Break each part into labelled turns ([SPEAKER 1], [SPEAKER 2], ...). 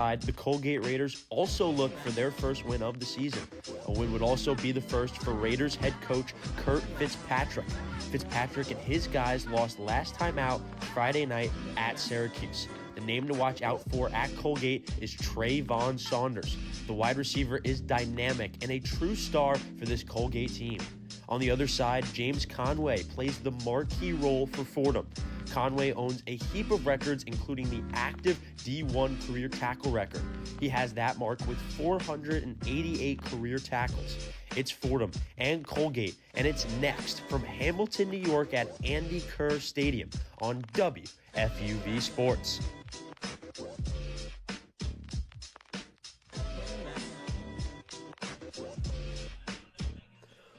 [SPEAKER 1] The Colgate Raiders also look for their first win of the season. A win would also be the first for Raiders head coach Kurt Fitzpatrick. Fitzpatrick and his guys lost last time out Friday night at Syracuse. The name to watch out for at Colgate is Trayvon Saunders. The wide receiver is dynamic and a true star for this Colgate team. On the other side, James Conway plays the marquee role for Fordham. Conway owns a heap of records, including the active D1 career tackle record. He has that mark with 488 career tackles. It's Fordham and Colgate, and it's next from Hamilton, New York at Andy Kerr Stadium on WFUV Sports.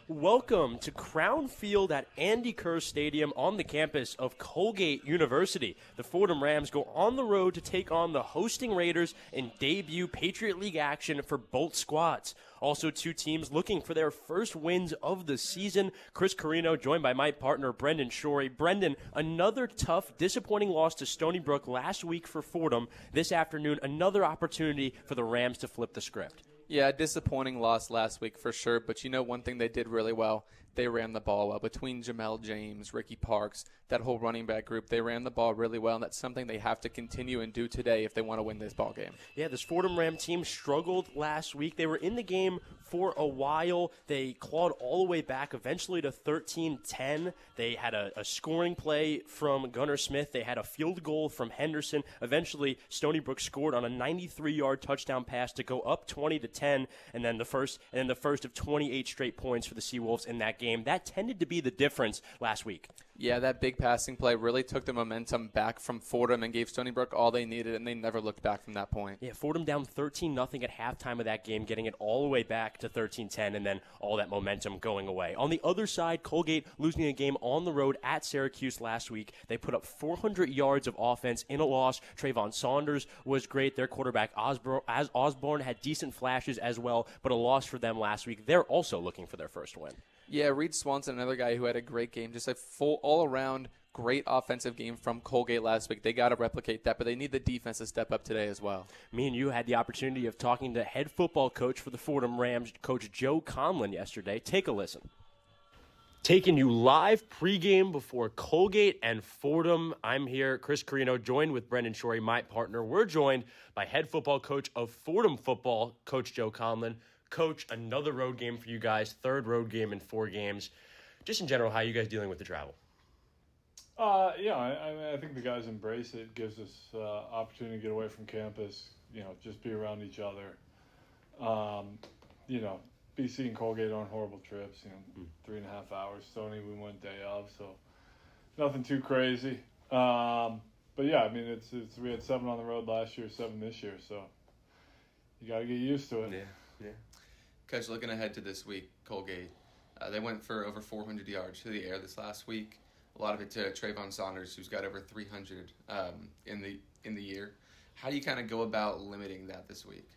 [SPEAKER 1] Welcome to Crown Field at Andy Kerr Stadium on the campus of Colgate University. The Fordham Rams go on the road to take on the hosting Raiders in debut Patriot League action for both squads. Also, two teams looking for their first wins of the season. Chris Carrino joined by my partner, Brendan Shorey. Brendan, another tough, disappointing loss to Stony Brook last week for Fordham. This afternoon, another opportunity for the Rams to flip the script.
[SPEAKER 2] Yeah, disappointing loss last week for sure, but you know one thing they did really well, they ran the ball well. Between Jamel James, Ricky Parks, that whole running back group, they ran the ball really well, and that's something they have to continue and do today if they want to win this ball game.
[SPEAKER 1] Yeah, this Fordham Ram team struggled last week. They were in the game for a while. They clawed all the way back eventually to 13-10. They had a scoring play from Gunnar Smith. They had a field goal from Henderson. Eventually, Stony Brook scored on a 93-yard touchdown pass to go up 20-10, and then the first of 28 straight points for the Seawolves in that game. That tended to be the difference last week.
[SPEAKER 2] Yeah, that big passing play really took the momentum back from Fordham and gave Stony Brook all they needed, and they never looked back from that point.
[SPEAKER 1] Yeah, Fordham down 13-0 at halftime of that game, getting it all the way back to 13-10, and then all that momentum going away. On the other side, Colgate losing a game on the road at Syracuse last week. They put up 400 yards of offense in a loss. Trayvon Saunders was great. Their quarterback, Osborne, had decent flashes as well, but a loss for them last week. They're also looking for their first win.
[SPEAKER 2] Yeah, Reed Swanson, another guy who had a great game, just a full all-around great offensive game from Colgate last week. They got to replicate that, but they need the defense to step up today as well.
[SPEAKER 1] Me and you had the opportunity of talking to head football coach for the Fordham Rams, Coach Joe Conlon, yesterday. Take a listen. Taking you live pregame before Colgate and Fordham. I'm here, Chris Carrino, joined with Brendan Shorey, my partner. We're joined by head football coach of Fordham Football, Coach Joe Conlon. Coach, another road game for you guys, third road game in 4 games. Just in general, how are you guys dealing with the travel?
[SPEAKER 3] I think the guys embrace it. Gives us opportunity to get away from campus, just be around each other. BC and Colgate aren't horrible trips, 3.5 hours. Stony, we went day of, so nothing too crazy. We had 7 on the road last year, 7 this year, so you got to get used to it.
[SPEAKER 2] Yeah. Coach, looking ahead to this week, Colgate, they went for over 400 yards through the air this last week. A lot of it to Trayvon Saunders, who's got over 300 in the year. How do you kind of go about limiting that this week?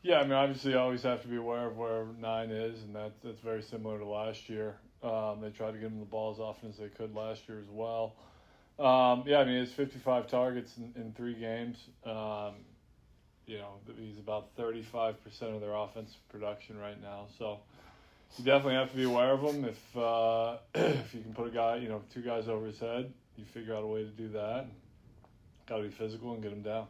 [SPEAKER 3] Yeah, obviously you always have to be aware of where 9 is, and that's very similar to last year. They tried to get him the ball as often as they could last year as well. It's 55 targets in 3 games. He's about 35% of their offensive production right now. So you definitely have to be aware of him. If you can put a guy, 2 guys over his head, you figure out a way to do that. Got to be physical and get him down.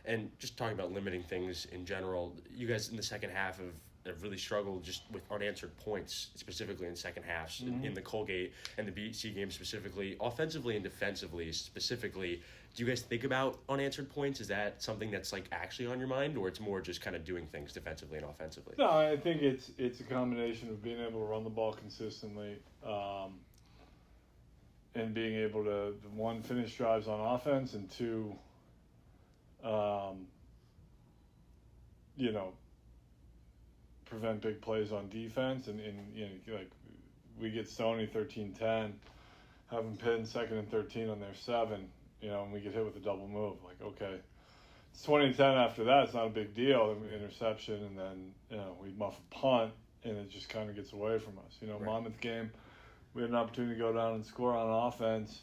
[SPEAKER 1] And just talking about limiting things in general, you guys in the second half have really struggled just with unanswered points, specifically in second halves, in the Colgate and the BC game specifically, offensively and defensively specifically. Do you guys think about unanswered points? Is that something that's actually on your mind, or it's more just kind of doing things defensively and offensively?
[SPEAKER 3] No, I think it's a combination of being able to run the ball consistently, and being able to, 1, finish drives on offense, and 2, prevent big plays on defense. And we get Stony 13-10, have them pinned 2nd and 13 on their 7, and we get hit with a double move. Okay, it's 20-10 after that. It's not a big deal. Interception, and then we muff a punt, and it just kind of gets away from us. Right. Monmouth game, we had an opportunity to go down and score on offense.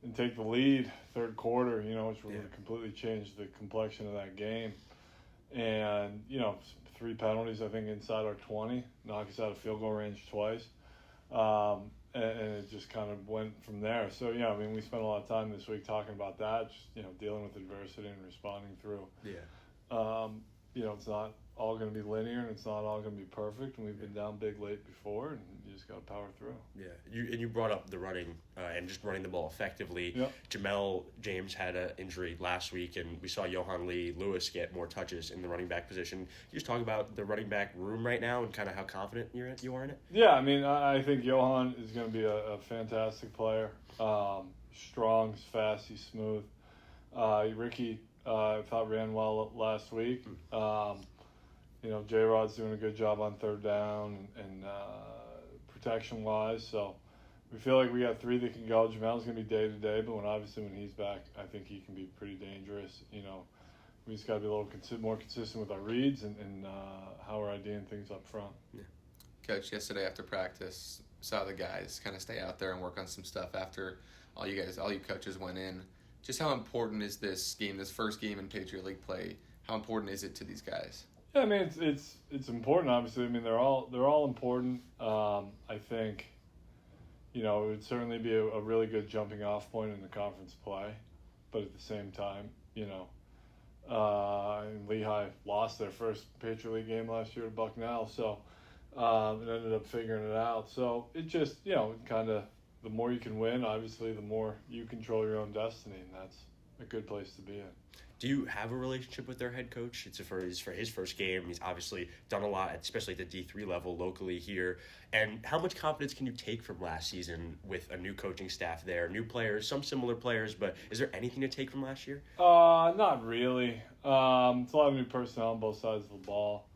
[SPEAKER 3] and take the lead third quarter, which would have completely changed the complexion of that game. And, 3 penalties, I think, inside our 20, knock us out of field goal range twice. And it just kind of went from there. So, we spent a lot of time this week talking about that, just, dealing with adversity and responding through.
[SPEAKER 1] Yeah.
[SPEAKER 3] It's not all going to be linear and it's not all going to be perfect. And we've been down big late before, and you just got to power through.
[SPEAKER 1] Yeah. You brought up the running and just running the ball effectively.
[SPEAKER 3] Yep.
[SPEAKER 1] Jamel James had an injury last week, and we saw Johan Lee Lewis get more touches in the running back position. Can you just talk about the running back room right now and kind of how confident you are in it?
[SPEAKER 3] Yeah, I think Johan is going to be a fantastic player. Strong, he's fast, he's smooth. Ricky, I thought ran well last week. J-Rod's doing a good job on third down and protection-wise. So we feel like we got 3 that can go. Jamel's going to be day-to-day, but when he's back, I think he can be pretty dangerous. We just got to be a little more consistent with our reads and how we're IDing things up front.
[SPEAKER 2] Yeah. Coach, yesterday after practice, saw the guys kind of stay out there and work on some stuff after all you coaches went in. Just how important is this game, this first game in Patriot League play? How important is it to these guys?
[SPEAKER 3] Yeah, it's important. Obviously, they're all important. I think, it would certainly be a really good jumping off point in the conference play, but at the same time, Lehigh lost their first Patriot League game last year to Bucknell, so it ended up figuring it out. So it just, kind of, the more you can win, obviously, the more you control your own destiny, and that's a good place to be in.
[SPEAKER 1] Do you have a relationship with their head coach? It's for his first game. He's obviously done a lot, especially at the D3 level locally here. And how much confidence can you take from last season with a new coaching staff there, new players, some similar players, but is there anything to take from last year?
[SPEAKER 3] Not really. It's a lot of new personnel on both sides of the ball.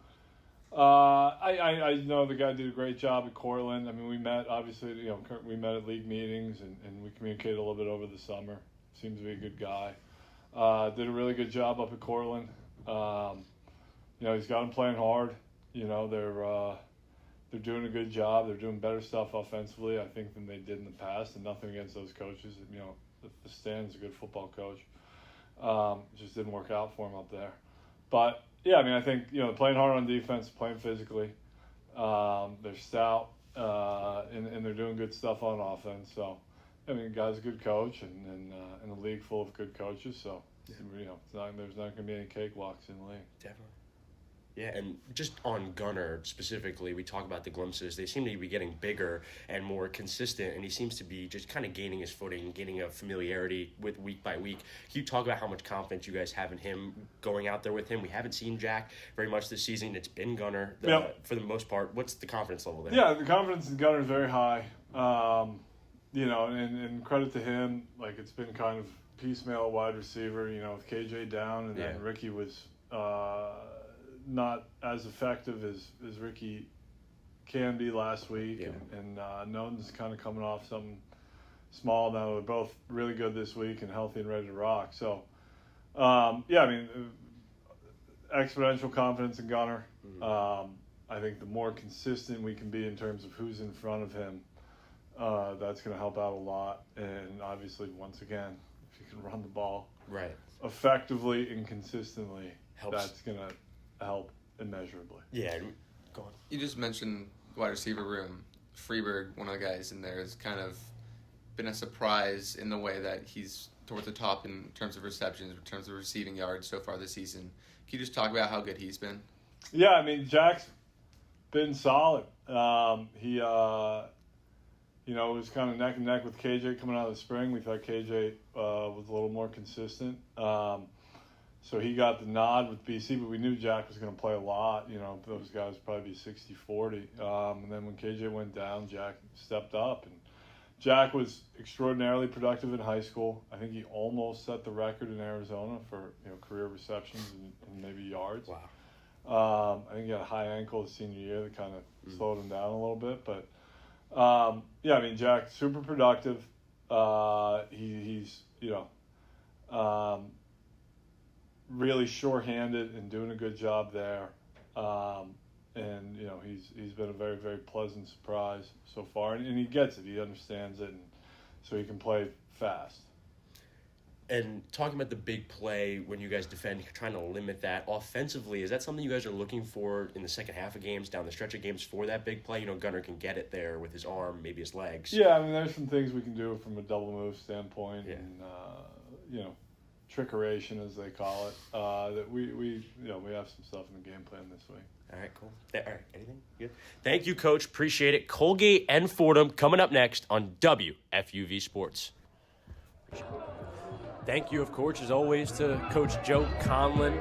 [SPEAKER 3] I know the guy did a great job at Cortland. We met, obviously, we met at league meetings and we communicated a little bit over the summer. Seems to be a good guy. Did a really good job up at Cortland. He's got them playing hard. They're doing a good job. They're doing better stuff offensively, I think, than they did in the past. And nothing against those coaches. The Stan's a good football coach. Just didn't work out for him up there. But yeah, I think playing hard on defense, playing physically. They're stout, and they're doing good stuff on offense. So. Guy's a good coach, and in a league full of good coaches, so there's not going to be any cakewalks in the league.
[SPEAKER 1] Definitely. Yeah, and just on Gunner specifically, we talk about the glimpses. They seem to be getting bigger and more consistent, and he seems to be just kind of gaining his footing, gaining a familiarity with week by week. Can you talk about how much confidence you guys have in him going out there with him? We haven't seen Jack very much this season. It's been Gunner for the most part. What's the confidence level there?
[SPEAKER 3] Yeah, the confidence in Gunner is very high. And credit to him, it's been kind of piecemeal wide receiver, with KJ down, and then Ricky was not as effective as Ricky can be last week, and Noden's kind of coming off something small now. They're both really good this week and healthy and ready to rock. So, exponential confidence in Gunner. I think the more consistent we can be in terms of who's in front of him, that's going to help out a lot. And obviously, once again, if you can run the ball effectively and consistently, that's going to help immeasurably.
[SPEAKER 1] Yeah, go on.
[SPEAKER 2] You just mentioned wide receiver room. Freeberg, one of the guys in there, has kind of been a surprise in the way that he's toward the top in terms of receptions, in terms of receiving yards so far this season. Can you just talk about how good he's been?
[SPEAKER 3] Yeah, Jack's been solid. He was kind of neck and neck with KJ coming out of the spring. We thought KJ was a little more consistent. So he got the nod with BC, but we knew Jack was going to play a lot. Those guys would probably be 60-40. And then when KJ went down, Jack stepped up. And Jack was extraordinarily productive in high school. I think he almost set the record in Arizona for career receptions and maybe yards.
[SPEAKER 2] Wow.
[SPEAKER 3] I think he had a high ankle his senior year that kind of slowed him down a little bit, but Jack's super productive. He's really sure-handed and doing a good job there. And he's been a very, very pleasant surprise so far, and he gets it. He understands it, and so he can play fast.
[SPEAKER 1] And talking about the big play when you guys defend, trying to limit that offensively, is that something you guys are looking for in the second half of games, down the stretch of games for that big play? Gunner can get it there with his arm, maybe his legs.
[SPEAKER 3] Yeah, I mean, there's some things we can do from a double move standpoint, and trickeration as they call it. That we have some stuff in the game plan this week.
[SPEAKER 1] All right, cool. All right, anything good? Thank you, Coach. Appreciate it. Colgate and Fordham coming up next on WFUV Sports. Thank you, of course, as always, to Coach Joe Conlon.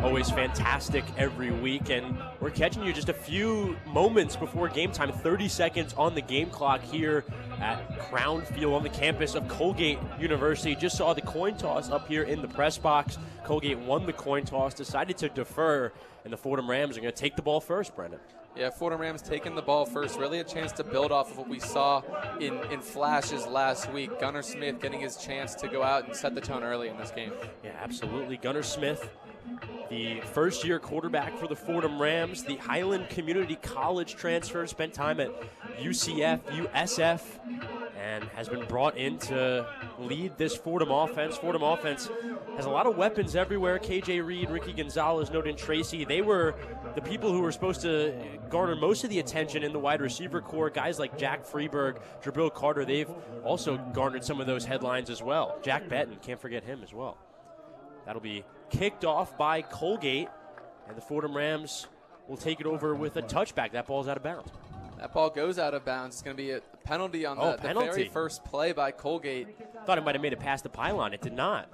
[SPEAKER 1] Always fantastic every week. And we're catching you just a few moments before game time, 30 seconds on the game clock here at Crown Field on the campus of Colgate University. Just saw the coin toss up here in the press box. Colgate won the coin toss, decided to defer, and the Fordham Rams are going to take the ball first, Brendan.
[SPEAKER 4] Yeah, Fordham Rams taking the ball first. Really a chance to build off of what we saw in flashes last week. Gunner Smith getting his chance to go out and set the tone early in this game.
[SPEAKER 1] Yeah, absolutely. Gunner Smith, the first-year quarterback for the Fordham Rams, the Highland Community College transfer, spent time at UCF, USF, and has been brought in to lead this Fordham offense. Fordham offense has a lot of weapons everywhere. KJ Reed, Ricky Gonzalez, Noden Tracy. They were the people who were supposed to garner most of the attention in the wide receiver core. Guys like Jack Freeberg, Jabril Carter, they've also garnered some of those headlines as well. Jack Benton, can't forget him as well. That'll be kicked off by Colgate, and the Fordham Rams will take it over with a touchback. That ball's out of bounds.
[SPEAKER 4] That ball goes out of bounds. It's going to be a penalty on the very first play by Colgate.
[SPEAKER 1] Thought it might have made it past the pylon. It did not.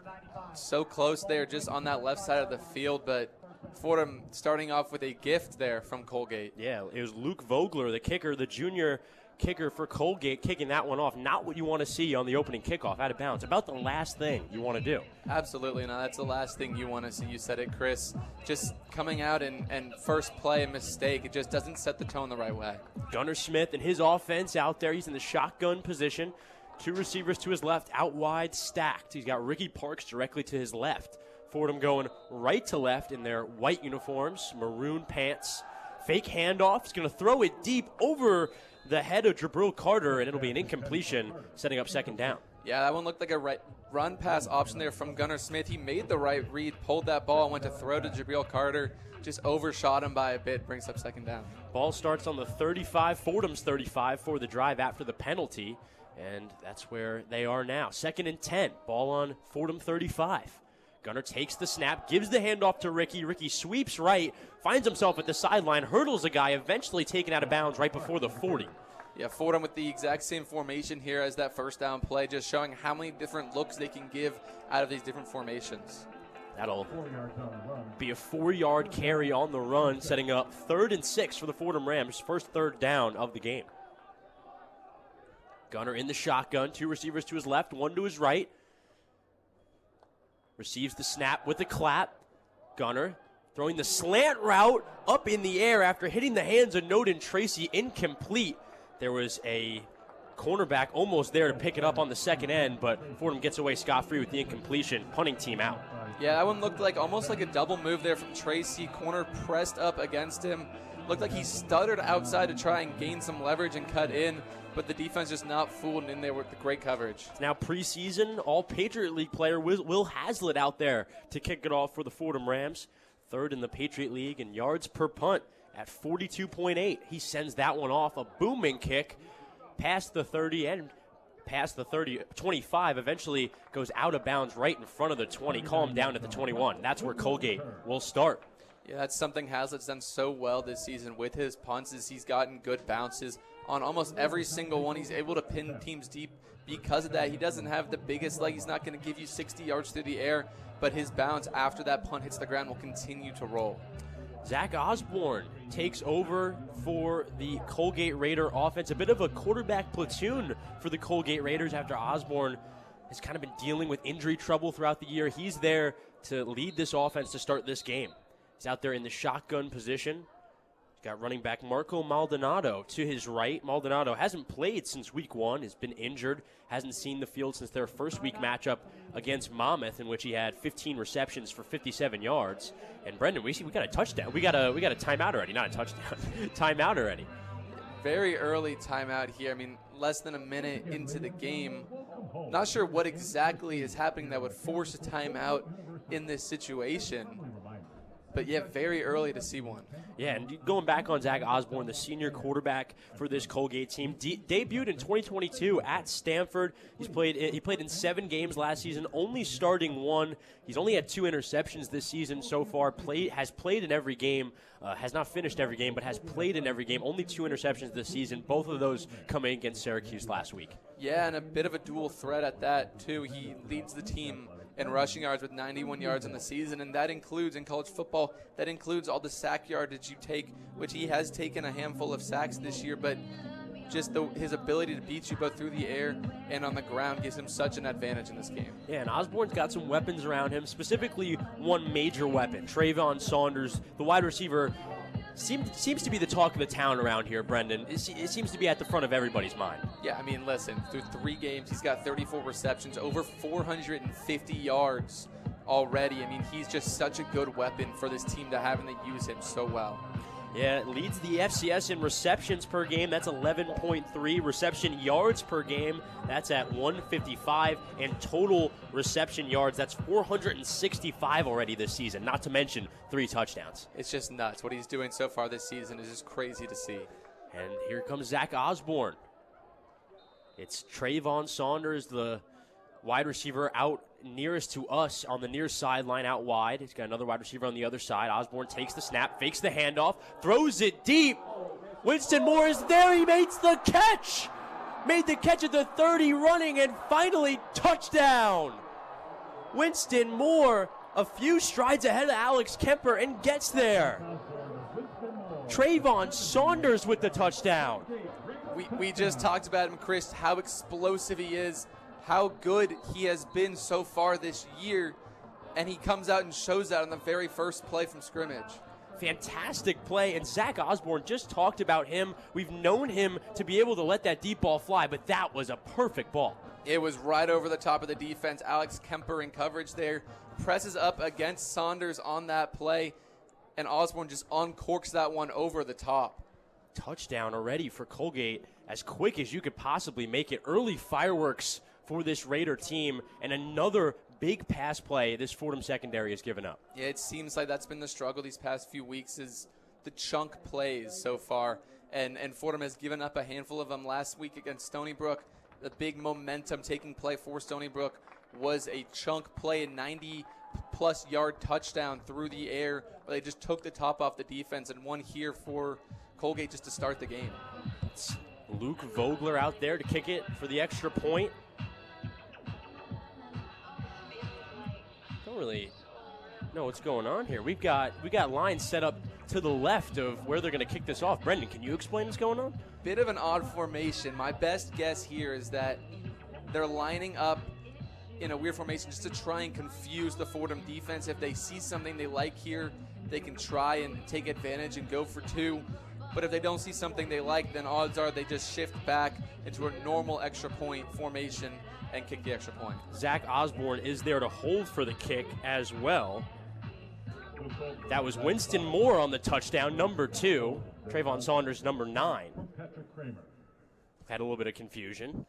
[SPEAKER 4] So close there, just on that left side of the field, but Fordham starting off with a gift there from Colgate.
[SPEAKER 1] Yeah, it was Luke Vogler, the kicker, the junior kicker for Colgate, kicking that one off. Not what you want to see on the opening kickoff, out of bounds. About the last thing you want to do.
[SPEAKER 4] Absolutely, no, that's the last thing you want to see. You said it, Chris. Just coming out and first play a mistake, it just doesn't set the tone the right way.
[SPEAKER 1] Gunner Smith and his offense out there. He's in the shotgun position. Two receivers to his left, out wide, stacked. He's got Ricky Parks directly to his left. Fordham going right to left in their white uniforms, maroon pants. Fake handoff. He's going to throw it deep over the head of Jabril Carter, and it'll be an incompletion, setting up second down.
[SPEAKER 4] Yeah, that one looked like a right run pass option there from Gunner Smith. He made the right read, pulled that ball, and went to throw to Jabril Carter. Just overshot him by a bit, brings up second down.
[SPEAKER 1] Ball starts on the 35, Fordham's 35 for the drive after the penalty, and that's where they are now. 2nd and 10, ball on Fordham 35. Gunner takes the snap, gives the handoff to Ricky. Ricky sweeps right, finds himself at the sideline, hurdles a guy, eventually taken out of bounds right before the 40.
[SPEAKER 4] Yeah, Fordham with the exact same formation here as that first down play, just showing how many different looks they can give out of these different formations.
[SPEAKER 1] That'll be a 4-yard carry on the run, setting up 3rd and 6 for the Fordham Rams, first third down of the game. Gunner in the shotgun, two receivers to his left, one to his right. Receives the snap with the clap. Gunner throwing the slant route up in the air after hitting the hands of Noden Tracy, incomplete. There was a cornerback almost there to pick it up on the second end, but Fordham gets away scot-free with the incompletion. Punting team out.
[SPEAKER 4] Yeah, that one looked like almost like a double move there from Tracy. Corner pressed up against him. Looked like he stuttered outside to try and gain some leverage and cut in, but the defense just not fooled in there with the great coverage.
[SPEAKER 1] It's now preseason, all Patriot League player Will Hazlitt out there to kick it off for the Fordham Rams. 3rd in the Patriot League in yards per punt at 42.8. He sends that one off, a booming kick past the 30 and past the 25, eventually goes out of bounds right in front of the 20. Call him down at the 21. That's where Colgate will start.
[SPEAKER 4] Yeah, that's something Hazlitt's done so well this season with his punts, is he's gotten good bounces on almost every single one. He's able to pin teams deep because of that. He doesn't have the biggest leg. He's not going to give you 60 yards through the air, but his bounce after that punt hits the ground will continue to roll.
[SPEAKER 1] Zach Osborne takes over for the Colgate Raider offense. A bit of a quarterback platoon for the Colgate Raiders after Osborne has kind of been dealing with injury trouble throughout the year. He's there to lead this offense to start this game. He's out there in the shotgun position. He's got running back Marco Maldonado to his right. Maldonado hasn't played since week 1, has been injured, hasn't seen the field since their first week matchup against Monmouth, in which he had 15 receptions for 57 yards. And Brendan, we got a touchdown. We got a timeout already, not a touchdown. Timeout already.
[SPEAKER 4] Very early timeout here. I mean, less than a minute into the game. Not sure what exactly is happening that would force a timeout in this situation. But yeah, very early to see one.
[SPEAKER 1] Yeah, and going back on Zach Osborne, the senior quarterback for this Colgate team, debuted in 2022 at Stanford. He played in 7 games last season, only starting 1. He's only had 2 interceptions this season so far. Has played in every game, has not finished every game, but has played in every game. Only 2 interceptions this season. Both of those coming against Syracuse last week. Yeah,
[SPEAKER 4] and a bit of a dual threat at that too. He leads the team in rushing yards with 91 yards in the season, and that includes, in college football, that includes all the sack yardage you take, which he has taken a handful of sacks this year, but just his ability to beat you both through the air and on the ground gives him such an advantage in this game.
[SPEAKER 1] Yeah, and Osborne's got some weapons around him, specifically one major weapon, Trayvon Saunders, the wide receiver. Seems to be the talk of the town around here, Brendan. It seems to be at the front of everybody's mind.
[SPEAKER 4] Yeah, I mean, listen, through 3 games, he's got 34 receptions, over 450 yards already. I mean, he's just such a good weapon for this team to have, and they use him so well.
[SPEAKER 1] Yeah, it leads the FCS in receptions per game. That's 11.3. Reception yards per game. That's at 155. And total reception yards, that's 465 already this season, not to mention 3 touchdowns.
[SPEAKER 4] It's just nuts. What he's doing so far this season is just crazy to see.
[SPEAKER 1] And here comes Zach Osborne. It's Trayvon Saunders, the wide receiver out nearest to us on the near sideline out wide. He's got another wide receiver on the other side. Osborne takes the snap, fakes the handoff, throws it deep. Winston Moore is there. He makes the catch. Made the catch at the 30 running, and finally touchdown. Winston Moore a few strides ahead of Alex Kemper and gets there. Trayvon Saunders with the touchdown.
[SPEAKER 4] We just talked about him, Chris, how explosive he is, how good he has been so far this year, and he comes out and shows that on the very first play from scrimmage.
[SPEAKER 1] Fantastic play, and Zach Osborne just talked about him. We've known him to be able to let that deep ball fly, but that was a perfect ball.
[SPEAKER 4] It was right over the top of the defense. Alex Kemper in coverage there, presses up against Saunders on that play, and Osborne just uncorks that one over the top.
[SPEAKER 1] Touchdown already for Colgate, as quick as you could possibly make it. Early fireworks for this Raider team, and another big pass play this Fordham secondary has given up.
[SPEAKER 4] Yeah, it seems like that's been the struggle these past few weeks, is the chunk plays so far, and Fordham has given up a handful of them last week against Stony Brook. The big momentum taking play for Stony Brook was a chunk play, a 90-plus yard touchdown through the air, where they just took the top off the defense, and one here for Colgate just to start the game.
[SPEAKER 1] It's Luke Vogler out there to kick it for the extra point. Don't really know what's going on here. We got lines set up to the left of where they're going to kick this off. Brendan, can you explain what's going on?
[SPEAKER 4] Bit of an odd formation. My best guess here is that they're lining up in a weird formation just to try and confuse the Fordham defense. If they see something they like here, they can try and take advantage and go for 2. But if they don't see something they like, then odds are they just shift back into a normal extra point formation and kick the extra point.
[SPEAKER 1] Zach Osborne is there to hold for the kick as well. That was Winston Moore on the touchdown, number 2. Trayvon Saunders, number 9. Had a little bit of confusion.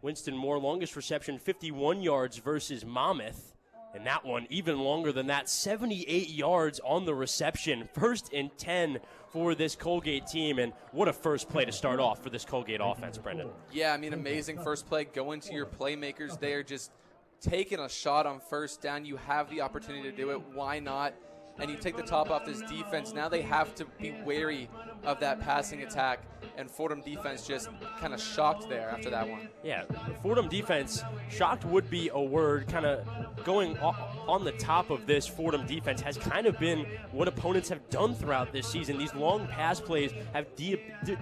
[SPEAKER 1] Winston Moore, longest reception, 51 yards versus Monmouth. And that one even longer than that, 78 yards on the reception. 1st and 10 for this Colgate team, and what a first play to start off for this Colgate offense, Brendan.
[SPEAKER 4] Yeah, I mean, amazing first play. Going to your playmakers there, just taking a shot on first down. You have the opportunity to do it. Why not? And you take the top off this defense. Now they have to be wary of that passing attack, and Fordham defense just kind of shocked there after that one.
[SPEAKER 1] Yeah, Fordham defense, shocked would be a word. Kind of going on the top of this Fordham defense has kind of been what opponents have done throughout this season. These long pass plays have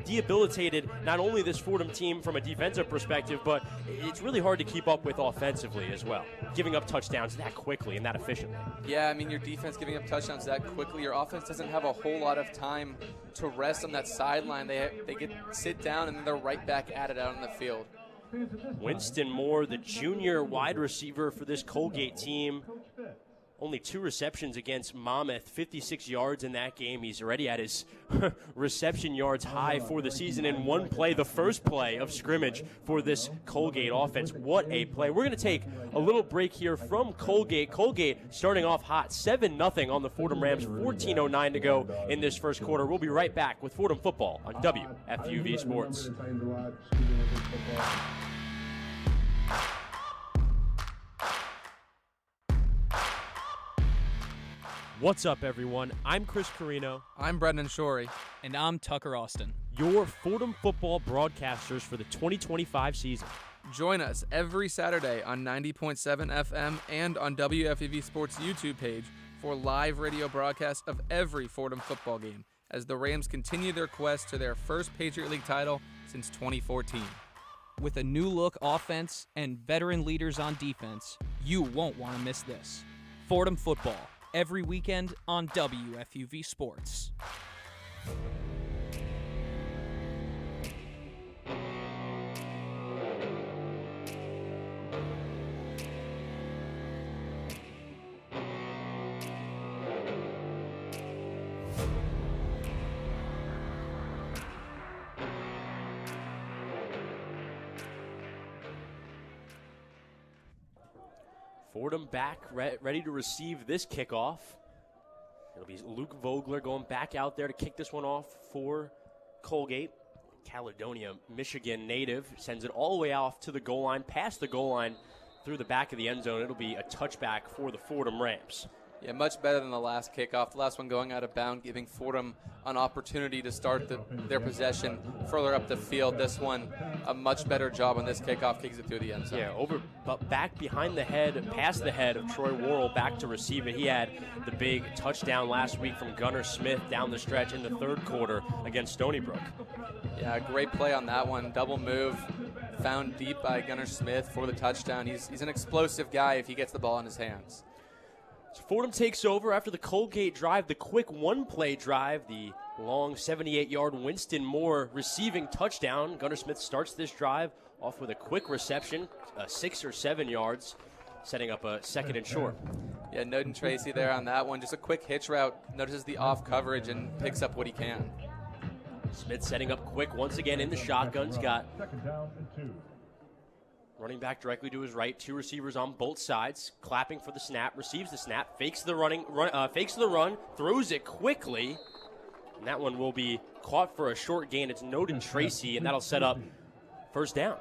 [SPEAKER 1] debilitated not only this Fordham team from a defensive perspective, but it's really hard to keep up with offensively as well, giving up touchdowns that quickly and that efficiently.
[SPEAKER 4] Yeah, I mean, your defense giving up touchdowns that quickly. Your offense doesn't have a whole lot of time to rest on that sideline. They sit down, and then they're right back at it out on the field.
[SPEAKER 1] Winston Moore, the junior wide receiver for this Colgate team, only 2 receptions against Monmouth, 56 yards in that game. He's already at his reception yards high for the season in one play, the first play of scrimmage for this Colgate offense. What a play. We're going to take a little break here from Colgate. Colgate starting off hot, 7-0 on the Fordham Rams, 14:09 to go in this first quarter. We'll be right back with Fordham Football on WFUV Sports. What's up, everyone? I'm Chris Carrino.
[SPEAKER 4] I'm Brendan Shorey.
[SPEAKER 5] And I'm Tucker Austin.
[SPEAKER 1] Your Fordham Football broadcasters for the 2025 season.
[SPEAKER 4] Join us every Saturday on 90.7 FM and on WFUV Sports YouTube page for live radio broadcasts of every Fordham football game as the Rams continue their quest to their first Patriot League title since 2014.
[SPEAKER 5] With a new look offense and veteran leaders on defense, you won't want to miss this. Fordham Football, every weekend on WFUV Sports.
[SPEAKER 1] Fordham back, ready to receive this kickoff. It'll be Luke Vogler going back out there to kick this one off for Colgate. Caledonia, Michigan native, sends it all the way off to the goal line, past the goal line, through the back of the end zone. It'll be a touchback for the Fordham Rams.
[SPEAKER 4] Yeah, much better than the last kickoff. The last one going out of bounds, giving Fordham an opportunity to start their possession further up the field. This one, a much better job on this kickoff, kicks it through the end zone.
[SPEAKER 1] Yeah, but back behind the head, past the head of Troy Worrell, back to receive it. He had the big touchdown last week from Gunnar Smith down the stretch in the third quarter against Stony Brook.
[SPEAKER 4] Yeah, great play on that one. Double move, found deep by Gunnar Smith for the touchdown. He's an explosive guy if he gets the ball in his hands.
[SPEAKER 1] So Fordham takes over after the Colgate drive, the quick one-play drive, the long 78-yard Winston Moore receiving touchdown. Gunnar Smith starts this drive off with a quick reception, 6 or 7 yards, setting up a second and short.
[SPEAKER 4] Yeah, Noden Tracy there on that one. Just a quick hitch route, notices the off coverage and picks up what he can.
[SPEAKER 1] Smith setting up quick once again in the shotguns. Got running back directly to his right, 2 receivers on both sides, clapping for the snap, receives the snap, fakes the run, throws it quickly, and that one will be caught for a short gain. It's Noden Tracy, and that'll set up first down.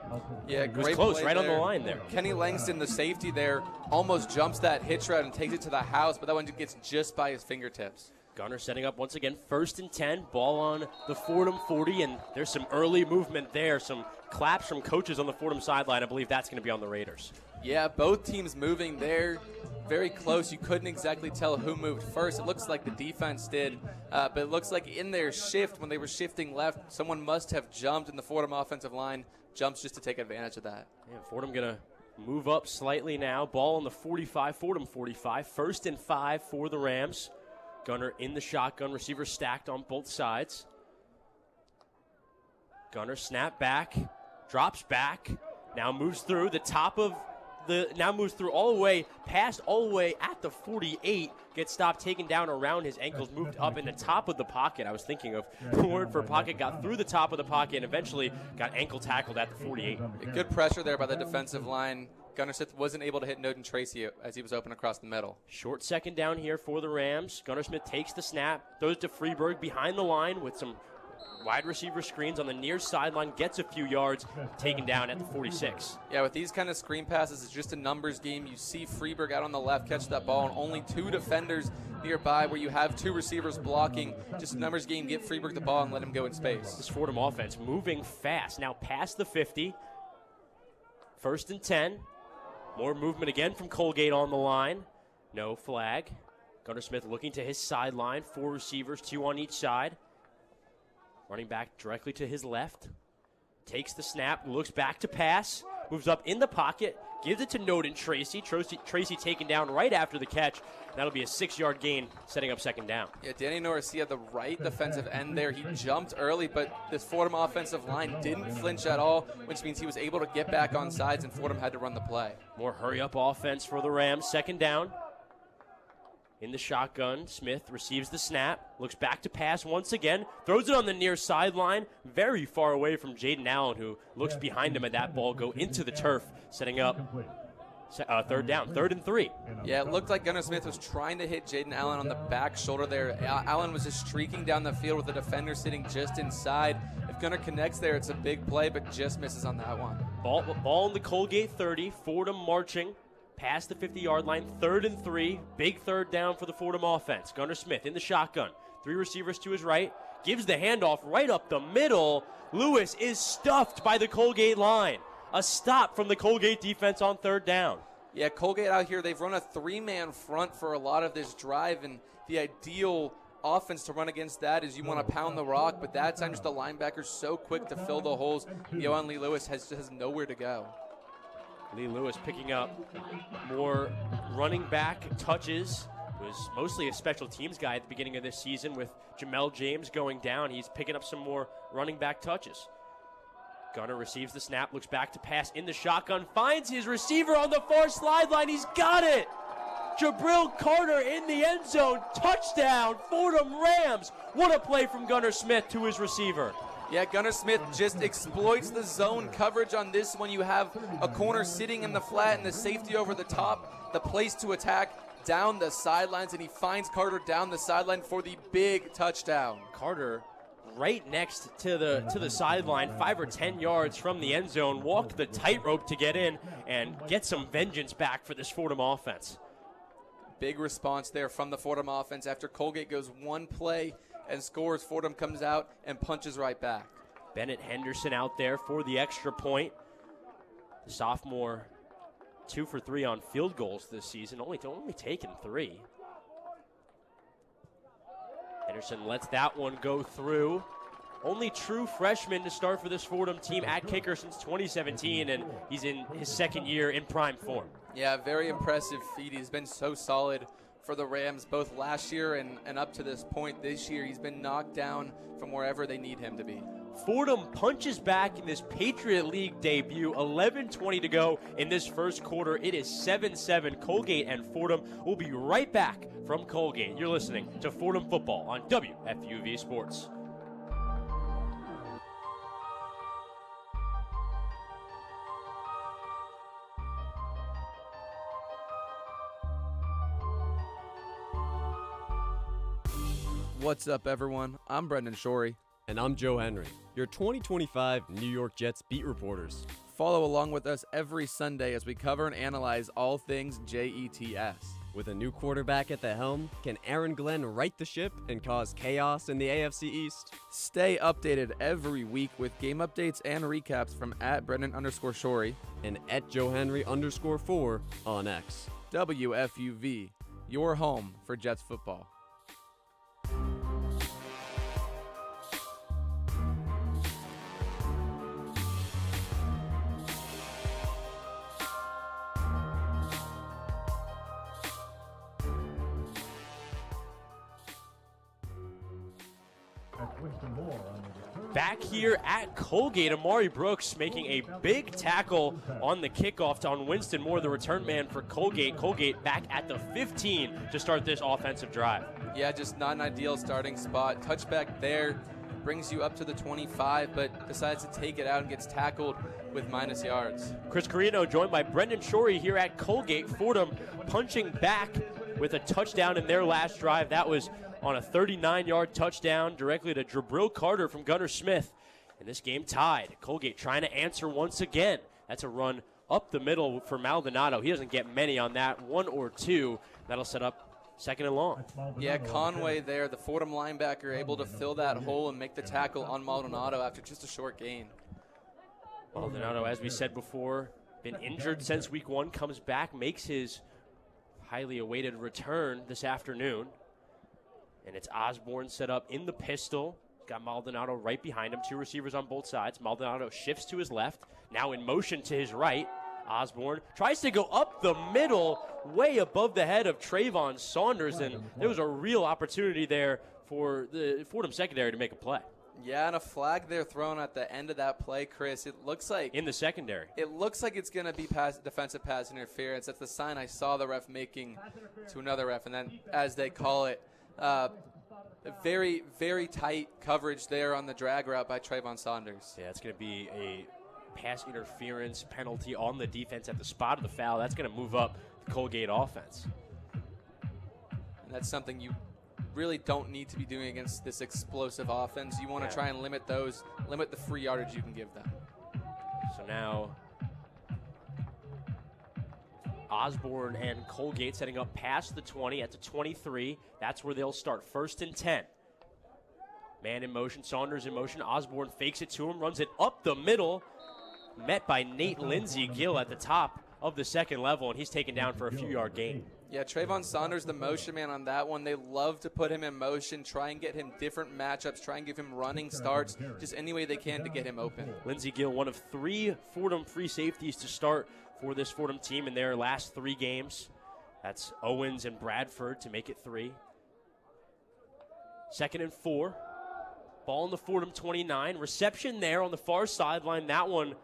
[SPEAKER 4] Yeah,
[SPEAKER 1] it was
[SPEAKER 4] great
[SPEAKER 1] close,
[SPEAKER 4] play
[SPEAKER 1] right
[SPEAKER 4] there.
[SPEAKER 1] on the line there.
[SPEAKER 4] Kenny Langston, the safety there, almost jumps that hitch route and takes it to the house, but that one gets just by his fingertips.
[SPEAKER 1] Gunner setting up once again, 1st and 10, ball on the Fordham 40, and there's some early movement there, some claps from coaches on the Fordham sideline. I believe that's going to be on the Raiders.
[SPEAKER 4] Yeah, both teams moving there very close. You couldn't exactly tell who moved first. It looks like the defense did, but it looks like in their shift, when they were shifting left, someone must have jumped, and the Fordham offensive line jumps just to take advantage of that.
[SPEAKER 1] Yeah, Fordham going to move up slightly now. Ball on the 45, Fordham 45, 1st and 5 for the Rams. Gunner in the shotgun, receiver stacked on both sides. Gunner snap back, drops back, now moves through the top of now moves through all the way, past all the way at the 48, gets stopped, taken down around his ankles, moved up in the top of the pocket. I was thinking of the word for pocket, got through the top of the pocket, and eventually got ankle tackled at the 48.
[SPEAKER 4] Good pressure there by the defensive line. Gunnar Smith wasn't able to hit Noden Tracy as he was open across the middle.
[SPEAKER 1] Short second down here for the Rams. Gunnar Smith takes the snap, throws to Freeberg behind the line with some wide receiver screens on the near sideline, gets a few yards, taken down at the 46.
[SPEAKER 4] Yeah, with these kind of screen passes, it's just a numbers game. You see Freeberg out on the left catch that ball, and only 2 defenders nearby where you have 2 receivers blocking. Just a numbers game, get Freeberg the ball and let him go in space.
[SPEAKER 1] This Fordham offense moving fast. Now past the 50. 1st and 10. More movement again from Colgate on the line. No flag. Gunnar Smith looking to his sideline. 4 receivers, 2 on each side. Running back directly to his left. Takes the snap, looks back to pass. Moves up in the pocket, gives it to Noden Tracy. Tracy taken down right after the catch. That'll be a 6-yard gain, setting up second down.
[SPEAKER 4] Yeah, Danny Norcia, the right defensive end there. He jumped early, but this Fordham offensive line didn't flinch at all, which means he was able to get back on sides, and Fordham had to run the play.
[SPEAKER 1] More hurry-up offense for the Rams. Second down.
[SPEAKER 6] in the shotgun. Smith receives the snap, looks back to pass once again, throws it on the near sideline, very far away from Jaden Allen, who looks behind him at that ball go into the turf, setting up third down, 3rd and 3.
[SPEAKER 4] Yeah, it looked like Gunnar Smith was trying to hit Jaden Allen on the back shoulder there. Allen was just streaking down the field with the defender sitting just inside. If Gunnar connects there, it's a big play, but just misses on that one.
[SPEAKER 6] Ball in the Colgate 30, Fordham marching past the 50-yard line, 3rd and 3, big third down for the Fordham offense. Gunnar Smith in the shotgun, 3 receivers to his right, gives the handoff right up the middle. Lewis is stuffed by the Colgate line. A stop from the Colgate defense on 3rd down.
[SPEAKER 4] Yeah, Colgate out here, they've run a 3-man front for a lot of this drive, and the ideal offense to run against that is you want to pound the rock, but that time just the linebacker's so quick to fill the holes. Yohan Lee Lewis has nowhere to go.
[SPEAKER 6] Lee Lewis picking up more running back touches. Was mostly a special teams guy at the beginning of this season with Jamel James going down. He's picking up some more running back touches. Gunnar receives the snap, looks back to pass in the shotgun, finds his receiver on the far sideline. He's got it! Jabril Carter in the end zone. Touchdown, Fordham Rams. What a play from Gunnar Smith to his receiver.
[SPEAKER 4] Yeah, Gunnar Smith just exploits the zone coverage on this one. You have a corner sitting in the flat and the safety over the top. The place to attack down the sidelines, and he finds Carter down the sideline for the big touchdown.
[SPEAKER 6] Carter right next to the sideline, 5 or 10 yards from the end zone, walked the tightrope to get in and get some vengeance back for this Fordham offense.
[SPEAKER 4] Big response there from the Fordham offense after Colgate goes one play and scores. Fordham comes out and punches right back.
[SPEAKER 6] Bennett Henderson out there for the extra point. The sophomore 2 for 3 on field goals this season, only taken 3. Henderson lets that one go through. Only true freshman to start for this Fordham team at kicker since 2017, and he's in his 2nd year in prime form.
[SPEAKER 4] Yeah, very impressive feat. He's been so solid for the Rams both last year and up to this point this year. He's been knocked down from wherever they need him to be.
[SPEAKER 6] Fordham punches back in this Patriot League debut. 11:20 to go in this first quarter. It is 7-7. Colgate and Fordham will be right back from Colgate. You're listening to Fordham Football on WFUV Sports.
[SPEAKER 4] What's up, everyone? I'm Brendan Shorey.
[SPEAKER 7] And I'm Joe Henry, your 2025 New York Jets beat reporters.
[SPEAKER 4] Follow along with us every Sunday as we cover and analyze all things JETS.
[SPEAKER 7] With a new quarterback at the helm, can Aaron Glenn right the ship and cause chaos in the AFC East?
[SPEAKER 4] Stay updated every week with game updates and recaps from @Brendan_Shorey
[SPEAKER 7] and @JoeHenry_4 on X.
[SPEAKER 4] WFUV, your home for Jets football.
[SPEAKER 6] Back here at Colgate, Amari Brooks making a big tackle on the kickoff on Winston Moore, the return man for Colgate. Colgate back at the 15 to start this offensive drive.
[SPEAKER 4] Yeah, just not an ideal starting spot. Touchback there brings you up to the 25, but decides to take it out and gets tackled with minus yards.
[SPEAKER 6] Chris Carrino joined by Brendan Shorey here at Colgate. Fordham punching back with a touchdown in their last drive. That was on a 39-yard touchdown directly to Jabril Carter from Gunnar Smith. And this game tied. Colgate trying to answer once again. That's a run up the middle for Maldonado. He doesn't get many on that, 1 or 2. That'll set up 2nd and long.
[SPEAKER 4] Yeah, Conway there, the Fordham linebacker, able to fill that hole and make the tackle on Maldonado after just a short gain.
[SPEAKER 6] Maldonado, as we said before, been injured since week 1, comes back, makes his highly awaited return this afternoon. And it's Osborne set up in the pistol. Got Maldonado right behind him. 2 receivers on both sides. Maldonado shifts to his left. Now in motion to his right. Osborne tries to go up the middle, way above the head of Trayvon Saunders. And there was a real opportunity there for the Fordham secondary to make a play.
[SPEAKER 4] Yeah, and a flag there thrown at the end of that play, Chris. It looks like
[SPEAKER 6] in the secondary.
[SPEAKER 4] It looks like it's going to be defensive pass interference. That's the sign I saw the ref making to another ref, and then as they call it, very, very tight coverage there on the drag route by Trayvon Saunders.
[SPEAKER 6] Yeah, it's going to be a pass interference penalty on the defense at the spot of the foul. That's going to move up the Colgate offense.
[SPEAKER 4] And that's something you really don't need to be doing against this explosive offense. You want to try and limit the free yardage you can give them.
[SPEAKER 6] So now Osborne and Colgate setting up past the 20 at the 23. That's where they'll start. 1st and 10. Man in motion, Saunders in motion. Osborne fakes it to him, runs it up the middle. Met by Nate Lindsey-Gill at the top of the second level, and he's taken down for a few-yard gain.
[SPEAKER 4] Yeah, Trayvon Saunders, the motion man on that one. They love to put him in motion, try and get him different matchups, try and give him running starts, just any way they can to get him open.
[SPEAKER 6] Lindsey-Gill, one of 3 Fordham free safeties to start for this Fordham team in their last 3 games. That's Owens and Bradford to make it 3. 2nd and 4. Ball in the Fordham 29. Reception there on the far sideline. That one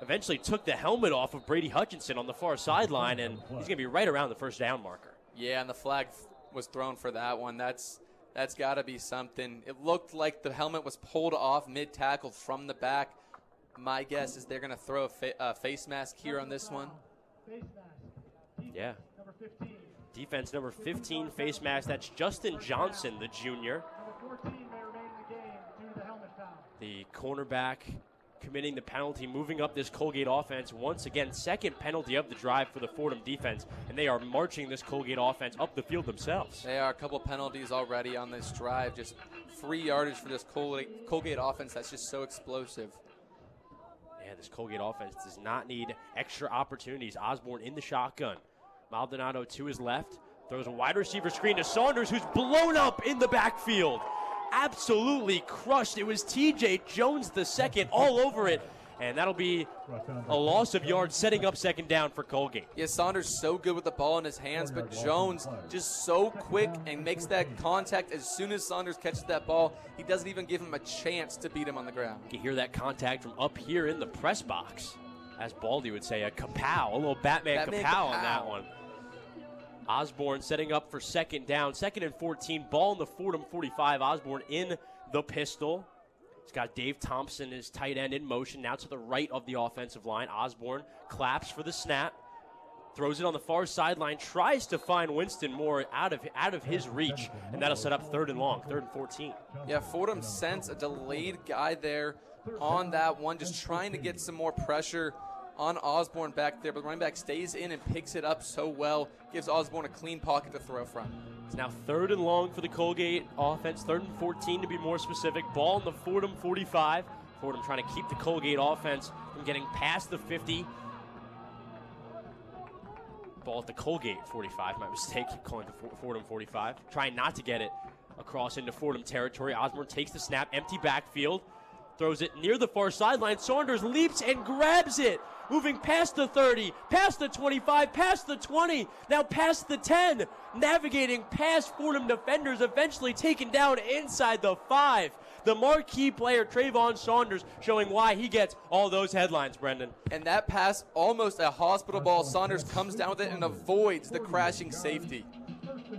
[SPEAKER 6] eventually took the helmet off of Brady Hutchinson on the far sideline, and he's going to be right around the first down marker.
[SPEAKER 4] Yeah, and the flag was thrown for that one. That's got to be something. It looked like the helmet was pulled off mid-tackle from the back. My guess is they're going to throw a face mask here on this one.
[SPEAKER 6] Yeah. Defense number 15 face mask. That's Justin Johnson, the junior. The cornerback committing the penalty, moving up this Colgate offense. Once again, 2nd penalty of the drive for the Fordham defense, and they are marching this Colgate offense up the field themselves.
[SPEAKER 4] They are a couple penalties already on this drive. Just free yardage for this Colgate offense that's just so explosive.
[SPEAKER 6] Yeah, this Colgate offense does not need extra opportunities. Osborne in the shotgun. Maldonado to his left. Throws a wide receiver screen to Saunders, who's blown up in the backfield. Absolutely crushed. It was TJ Jones the second all over it. And that'll be a loss of yards, setting up 2nd down for Colgate.
[SPEAKER 4] Yeah, Saunders so good with the ball in his hands, but Jones just so quick and makes that contact as soon as Saunders catches that ball. He doesn't even give him a chance to beat him on the ground.
[SPEAKER 6] You can hear that contact from up here in the press box. As Baldy would say, a kapow, a little Batman kapow on that one. Osborne setting up for 2nd down. 2nd and 14, ball in the Fordham 45. Osborne in the pistol. He's got Dave Thompson, his tight end, in motion. Now to the right of the offensive line. Osborne claps for the snap. Throws it on the far sideline. Tries to find Winston Moore out of his reach. And that'll set up 3rd and long, 3rd and 14.
[SPEAKER 4] Yeah, Fordham sends a delayed guy there on that one. Just trying to get some more pressure on Osborne back there. But the running back stays in and picks it up so well. Gives Osborne a clean pocket to throw from.
[SPEAKER 6] It's now 3rd and long for the Colgate offense, 3rd and 14 to be more specific. Ball in the Fordham 45. Fordham trying to keep the Colgate offense from getting past the 50. Ball at the Colgate 45, my mistake, keep calling it the Fordham 45. Trying not to get it across into Fordham territory. Osborne takes the snap, empty backfield. Throws it near the far sideline. Saunders leaps and grabs it. Moving past the 30, past the 25, past the 20, now past the 10. Navigating past Fordham defenders, eventually taken down inside the 5. The marquee player, Trayvon Saunders, showing why he gets all those headlines, Brendan.
[SPEAKER 4] And that pass, almost a hospital ball. Saunders comes down with it and avoids the crashing safety.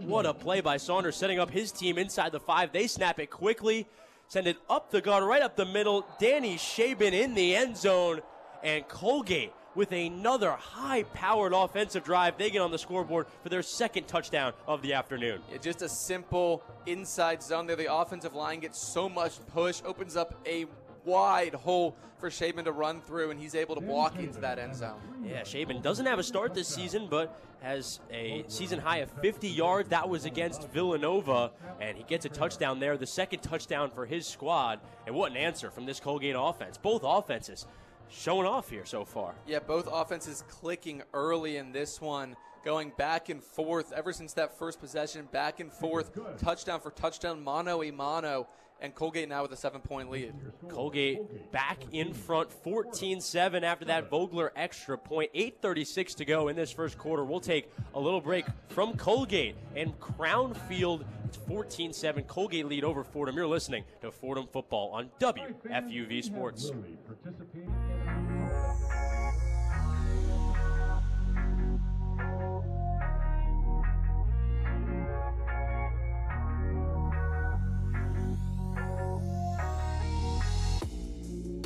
[SPEAKER 6] What a play by Saunders, setting up his team inside the 5. They snap it quickly, send it up the gut, right up the middle. Danny Shaben in the end zone. And Colgate with another high-powered offensive drive. They get on the scoreboard for their 2nd touchdown of the afternoon.
[SPEAKER 4] Yeah, just a simple inside zone there. The offensive line gets so much push, opens up a wide hole for Shaben to run through, and he's able to walk into that end zone.
[SPEAKER 6] Yeah, Shaben doesn't have a start this season, but has a season high of 50 yards. That was against Villanova, and he gets a touchdown there, the 2nd touchdown for his squad. And what an answer from this Colgate offense. Both offenses showing off here so far.
[SPEAKER 4] Yeah, both offenses clicking early in this one, going back and forth ever since that first possession, back and forth, touchdown for touchdown, mano a mano, and Colgate now with a 7-point lead.
[SPEAKER 6] Colgate back in front, 14-7 after that Vogler extra point. 8:36 to go in this first quarter. We'll take a little break from Colgate and Crown Field It's 14-7 Colgate lead over Fordham. You're listening to Fordham Football on WFUV Sports.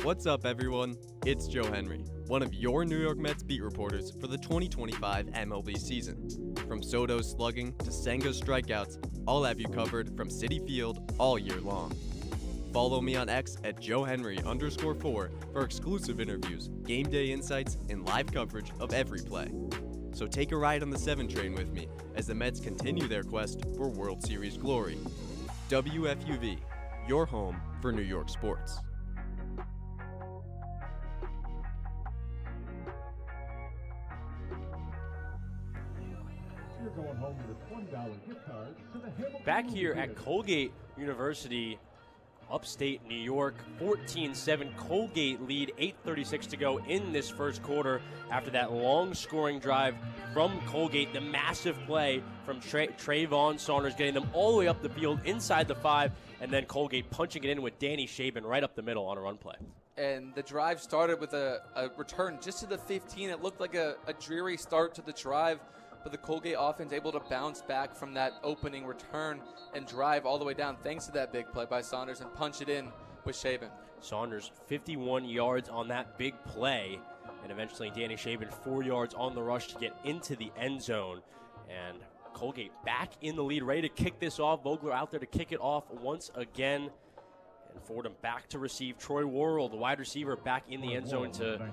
[SPEAKER 7] What's up, everyone? It's Joe Henry, one of your New York Mets beat reporters for the 2025 MLB season. From Soto's slugging to Senga's strikeouts, I'll have you covered from Citi Field all year long. Follow me on X at JoeHenry_4 for exclusive interviews, game day insights, and live coverage of every play. So take a ride on the 7 train with me as the Mets continue their quest for World Series glory. WFUV, your home for New York sports.
[SPEAKER 6] Back here at Colgate University, upstate New York, 14-7 Colgate lead, 8:36 to go in this first quarter after that long scoring drive from Colgate. The massive play from Trayvon Saunders getting them all the way up the field inside the 5, and then Colgate punching it in with Danny Shaben right up the middle on a run play.
[SPEAKER 4] And the drive started with a return just to the 15. It looked like a dreary start to the drive, but the Colgate offense able to bounce back from that opening return and drive all the way down thanks to that big play by Saunders and punch it in with Shaben.
[SPEAKER 6] Saunders 51 yards on that big play, and eventually Danny Shaben 4 yards on the rush to get into the end zone. And Colgate back in the lead, ready to kick this off. Vogler out there to kick it off once again. And Fordham back to receive. Troy Worrell, the wide receiver, back in the end zone to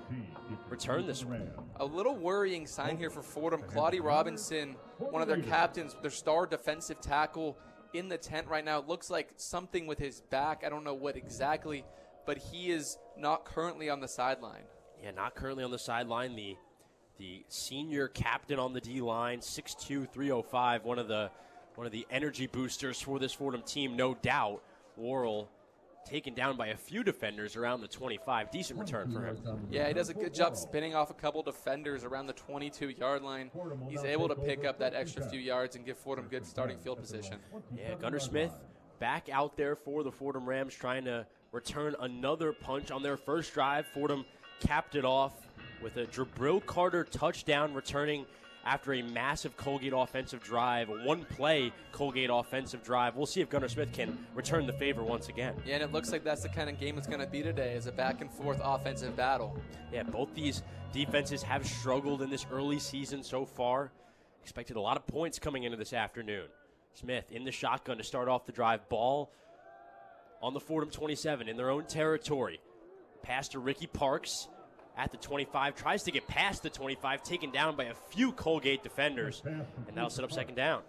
[SPEAKER 6] return this one.
[SPEAKER 4] A little worrying sign here for Fordham. Claudia Robinson, one of their captains, their star defensive tackle, in the tent right now. It looks like something with his back. I don't know what exactly, but he is not currently on the sideline.
[SPEAKER 6] Yeah, not currently on the sideline. The senior captain on the D-line, 6'2", 305, one of the energy boosters for this Fordham team, no doubt. Worrell taken down by a few defenders around the 25. Decent return for him.
[SPEAKER 4] Yeah, he does a good job spinning off a couple defenders around the 22-yard line. He's able to pick up that extra few yards and give Fordham good starting field position.
[SPEAKER 6] Yeah, Gunnar Smith back out there for the Fordham Rams, trying to return another punch on their first drive. Fordham capped it off with a Jabril Carter touchdown, returning after a massive Colgate offensive drive, a one-play Colgate offensive drive. We'll see if Gunnar Smith can return the favor once again.
[SPEAKER 4] Yeah, and it looks like that's the kind of game it's going to be today, is a back-and-forth offensive battle.
[SPEAKER 6] Yeah, both these defenses have struggled in this early season so far. Expected a lot of points coming into this afternoon. Smith in the shotgun to start off the drive. Ball on the Fordham 27 in their own territory. Pass to Ricky Parks at the 25, tries to get past the 25, taken down by a few Colgate defenders, and that'll set up second down.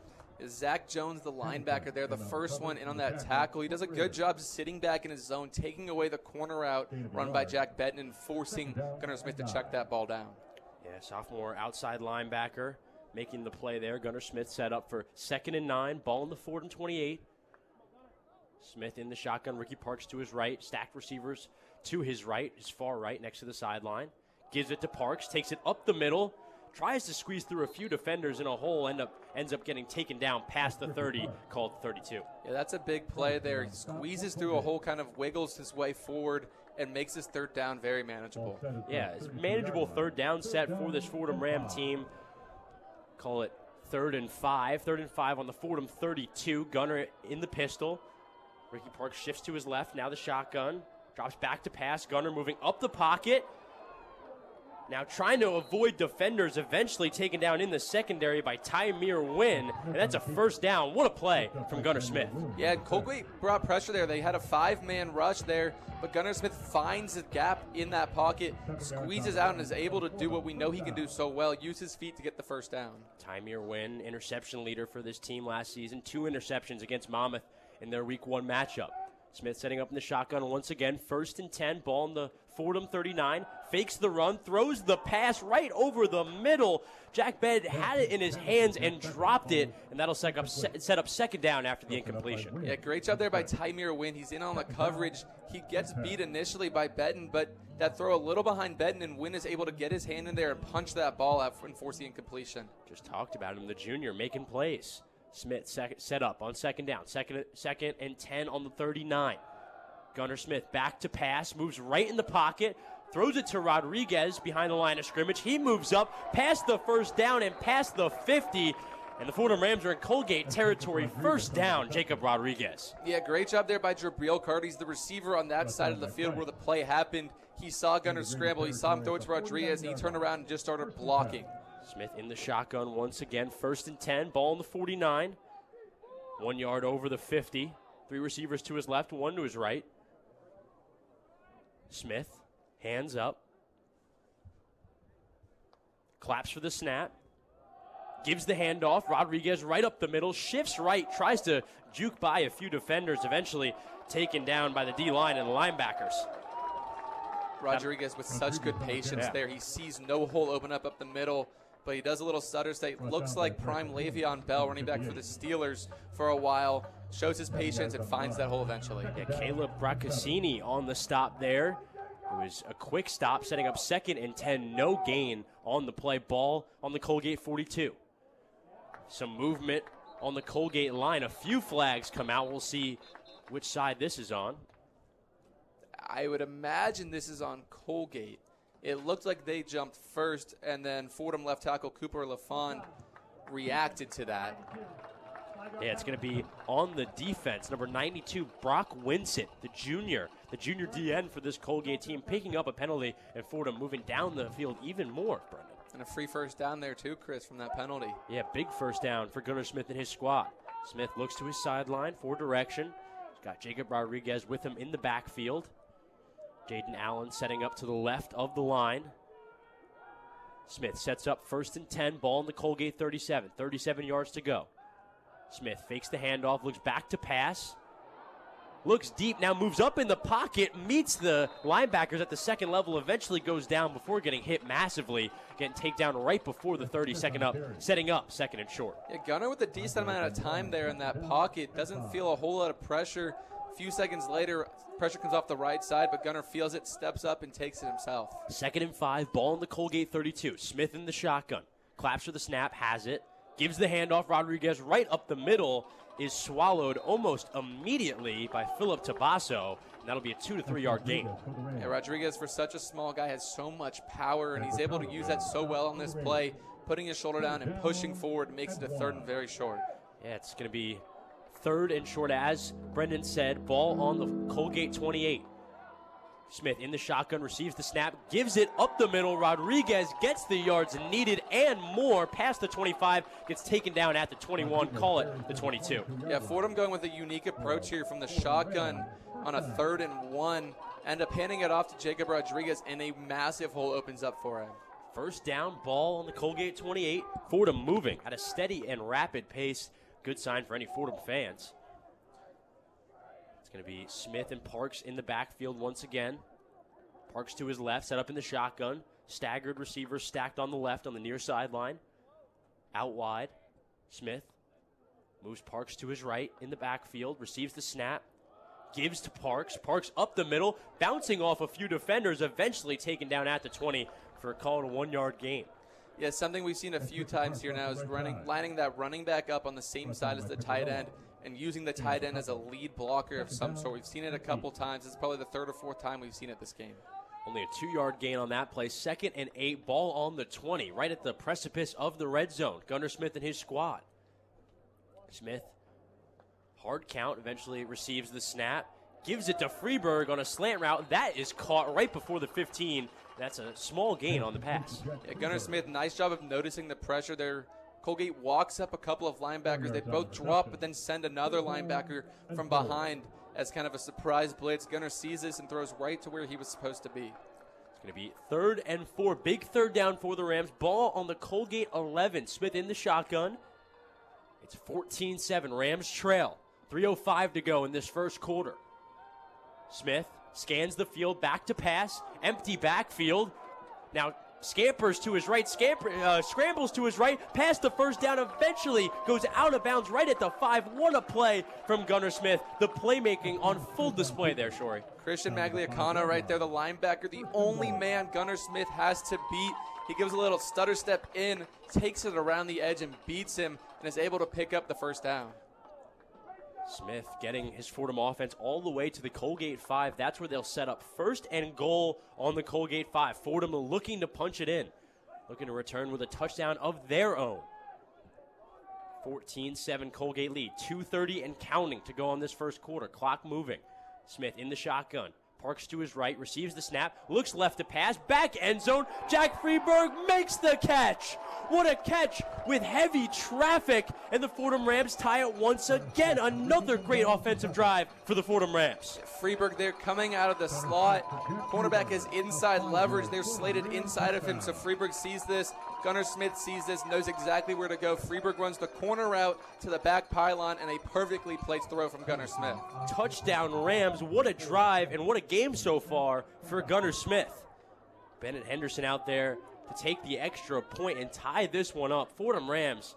[SPEAKER 4] Zach Jones, the linebacker there, the first one in on that tackle. He does a good job sitting back in his zone, taking away the corner route run by Jack Benton and forcing Gunnar Smith to check that ball down.
[SPEAKER 6] Yeah, sophomore outside linebacker making the play there. Gunnar Smith set up for 2nd and 9, ball in the Fordham 28. Smith in the shotgun, Ricky Parks to his right, stacked receivers to his right, his far right, next to the sideline. Gives it to Parks, takes it up the middle, tries to squeeze through a few defenders in a hole, ends up getting taken down past the 30, called 32.
[SPEAKER 4] Yeah, that's a big play there. He squeezes through a hole, kind of wiggles his way forward, and makes his third down very manageable.
[SPEAKER 6] Yeah, it's a manageable third down set for this Fordham Ram team. Call it 3rd and 5. 3rd and 5 on the Fordham 32. Gunnar in the pistol. Ricky Parks shifts to his left, now the shotgun. Drops back to pass. Gunnar moving up the pocket. Now trying to avoid defenders, eventually taken down in the secondary by Tymir Wynn. And that's a first down. What a play from Gunnar Smith.
[SPEAKER 4] Yeah, Colgate brought pressure there. They had a 5-man rush there, but Gunnar Smith finds the gap in that pocket, squeezes out, and is able to do what we know he can do so well, use his feet to get the first down.
[SPEAKER 6] Tymir Wynn, interception leader for this team last season. 2 interceptions against Monmouth in their Week 1 matchup. Smith setting up in the shotgun once again. 1st and 10, ball in the Fordham 39. Fakes the run, throws the pass right over the middle. Jack Bed had it in his hands and dropped it, and that'll set up 2nd down after the incompletion.
[SPEAKER 4] Yeah, great job there by Tymir Wynn. He's in on the coverage. He gets beat initially by Benton, but that throw a little behind Benton, and Wynn is able to get his hand in there and punch that ball out and force the incompletion.
[SPEAKER 6] Just talked about him, the junior, making plays. Smith set up on second down. Second and 10 on the 39. Gunnar Smith back to pass, moves right in the pocket, throws it to Rodriguez behind the line of scrimmage. He moves up past the first down and past the 50. And the Fordham Rams are in Colgate territory. First down, Jacob Rodriguez.
[SPEAKER 4] Yeah, great job there by Jabril Carter. He's the receiver on that side of the field where the play happened. He saw Gunnar scramble. He saw him throw it to Rodriguez, and he turned around and just started blocking.
[SPEAKER 6] Smith in the shotgun once again. First and 10, ball on the 49. 1 yard over the 50. 3 receivers to his left, 1 to his right. Smith, hands up. Claps for the snap. Gives the handoff. Rodriguez right up the middle. Shifts right. Tries to juke by a few defenders. Eventually taken down by the D-line and the linebackers.
[SPEAKER 4] Rodriguez with such good patience there. He sees no hole open up the middle, but he does a little stutter step. Looks like prime Le'Veon Bell, running back for the Steelers for a while. Shows his patience and finds that hole eventually.
[SPEAKER 6] Yeah, Caleb Braccassini on the stop there. It was a quick stop, setting up second and 10. No gain on the play. Ball on the Colgate 42. Some movement on the Colgate line. A few flags come out. We'll see which side this is on.
[SPEAKER 4] I would imagine this is on Colgate. It looked like they jumped first, and then Fordham left tackle Cooper LaFond reacted to that.
[SPEAKER 6] Yeah, it's going to be on the defense. Number 92, Brock Winsett, the junior DN for this Colgate team, picking up a penalty, and Fordham moving down the field even more, Brendan.
[SPEAKER 4] And a free first down there too, Chris, from that penalty.
[SPEAKER 6] Yeah, big first down for Gunnar Smith and his squad. Smith looks to his sideline for direction. He's got Jacob Rodriguez with him in the backfield. Jaden Allen setting up to the left of the line. Smith sets up first and 10, ball in the Colgate 37. 37 yards to go. Smith fakes the handoff, looks back to pass. Looks deep, now moves up in the pocket, meets the linebackers at the second level, eventually goes down before getting hit massively, getting taken down right before the 30-second up, setting up second and short.
[SPEAKER 4] Yeah, Gunnar with a decent amount of time there in that pocket. Doesn't feel a whole lot of pressure. A few seconds later, pressure comes off the right side, but Gunnar feels it, steps up, and takes it himself.
[SPEAKER 6] Second and 5, ball in the Colgate 32. Smith in the shotgun. Claps for the snap, has it. Gives the handoff. Rodriguez right up the middle, is swallowed almost immediately by Philip Tabasso, and that'll be a 2 to 3 yard gain.
[SPEAKER 4] Yeah, Rodriguez, for such a small guy, has so much power, and he's able to use that so well on this play, putting his shoulder down and pushing forward makes it a third and very short.
[SPEAKER 6] Yeah, it's going to be third and short, as Brendan said. Ball on the Colgate 28. Smith in the shotgun, receives the snap, gives it up the middle. Rodriguez gets the yards needed and more. Past the 25, gets taken down at the 21. Call it the 22.
[SPEAKER 4] Yeah, Fordham going with a unique approach here from the shotgun on a 3rd and 1. End up handing it off to Jacob Rodriguez, and a massive hole opens up for him.
[SPEAKER 6] First down, ball on the Colgate 28. Fordham moving at a steady and rapid pace. Good sign for any Fordham fans. It's going to be Smith and Parks in the backfield once again. Parks to his left, set up in the shotgun. Staggered receivers stacked on the left on the near sideline. Out wide. Smith moves Parks to his right in the backfield. Receives the snap. Gives to Parks. Parks up the middle. Bouncing off a few defenders. Eventually taken down at the 20 for a call to 1 yard gain.
[SPEAKER 4] Yeah, something we've seen a few times here now is lining that running back up on the same side as the tight end and using the tight end as a lead blocker of some sort. We've seen it a couple times. It's probably the 3rd or 4th time we've seen it this game.
[SPEAKER 6] Only a 2 yard gain on that play. 2nd and 8, ball on the 20, right at the precipice of the red zone. Gunnar Smith and his squad. Smith, hard count, eventually receives the snap. Gives it to Freeberg on a slant route. That is caught right before the 15. That's a small gain on the pass.
[SPEAKER 4] Yeah, Gunnar Smith, nice job of noticing the pressure there. Colgate walks up a couple of linebackers. They both drop, but then send another linebacker from behind as kind of a surprise blitz. Gunnar sees this and throws right to where he was supposed to be.
[SPEAKER 6] It's going to be 3rd and 4. Big third down for the Rams. Ball on the Colgate 11. Smith in the shotgun. It's 14-7. Rams trail. 3:05 to go in this first quarter. Smith scans the field, back to pass. Empty backfield. Now scampers to his right, scrambles to his right, past the first down, eventually goes out of bounds right at the 5. What a play from Gunnar Smith. The playmaking on full display there, Shorey.
[SPEAKER 4] Christian Magliacano right there, the linebacker, the only man Gunnar Smith has to beat. He gives a little stutter step in, takes it around the edge and beats him, and is able to pick up the first down.
[SPEAKER 6] Smith getting his Fordham offense all the way to the Colgate 5. That's where they'll set up 1st and goal on the Colgate 5. Fordham looking to punch it in, looking to return with a touchdown of their own. 14-7 Colgate lead. 2:30 and counting to go on this first quarter. Clock moving. Smith in the shotgun. Parks to his right, receives the snap, looks left to pass, back end zone. Jack Freeberg makes the catch. What a catch with heavy traffic, and the Fordham Rams tie it once again. Another great offensive drive for the Fordham Rams.
[SPEAKER 4] Freeberg there coming out of the slot. Cornerback has inside leverage. They're slated inside of him, so Freeberg sees this. Gunnar Smith sees this, knows exactly where to go. Freeberg runs the corner route to the back pylon, and a perfectly placed throw from Gunnar Smith.
[SPEAKER 6] Touchdown Rams. What a drive and what a game so far for Gunnar Smith. Bennett Henderson out there to take the extra point and tie this one up. Fordham Rams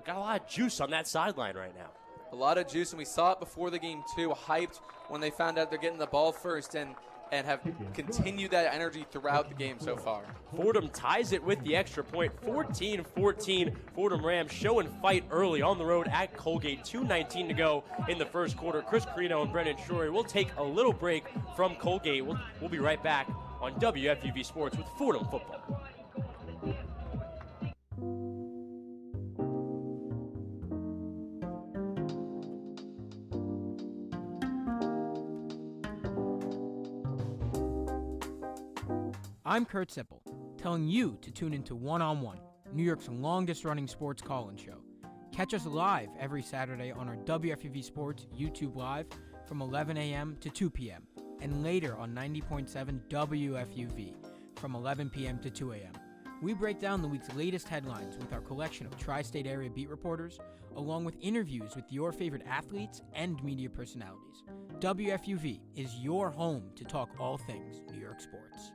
[SPEAKER 6] got a lot of juice on that sideline right now.
[SPEAKER 4] A lot of juice, and we saw it before the game too, hyped when they found out they're getting the ball first, and have continued that energy throughout the game so far.
[SPEAKER 6] Fordham ties it with the extra point, 14-14. Fordham Rams showing fight early on the road at Colgate. 2:19 to go in the first quarter. Chris Carrino and Brendan Shorey will take a little break from Colgate. We'll be right back on WFUV Sports with Fordham Football.
[SPEAKER 8] I'm Kurt Sippel, telling you to tune into One on One, New York's longest-running sports call-in show. Catch us live every Saturday on our WFUV Sports YouTube Live from 11 a.m. to 2 p.m. and later on 90.7 WFUV from 11 p.m. to 2 a.m. We break down the week's latest headlines with our collection of tri-state area beat reporters, along with interviews with your favorite athletes and media personalities. WFUV is your home to talk all things New York sports.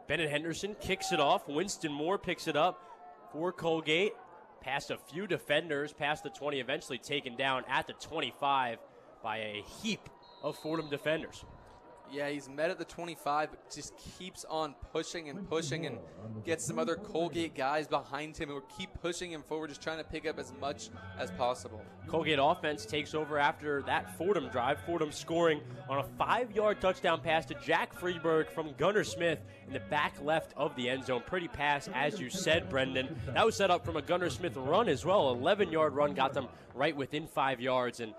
[SPEAKER 6] Bennett Henderson kicks it off. Winston Moore picks it up for Colgate. Past a few defenders, past the 20, eventually taken down at the 25 by a heap of Fordham defenders.
[SPEAKER 4] Yeah, he's met at the 25, but just keeps on pushing and gets some other Colgate guys behind him who will keep pushing him forward, just trying to pick up as much as possible.
[SPEAKER 6] Colgate offense takes over after that Fordham drive. Fordham scoring on a 5-yard touchdown pass to Jack Freeberg from Gunnar Smith in the back left of the end zone. Pretty pass, as you said, Brendan. That was set up from a Gunnar Smith run as well. 11-yard run got them right within 5 yards, and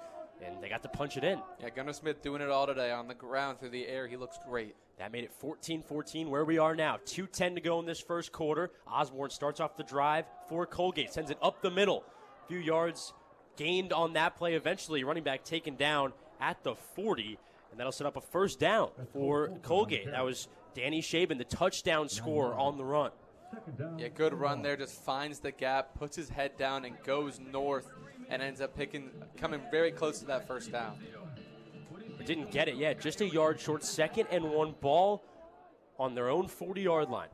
[SPEAKER 6] they got to punch it in.
[SPEAKER 4] Yeah, Gunnar Smith doing it all today on the ground, through the air. He looks great.
[SPEAKER 6] That made it 14-14 where we are now. 2:10 to go in this first quarter. Osborne starts off the drive for Colgate. Sends it up the middle. A few yards gained on that play eventually. Running back taken down at the 40. And that'll set up a first down for Colgate. That was Danny Shaban, the touchdown scorer on the run.
[SPEAKER 4] Yeah, good run there. Just finds the gap, puts his head down, and goes north, and ends up coming very close to that first down.
[SPEAKER 6] But didn't get it yet. Just a yard short. 2nd and 1, ball on their own 40-yard line.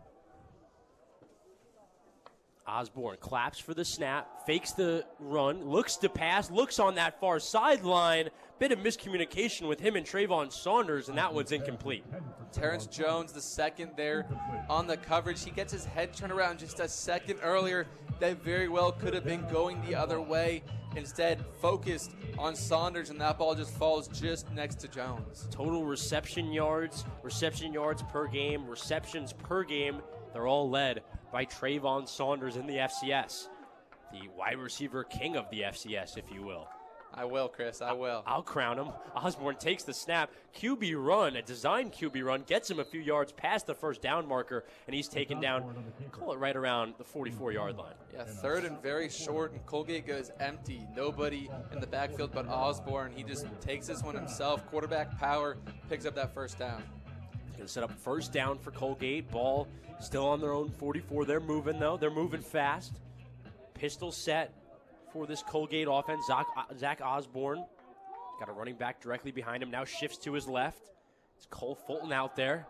[SPEAKER 6] Osborne claps for the snap, fakes the run, looks to pass, looks on that far sideline. Bit of miscommunication with him and Trayvon Saunders, and that one's incomplete.
[SPEAKER 4] Terrence Jones, the second there on the coverage. He gets his head turned around just a second earlier. That very well could have been going the other way. Instead, focused on Saunders, and that ball just falls just next to Jones.
[SPEAKER 6] Total reception yards per game, receptions per game, they're all led by Trayvon Saunders in the FCS. The wide receiver king of the FCS, if you will.
[SPEAKER 4] I will, Chris, I will.
[SPEAKER 6] I'll crown him. Osborne takes the snap. QB run, a designed QB run, gets him a few yards past the first down marker, and he's taken down, call it right around the 44-yard line.
[SPEAKER 4] Yeah, 3rd and very short, and Colgate goes empty. Nobody in the backfield but Osborne. He just takes this one himself. Quarterback power, picks up that first down.
[SPEAKER 6] Going to set up first down for Colgate. Ball still on their own 44. They're moving, though. They're moving fast. Pistol set for this Colgate offense. Zach Osborne got a running back directly behind him. Now shifts to his left. It's Cole Fulton out there.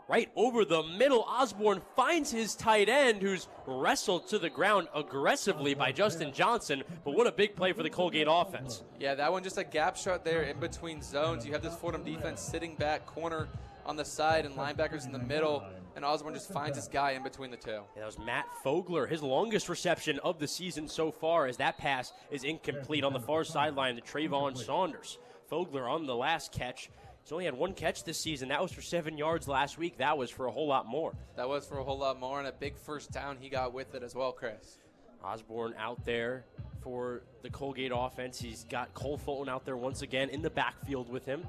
[SPEAKER 6] right over the middle. Osborne finds his tight end, who's wrestled to the ground aggressively by Justin Johnson, but what a big play for the Colgate offense.
[SPEAKER 4] Yeah, that one just a gap shot there in between zones. You have this Fordham defense sitting back, corner on the side, and linebackers in the middle, and Osborne just finds his guy in between the two.
[SPEAKER 6] Yeah, that was Matt Fogler, his longest reception of the season so far, as that pass is incomplete on the far sideline to Trayvon Saunders. Fogler on the last catch. He's only had one catch this season. That was for 7 yards last week. That was for a whole lot more.
[SPEAKER 4] That was for a whole lot more, and a big first down he got with it as well, Chris.
[SPEAKER 6] Osborne out there for the Colgate offense. He's got Cole Fulton out there once again in the backfield with him.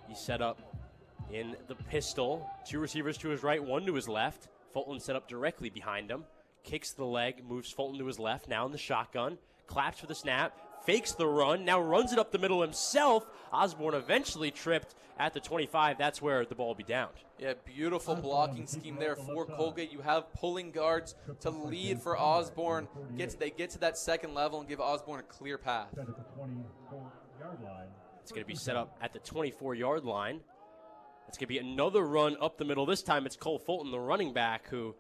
[SPEAKER 6] He's set up in the pistol. 2 receivers to his right, 1 to his left. Fulton set up directly behind him. Kicks the leg, moves Fulton to his left. Now in the shotgun. Claps for the snap. Fakes the run. Now runs it up the middle himself. Osborne eventually tripped at the 25. That's where the ball will be downed.
[SPEAKER 4] Yeah, beautiful blocking scheme there for Colgate. You have pulling guards to lead for Osborne. They get to that second level and give Osborne a clear path.
[SPEAKER 6] It's going to be set up at the 24-yard line. It's going to be another run up the middle. This time it's Cole Fulton, the running back, who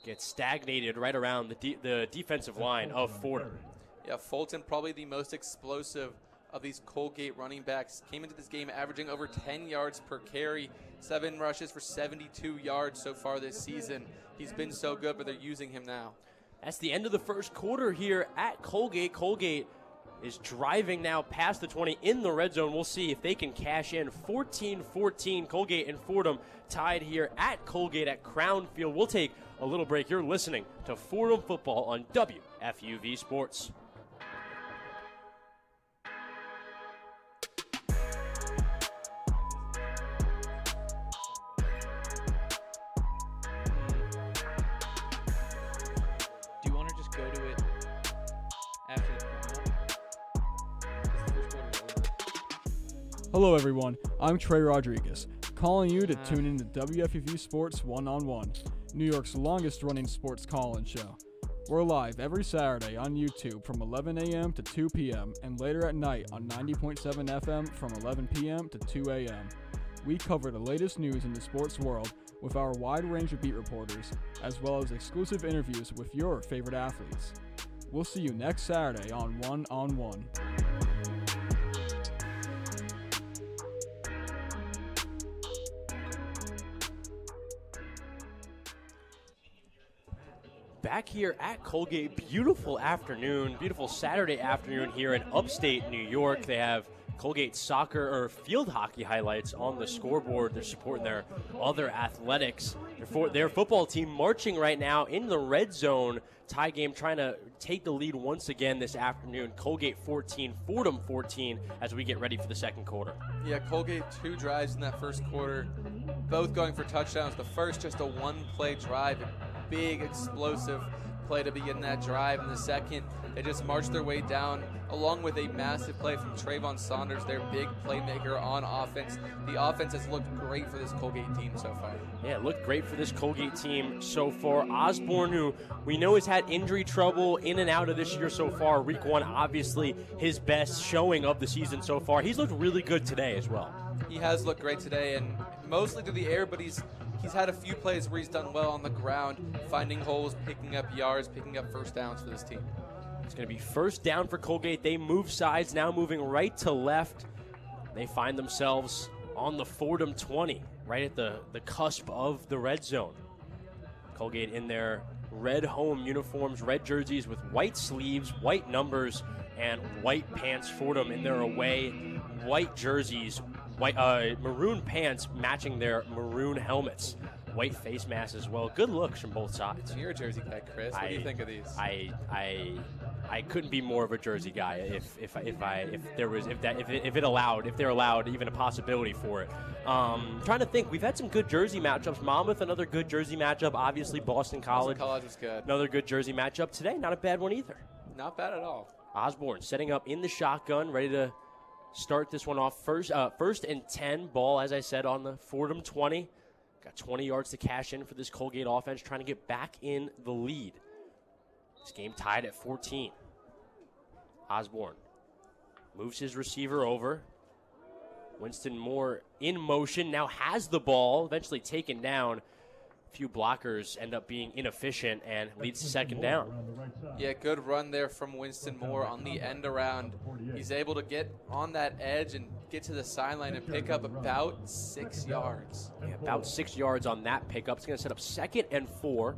[SPEAKER 6] gets stagnated right around the defensive line of Fordham.
[SPEAKER 4] Yeah, Fulton, probably the most explosive of these Colgate running backs, came into this game averaging over 10 yards per carry, 7 rushes for 72 yards so far this season. He's been so good, but they're using him now.
[SPEAKER 6] That's the end of the first quarter here at Colgate. Colgate is driving now past the 20 in the red zone. We'll see if they can cash in. 14-14, Colgate and Fordham tied here at Colgate at Crown Field. We'll take a little break. You're listening to Fordham Football on WFUV Sports.
[SPEAKER 5] Do you want to just go to it after the promo?
[SPEAKER 9] Hello everyone, I'm Trey Rodriguez, calling you to tune in to WFUV Sports One-on-One, New York's longest running sports call-in show. We're live every Saturday on YouTube from 11 a.m. to 2 p.m. and later at night on 90.7 FM from 11 p.m. to 2 a.m. We cover the latest news in the sports world with our wide range of beat reporters, as well as exclusive interviews with your favorite athletes. We'll see you next Saturday on One-on-One.
[SPEAKER 6] Back here at Colgate, beautiful afternoon, beautiful Saturday afternoon here in upstate New York. They have Colgate soccer or field hockey highlights on the scoreboard. They're supporting their other athletics. Their football team marching right now in the red zone. Tie game trying to take the lead once again this afternoon. Colgate 14, Fordham 14 as we get ready for the second quarter.
[SPEAKER 4] Yeah, Colgate 2 drives in that first quarter, both going for touchdowns. The first just a one-play drive, a big explosive play to begin that drive. And the second, they just marched their way down along with a massive play from Trayvon Saunders, their big playmaker on offense. The offense has looked great for this Colgate team so far.
[SPEAKER 6] Yeah, it looked great for this Colgate team so far. Osborne, who we know has had injury trouble in and out of this year so far. Week 1, obviously his best showing of the season so far. He's looked really good today as well.
[SPEAKER 4] He has looked great today, and mostly through the air, but he's had a few plays where he's done well on the ground, finding holes, picking up yards, picking up first downs for this team.
[SPEAKER 6] It's going to be first down for Colgate. They move sides, now moving right to left. They find themselves on the Fordham 20, right at the cusp of the red zone. Colgate in their red home uniforms, red jerseys with white sleeves, white numbers, and white pants. Fordham in their away white jerseys, white maroon pants matching their maroon helmets. White face masks as well. Good looks from both sides.
[SPEAKER 4] You're a Jersey guy, Chris. What do you think of these?
[SPEAKER 6] I couldn't be more of a Jersey guy if they're allowed even a possibility for it. Trying to think, we've had some good Jersey matchups. Monmouth, another good Jersey matchup. Obviously, Boston College.
[SPEAKER 4] Boston College was good.
[SPEAKER 6] Another good Jersey matchup today. Not a bad one either.
[SPEAKER 4] Not bad at all.
[SPEAKER 6] Osborne setting up in the shotgun, ready to start this one off. First and 10, ball, as I said, on the Fordham 20. Got 20 yards to cash in for this Colgate offense, trying to get back in the lead. This game tied at 14. Osborne moves his receiver over. Winston Moore in motion, now has the ball, eventually taken down. A few blockers end up being inefficient and leads to second down.
[SPEAKER 4] Yeah, good run there from Winston Moore on the end around. He's able to get on that edge and get to the sideline and pick up about 6 yards.
[SPEAKER 6] Yeah, about 6 yards on that pickup. It's going to set up 2nd and 4.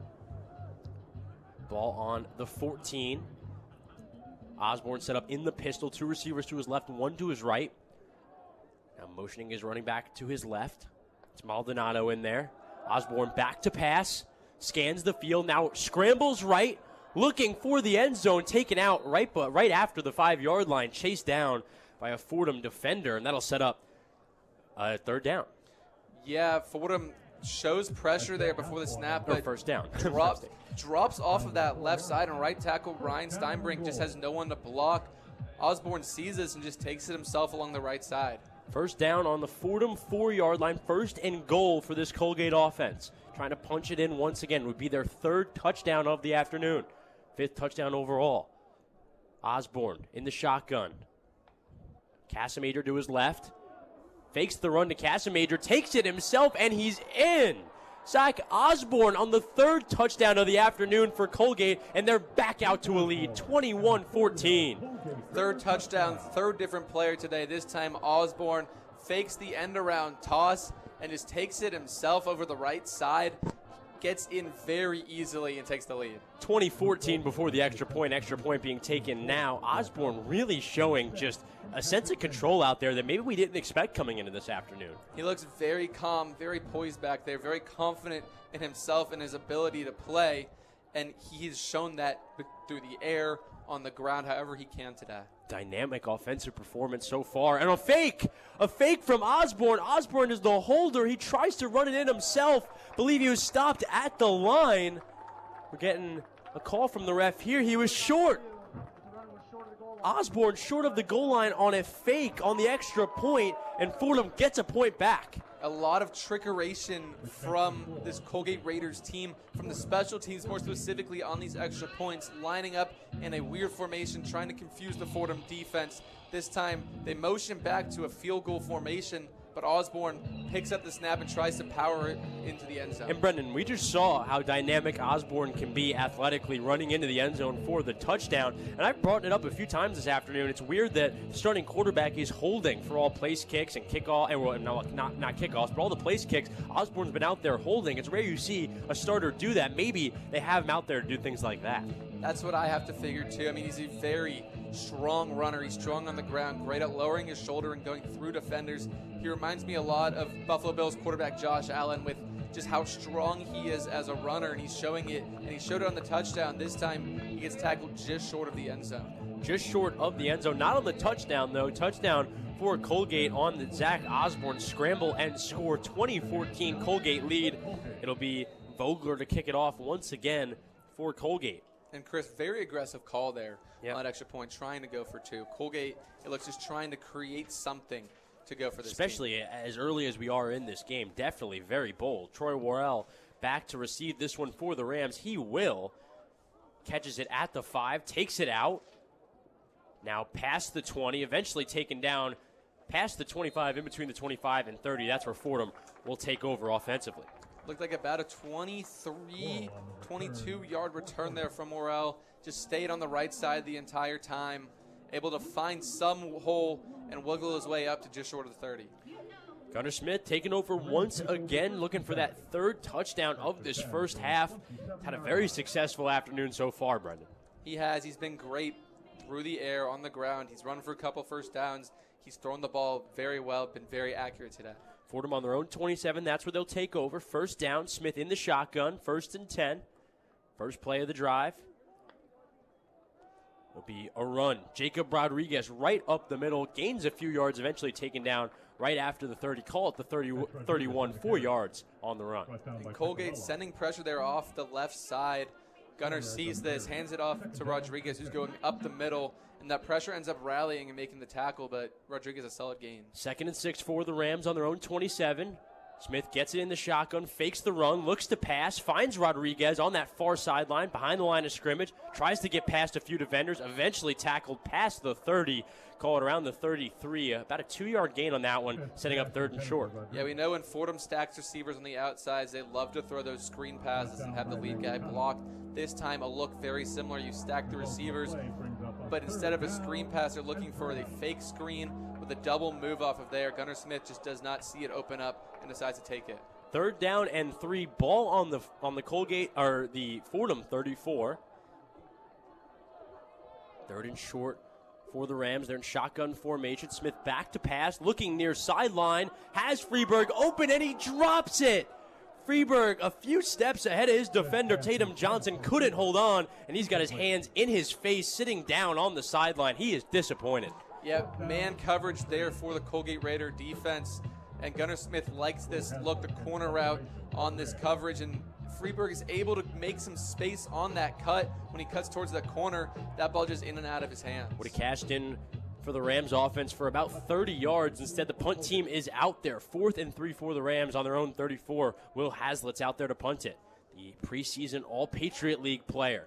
[SPEAKER 6] Ball on the 14. Osborne set up in the pistol. 2 receivers to his left, 1 to his right. Now motioning his running back to his left. It's Maldonado in there. Osborne back to pass. Scans the field. Now scrambles right. Looking for the end zone. Taken out right after the 5-yard line. Chased down by a Fordham defender. And that'll set up a 3rd down.
[SPEAKER 4] Yeah, Fordham shows pressure there before the snap. But
[SPEAKER 6] first down.
[SPEAKER 4] drops off of that left side, and right tackle Ryan Steinbrink just has no one to block. Osborne sees this and just takes it himself along the right side.
[SPEAKER 6] First down on the Fordham 4-yard line. 1st and goal for this Colgate offense. Trying to punch it in once again. Would be their 3rd touchdown of the afternoon. 5th touchdown overall. Osborne in the shotgun. Casimir to his left. Fakes the run to Casimir. Takes it himself, and he's in. Zach Osborne on the 3rd touchdown of the afternoon for Colgate, and they're back out to a lead, 21-14.
[SPEAKER 4] 3rd touchdown, 3rd different player today. This time Osborne fakes the end-around toss and just takes it himself over the right side, gets in very easily and takes the lead.
[SPEAKER 6] 2014 before the extra point being taken now. Osborne really showing just a sense of control out there that maybe we didn't expect coming into this afternoon.
[SPEAKER 4] He looks very calm, very poised back there, very confident in himself and his ability to play, and he's shown that through the air, on the ground, however he can today.
[SPEAKER 6] Dynamic offensive performance so far. And a fake from Osborne. Osborne is the holder. He tries to run it in himself. Believe he was stopped at the line. We're getting a call from the ref here. He was short. Osborne short of the goal line on a fake on the extra point, and Fordham gets a point back.
[SPEAKER 4] A lot of trickeration from this Colgate Raiders team, from the special teams more specifically on these extra points, lining up in a weird formation, trying to confuse the Fordham defense. This time they motion back to a field goal formation, but Osborne picks up the snap and tries to power it into the end zone.
[SPEAKER 6] And Brendan, we just saw how dynamic Osborne can be athletically running into the end zone for the touchdown. And I've brought it up a few times this afternoon. It's weird that the starting quarterback is holding for all place kicks and kickoff, and well, no, not kickoffs, but all the place kicks. Osborne's been out there holding. It's rare you see a starter do that. Maybe they have him out there to do things like that.
[SPEAKER 4] That's what I have to figure too. I mean, he's a very strong runner. He's strong on the ground, great at lowering his shoulder and going through defenders. He reminds me a lot of Buffalo Bills quarterback Josh Allen with just how strong he is as a runner, and he's showing it, and he showed it on the touchdown. This time he gets tackled just short of the end zone.
[SPEAKER 6] Just short of the end zone. Not on the touchdown, though. Touchdown for Colgate on the Zach Osborne scramble and score. 2014 Colgate lead. It'll be Vogler to kick it off once again for Colgate.
[SPEAKER 4] And Chris, very aggressive call there
[SPEAKER 6] Yep.
[SPEAKER 4] on that extra point, trying to go for 2. Colgate, it looks just trying to create something to go for this
[SPEAKER 6] Especially
[SPEAKER 4] team.
[SPEAKER 6] as early as we are in this game. Definitely very bold. Troy Worrell back to receive this one for the Rams. He will. Catches it at the 5, takes it out. Now past the 20, eventually taken down past the 25, in between the 25 and 30. That's where Fordham will take over offensively.
[SPEAKER 4] Looked like about a 23, 22-yard return there from Morrell. Just stayed on the right side the entire time. Able to find some hole and wiggle his way up to just short of the 30.
[SPEAKER 6] Gunnar Smith taking over once again, looking for that 3rd touchdown of this first half. Had a very successful afternoon so far, Brendan.
[SPEAKER 4] He has. He's been great through the air, on the ground. He's run for a couple first downs. He's thrown the ball very well, been very accurate today.
[SPEAKER 6] Fordham on their own 27. That's where they'll take over. First down, Smith in the shotgun. 1st and 10. First play of the drive. It'll be a run. Jacob Rodriguez right up the middle. Gains a few yards, eventually taken down right after the 30. Call it the 31, 4 yards on the run.
[SPEAKER 4] And Colgate sending pressure there off the left side. Gunnar sees this, hands it off to Rodriguez, who's going up the middle. And that pressure ends up rallying and making the tackle, but Rodriguez a solid gain.
[SPEAKER 6] 2nd and 6 for the Rams on their own 27. Smith gets it in the shotgun, fakes the run, looks to pass, finds Rodriguez on that far sideline behind the line of scrimmage, tries to get past a few defenders, eventually tackled past the 30, call it around the 33. About a 2-yard gain on that one, setting up 3rd and short.
[SPEAKER 4] Yeah, we know when Fordham stacks receivers on the outsides, they love to throw those screen passes and have the lead guy blocked. This time a look very similar. You stack the receivers, but instead of a screen pass, they're looking for a fake screen with a double move off of there. Gunnar Smith just does not see it open up and decides to take it.
[SPEAKER 6] 3rd down and 3, ball on the Colgate, or the Fordham 34. 3rd and short for the Rams. They're in shotgun formation. Smith back to pass, looking near sideline, has Freeberg open, and he drops it. Freeberg a few steps ahead of his defender, Tatum Johnson, couldn't hold on, and he's got his hands in his face, sitting down on the sideline. He is disappointed.
[SPEAKER 4] Yeah, man coverage there for the Colgate Raider defense, and Gunnar Smith likes this look, the corner route on this coverage, and Freeberg is able to make some space on that cut. When he cuts towards that corner, that ball just in and out of his hands.
[SPEAKER 6] Would have cashed in for the Rams offense for about 30 yards. Instead, the punt team is out there. 4th and 3 for the Rams on their own 34. Will Hazlitt's out there to punt it. The preseason All-Patriot League player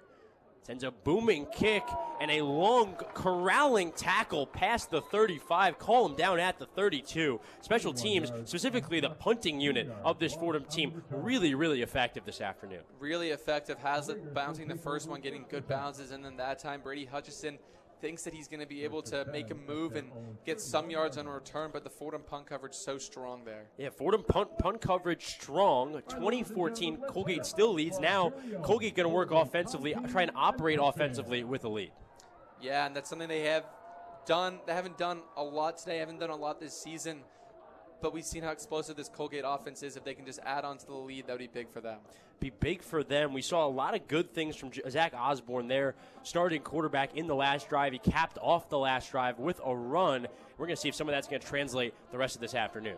[SPEAKER 6] sends a booming kick and a long corralling tackle past the 35. Call him down at the 32. Special teams, specifically the punting unit of this Fordham team, really, really effective this afternoon.
[SPEAKER 4] Really effective. Hazlitt bouncing the first one, getting good bounces, and then that time Brady Hutchison thinks that he's going to be able to make a move and get some yards on a return, but the Fordham punt coverage so strong there.
[SPEAKER 6] Yeah, Fordham punt coverage strong. 2014, Colgate still leads. Now Colgate going to work offensively, try and operate offensively with a lead.
[SPEAKER 4] Yeah, and that's something they have done. They haven't done a lot today, haven't done a lot this season, but we've seen how explosive this Colgate offense is. If they can just add on to the lead, that would be big for them.
[SPEAKER 6] Be big for them. We saw a lot of good things from Zach Osborne there, starting quarterback in the last drive. He capped off the last drive with a run. We're going to see if some of that's going to translate the rest of this afternoon.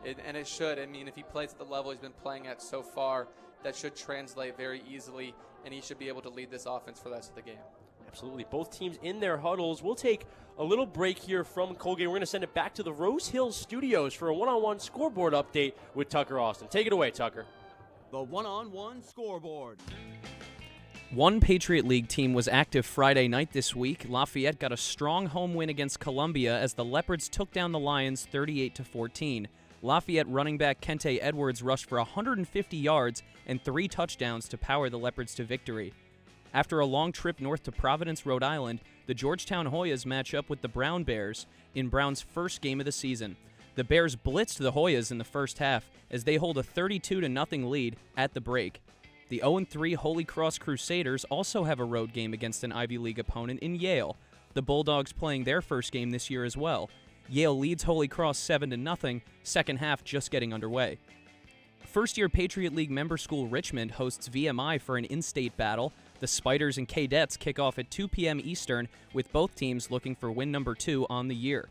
[SPEAKER 4] And it should. I mean, if he plays at the level he's been playing at so far, that should translate very easily, and he should be able to lead this offense for the rest of the game.
[SPEAKER 6] Absolutely. Both teams in their huddles. We'll take a little break here from Colgate. We're going to send it back to the Rose Hills Studios for a one-on-one scoreboard update with Tucker Austin. Take it away, Tucker.
[SPEAKER 7] The one-on-one scoreboard.
[SPEAKER 5] One Patriot League team was active Friday night this week. Lafayette got a strong home win against Columbia as the Leopards took down the Lions 38-14. Lafayette running back Kente Edwards rushed for 150 yards and 3 touchdowns to power the Leopards to victory. After a long trip north to Providence, Rhode Island, the Georgetown Hoyas match up with the Brown Bears in Brown's first game of the season. The Bears blitzed the Hoyas in the first half as they hold a 32-0 lead at the break. The 0-3 Holy Cross Crusaders also have a road game against an Ivy League opponent in Yale. The Bulldogs playing their first game this year as well. Yale leads Holy Cross 7-0, second half just getting underway. First-year Patriot League member school Richmond hosts VMI for an in-state battle. The Spiders and Cadets kick off at 2 p.m. Eastern, with both teams looking for win number 2 on the year.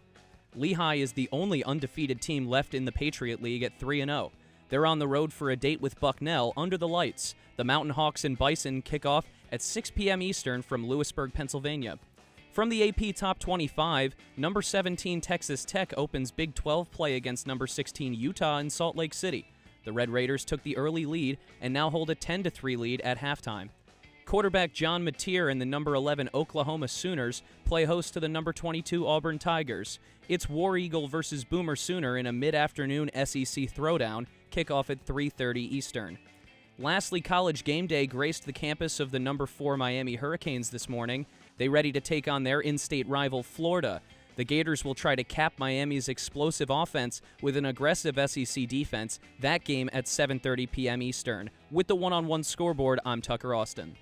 [SPEAKER 5] Lehigh is the only undefeated team left in the Patriot League at 3-0. They're on the road for a date with Bucknell under the lights. The Mountain Hawks and Bison kick off at 6 p.m. Eastern from Lewisburg, Pennsylvania. From the AP Top 25, number 17 Texas Tech opens Big 12 play against number 16 Utah in Salt Lake City. The Red Raiders took the early lead and now hold a 10-3 lead at halftime. Quarterback John Mateer and the number 11 Oklahoma Sooners play host to the number 22 Auburn Tigers. It's War Eagle versus Boomer Sooner in a mid-afternoon SEC throwdown, kickoff at 3:30 Eastern. Lastly, College Game Day graced the campus of the number 4 Miami Hurricanes this morning. They ready to take on their in-state rival Florida. The Gators will try to cap Miami's explosive offense with an aggressive SEC defense. That game at 7:30 p.m. Eastern. With the one-on-one scoreboard, I'm Tucker Austin.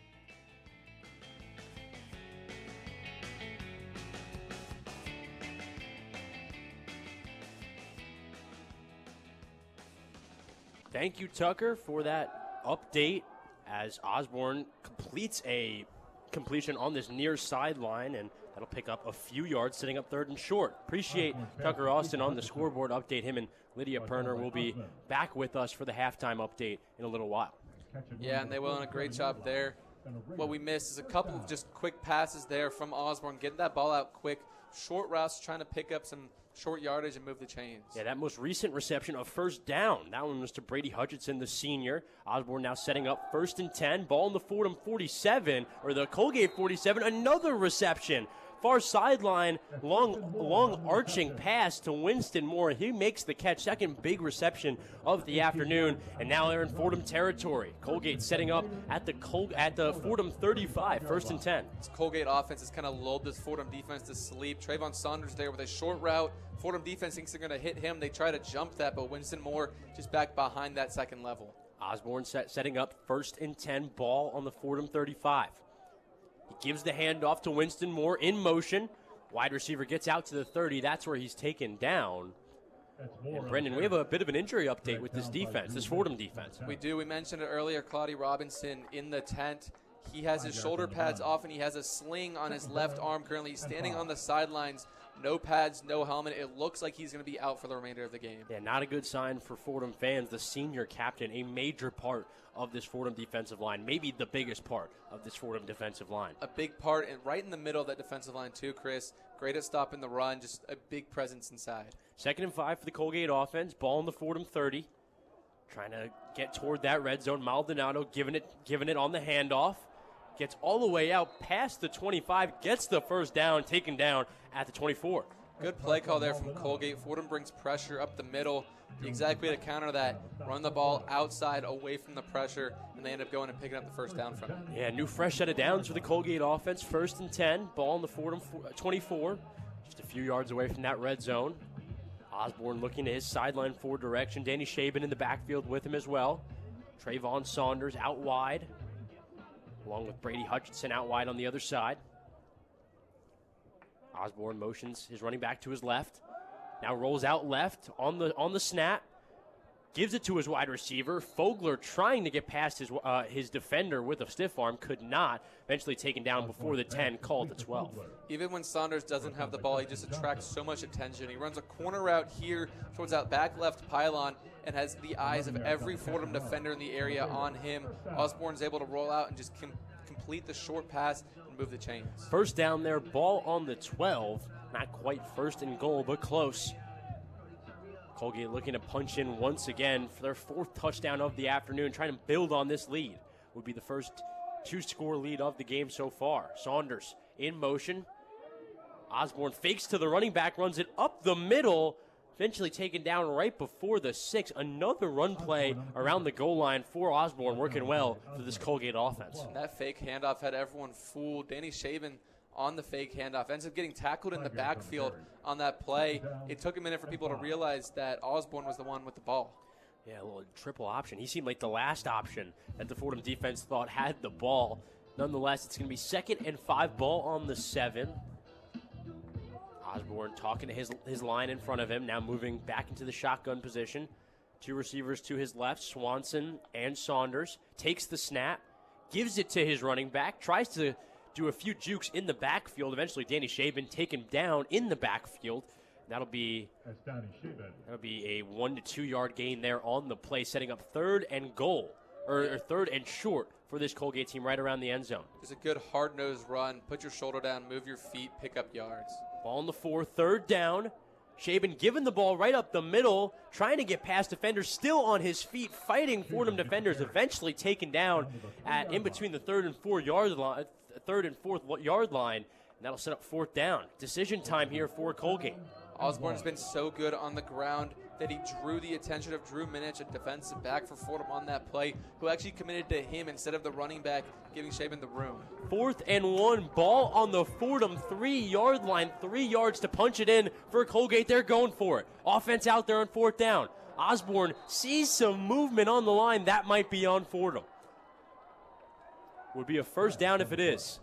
[SPEAKER 6] Thank you, Tucker, for that update as Osborne completes a completion on this near sideline, and that'll pick up a few yards, sitting up 3rd and short. Appreciate Tucker Austin on the scoreboard update. Him and Lydia Pirner will be back with us for the halftime update in a little while.
[SPEAKER 4] Yeah, and they will, and a great job there. What we missed is a couple of just quick passes there from Osborne, getting that ball out quick, short routes, trying to pick up some short yardage and move the chains.
[SPEAKER 6] Yeah, that most recent reception of first down. That one was to Brady Hutchinson, the senior. Osborne now setting up 1st and 10. Ball in the Fordham 47, or the Colgate 47. Another reception. Far sideline, long arching pass to Winston Moore. He makes the catch. Second big reception of the afternoon. And now they're in Fordham territory. Colgate setting up at the Fordham 35, 1st and 10.
[SPEAKER 4] This Colgate offense has kind of lulled this Fordham defense to sleep. Trayvon Saunders there with a short route. Fordham defense thinks they're going to hit him. They try to jump that, but Winston Moore just back behind that second level.
[SPEAKER 6] Osborne setting up 1st and 10. Ball on the Fordham 35. He gives the handoff to Winston Moore in motion. Wide receiver gets out to the 30. That's where he's taken down. And Brendan, we have a bit of an injury update with this defense, this Fordham defense.
[SPEAKER 4] We do. We mentioned it earlier. Claudia Robinson in the tent. He has his shoulder pads off, and he has a sling on his left arm currently. He's standing on the sidelines. No pads, no helmet. It looks like he's going to be out for the remainder of the game.
[SPEAKER 6] Yeah, not a good sign for Fordham fans. The senior captain, a major part of this Fordham defensive line, maybe the biggest part of this Fordham defensive line.
[SPEAKER 4] A big part, and right in the middle of that defensive line too, Chris. Great at stopping the run, just a big presence inside.
[SPEAKER 6] 2nd and 5 for the Colgate offense. Ball in the Fordham 30. Trying to get toward that red zone. Maldonado giving it on the handoff. Gets all the way out past the 25. Gets the first down, taken down at the 24.
[SPEAKER 4] Good play call there from Colgate. Fordham brings pressure up the middle. The exact way to counter that, run the ball outside away from the pressure, and they end up going and picking up the first down from it.
[SPEAKER 6] Yeah, new fresh set of downs for the Colgate offense. 1st and 10. Ball in the Fordham 24. Just a few yards away from that red zone. Osborne looking to his sideline forward direction. Danny Shaben in the backfield with him as well. Trayvon Saunders out wide, along with Brady Hutchinson out wide on the other side. Osborne motions his running back to his left. Now rolls out left on the snap. Gives it to his wide receiver. Fogler trying to get past his defender with a stiff arm. Could not. Eventually taken down before the 10, called the 12.
[SPEAKER 4] Even when Saunders doesn't have the ball, he just attracts so much attention. He runs a corner route here towards that back left pylon and has the eyes of every Fordham defender in the area on him. Osborne's able to roll out and just complete the short pass and move the chains.
[SPEAKER 6] First down there, ball on the 12. Not quite 1st and goal, but close. Colgate looking to punch in once again for their 4th touchdown of the afternoon, trying to build on this lead. Would be the first 2-score lead of the game so far. Saunders in motion. Osborne fakes to the running back, runs it up the middle, eventually taken down right before the 6. Another run play around the goal line for Osborne, working well for this Colgate offense.
[SPEAKER 4] And that fake handoff had everyone fooled. Danny Shaben on the fake handoff ends up getting tackled in the backfield on that play. It took a minute for people to realize that Osborne was the one with the ball.
[SPEAKER 6] Yeah, a little triple option. He seemed like the last option that the Fordham defense thought had the ball. Nonetheless, it's going to be 2nd and 5, ball on the 7. Osborne talking to his line in front of him, now moving back into the shotgun position. 2 receivers to his left, Swanson and Saunders. Takes the snap, gives it to his running back, tries to do a few jukes in the backfield. Eventually, Danny Shaben taken down in the backfield. That'll be a 1 to 2 yard gain there on the play, setting up 3rd and goal, or 3rd and short for this Colgate team right around the end zone.
[SPEAKER 4] It's a good hard-nosed run. Put your shoulder down, move your feet, pick up yards.
[SPEAKER 6] Ball on the 4, 3rd down. Shaben giving the ball right up the middle, trying to get past defenders, still on his feet, fighting Fordham defenders, eventually taken down in between the 3rd and 4th yard line, and that'll set up 4th down. Decision time here for Colgate.
[SPEAKER 4] Osborne's been so good on the ground that he drew the attention of Drew Minich, a defensive back for Fordham on that play, who actually committed to him instead of the running back, giving Shaben the room.
[SPEAKER 6] 4th and 1, ball on the Fordham 3-yard line, 3 yards to punch it in for Colgate. They're going for it. Offense out there on 4th down. Osborne sees some movement on the line. That might be on Fordham. Would be a first down if it is.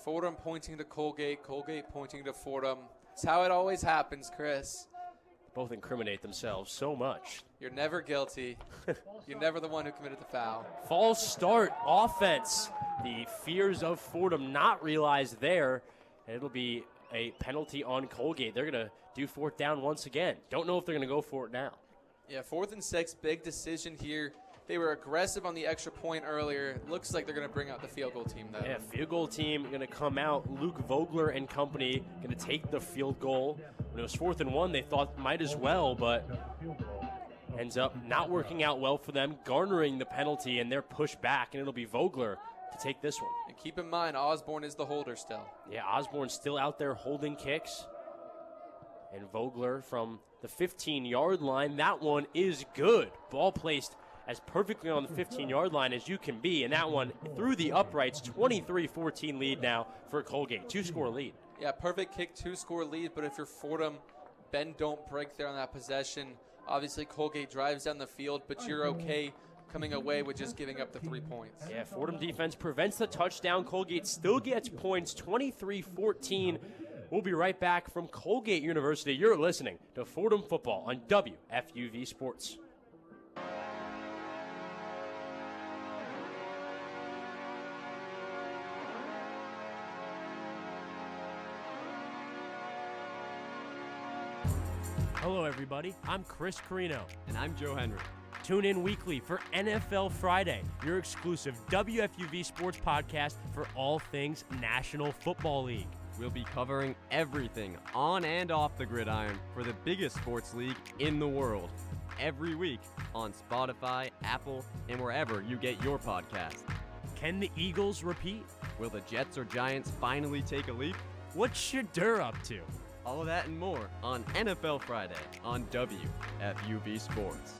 [SPEAKER 4] Fordham pointing to Colgate, Colgate pointing to Fordham. It's how it always happens, Chris.
[SPEAKER 6] Both incriminate themselves so much.
[SPEAKER 4] You're never guilty. You're never the one who committed the foul.
[SPEAKER 6] False start offense. The fears of Fordham not realized there, and it'll be a penalty on Colgate. They're going to do 4th down once again. Don't know if they're going to go for it now.
[SPEAKER 4] Yeah, 4th and 6, big decision here. They were aggressive on the extra point earlier. Looks like they're going to bring out the field goal team, though.
[SPEAKER 6] Yeah, field goal team going to come out. Luke Vogler and company going to take the field goal. When it was 4th and 1, they thought might as well, but ends up not working out well for them, garnering the penalty, and they're pushed back, and it'll be Vogler to take this one.
[SPEAKER 4] And keep in mind, Osborne is the holder still.
[SPEAKER 6] Yeah, Osborne's still out there holding kicks. And Vogler from the 15-yard line, that one is good. Ball placed as perfectly on the 15-yard line as you can be, and that one through the uprights, 23-14 lead now for Colgate, 2-score lead.
[SPEAKER 4] Yeah, perfect kick, 2-score lead, but if you're Fordham, bend don't break there on that possession. Obviously, Colgate drives down the field, but you're okay coming away with just giving up the 3 points.
[SPEAKER 6] Yeah, Fordham defense prevents the touchdown. Colgate still gets points, 23-14. We'll be right back from Colgate University. You're listening to Fordham Football on WFUV Sports. Hello, everybody. I'm Chris Carrino.
[SPEAKER 7] And I'm Joe Henry.
[SPEAKER 6] Tune in weekly for NFL Friday, your exclusive WFUV Sports podcast for all things National Football League.
[SPEAKER 7] We'll be covering everything on and off the gridiron for the biggest sports league in the world every week on Spotify, Apple, and wherever you get your podcast.
[SPEAKER 6] Can the Eagles repeat?
[SPEAKER 7] Will the Jets or Giants finally take a leap?
[SPEAKER 6] What's Shadur up to?
[SPEAKER 7] All of that and more on NFL Friday on WFUV Sports.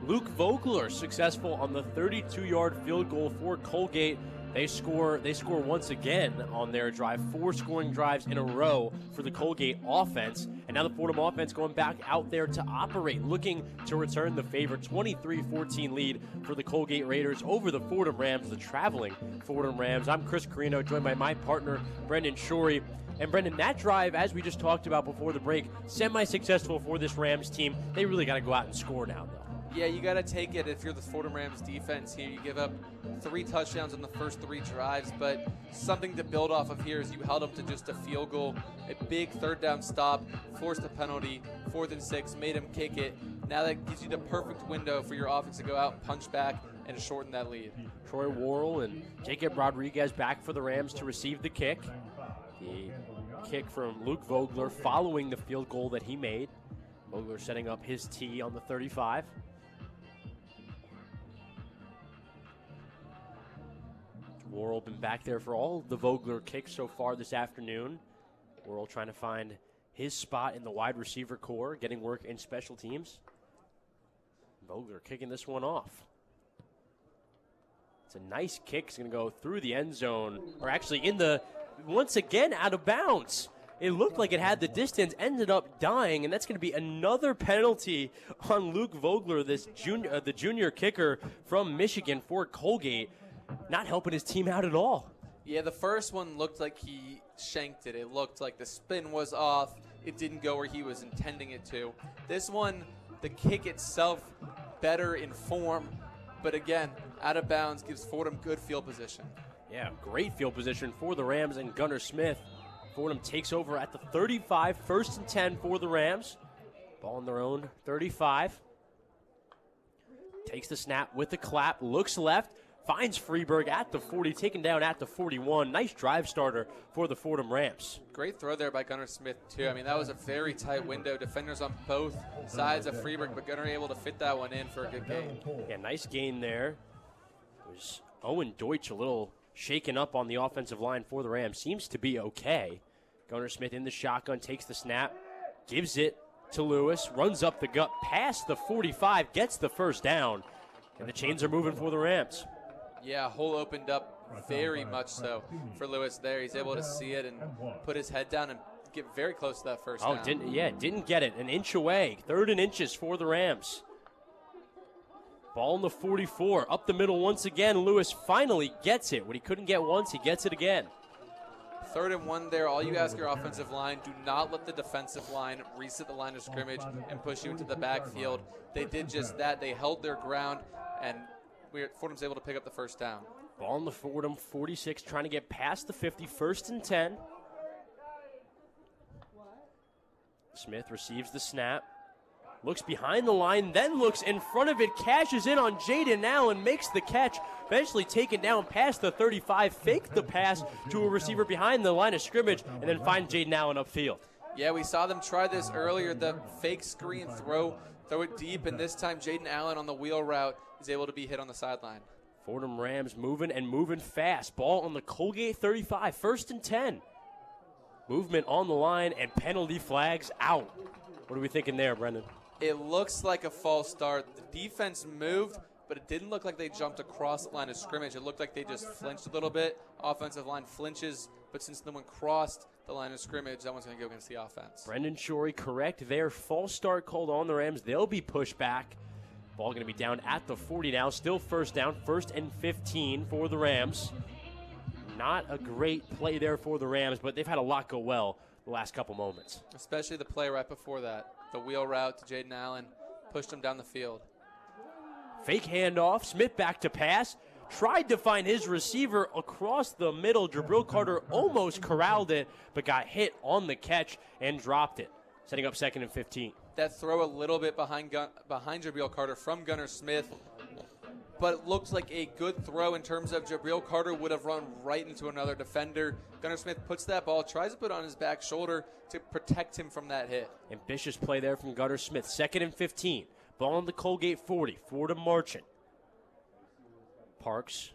[SPEAKER 6] Luke Vogler successful on the 32-yard field goal for Colgate. They score once again on their drive, 4 scoring drives in a row for the Colgate offense. And now the Fordham offense going back out there to operate, looking to return the favor. 23-14 lead for the Colgate Raiders over the Fordham Rams, the traveling Fordham Rams. I'm Chris Carrino, joined by my partner, Brendan Shorey. And Brendan, that drive, as we just talked about before the break, semi-successful for this Rams team. They really got to go out and score now, though.
[SPEAKER 4] Yeah, you got to take it if you're the Fordham Rams defense here. You give up 3 touchdowns on the first 3 drives, but something to build off of here is you held them to just a field goal, a big 3rd down stop, forced a penalty, 4th and 6, made him kick it. Now that gives you the perfect window for your offense to go out, punch back, and shorten that lead.
[SPEAKER 6] Troy Worrell and Jacob Rodriguez back for the Rams to receive the kick. The kick from Luke Vogler following the field goal that he made. Vogler setting up his tee on the 35. Worrell been back there for all the Vogler kicks so far this afternoon. Worrell trying to find his spot in the wide receiver core, getting work in special teams. Vogler kicking this one off. It's a nice kick. It's going to go through the end zone, or actually once again out of bounds. It looked like it had the distance, ended up dying, and that's going to be another penalty on Luke Vogler, the junior kicker from Michigan for Colgate. Not helping his team out at all.
[SPEAKER 4] Yeah, the first one looked like he shanked it. It looked like the spin was off. It didn't go where he was intending it to. This one, the kick itself, better in form, but again, out of bounds, gives Fordham good field position.
[SPEAKER 6] Yeah, great field position for the Rams and Gunnar Smith. Fordham takes over at the 35, 1st and 10 for the Rams. Ball on their own 35. Takes the snap with the clap, looks left. Finds Freeberg at the 40, taken down at the 41. Nice drive starter for the Fordham Rams.
[SPEAKER 4] Great throw there by Gunnar Smith, too. I mean, that was a very tight window. Defenders on both sides of Freeberg, but Gunnar able to fit that one in for a good gain.
[SPEAKER 6] Yeah, nice gain there. It was Owen Deutsch a little shaken up on the offensive line for the Rams. Seems to be okay. Gunnar Smith in the shotgun, takes the snap, gives it to Lewis, runs up the gut past the 45, gets the 1st down, and the chains are moving for the Rams.
[SPEAKER 4] Yeah, hole opened up very much so for Lewis there. He's able to see it and put his head down and get very close to that 1st down.
[SPEAKER 6] Didn't get it. An inch away. 3rd and inches for the Rams. Ball in the 44. Up the middle once again. Lewis finally gets it. What he couldn't get once, he gets it again.
[SPEAKER 4] 3rd and 1 there. All you ask your offensive line, do not let the defensive line reset the line of scrimmage and push you into the backfield. They did just that. They held their ground, and Fordham's able to pick up the first down.
[SPEAKER 6] Ball on the Fordham 46, trying to get past the 50, 1st and 10. Smith receives the snap, looks behind the line, then looks in front of it, cashes in on Jaden Allen, makes the catch, eventually taken down past the 35, faked the pass to a receiver behind the line of scrimmage, and then find Jaden Allen upfield.
[SPEAKER 4] Yeah, we saw them try this earlier, the fake screen throw it deep, and this time Jaden Allen on the wheel route is able to be hit on the sideline.
[SPEAKER 6] Fordham Rams moving fast. Ball on the Colgate 35, 1st and 10. Movement on the line and penalty flags out. What are we thinking there, Brendan?
[SPEAKER 4] It looks like a false start. The defense moved, but it didn't look like they jumped across the line of scrimmage. It looked like they just flinched a little bit. Offensive line flinches, but since no one crossed the line of scrimmage, that one's going to go against the offense.
[SPEAKER 6] Brendan Shorey correct there. False start called on the Rams. They'll be pushed back. Ball going to be down at the 40 now. Still first down, 1st and 15 for the Rams. Not a great play there for the Rams, but they've had a lot go well the last couple moments.
[SPEAKER 4] Especially the play right before that. The wheel route to Jaden Allen pushed him down the field.
[SPEAKER 6] Fake handoff. Smith back to pass. Tried to find his receiver across the middle. Jabril Carter almost corralled it, but got hit on the catch and dropped it. Setting up 2nd and 15.
[SPEAKER 4] That throw a little bit behind Jabril Carter from Gunnar Smith, but it looked like a good throw in terms of Jabril Carter would have run right into another defender. Gunnar Smith puts that ball, tries to put it on his back shoulder to protect him from that hit.
[SPEAKER 6] Ambitious play there from Gunnar Smith. 2nd and 15. Ball on the Colgate 40. Fordham marching. Parks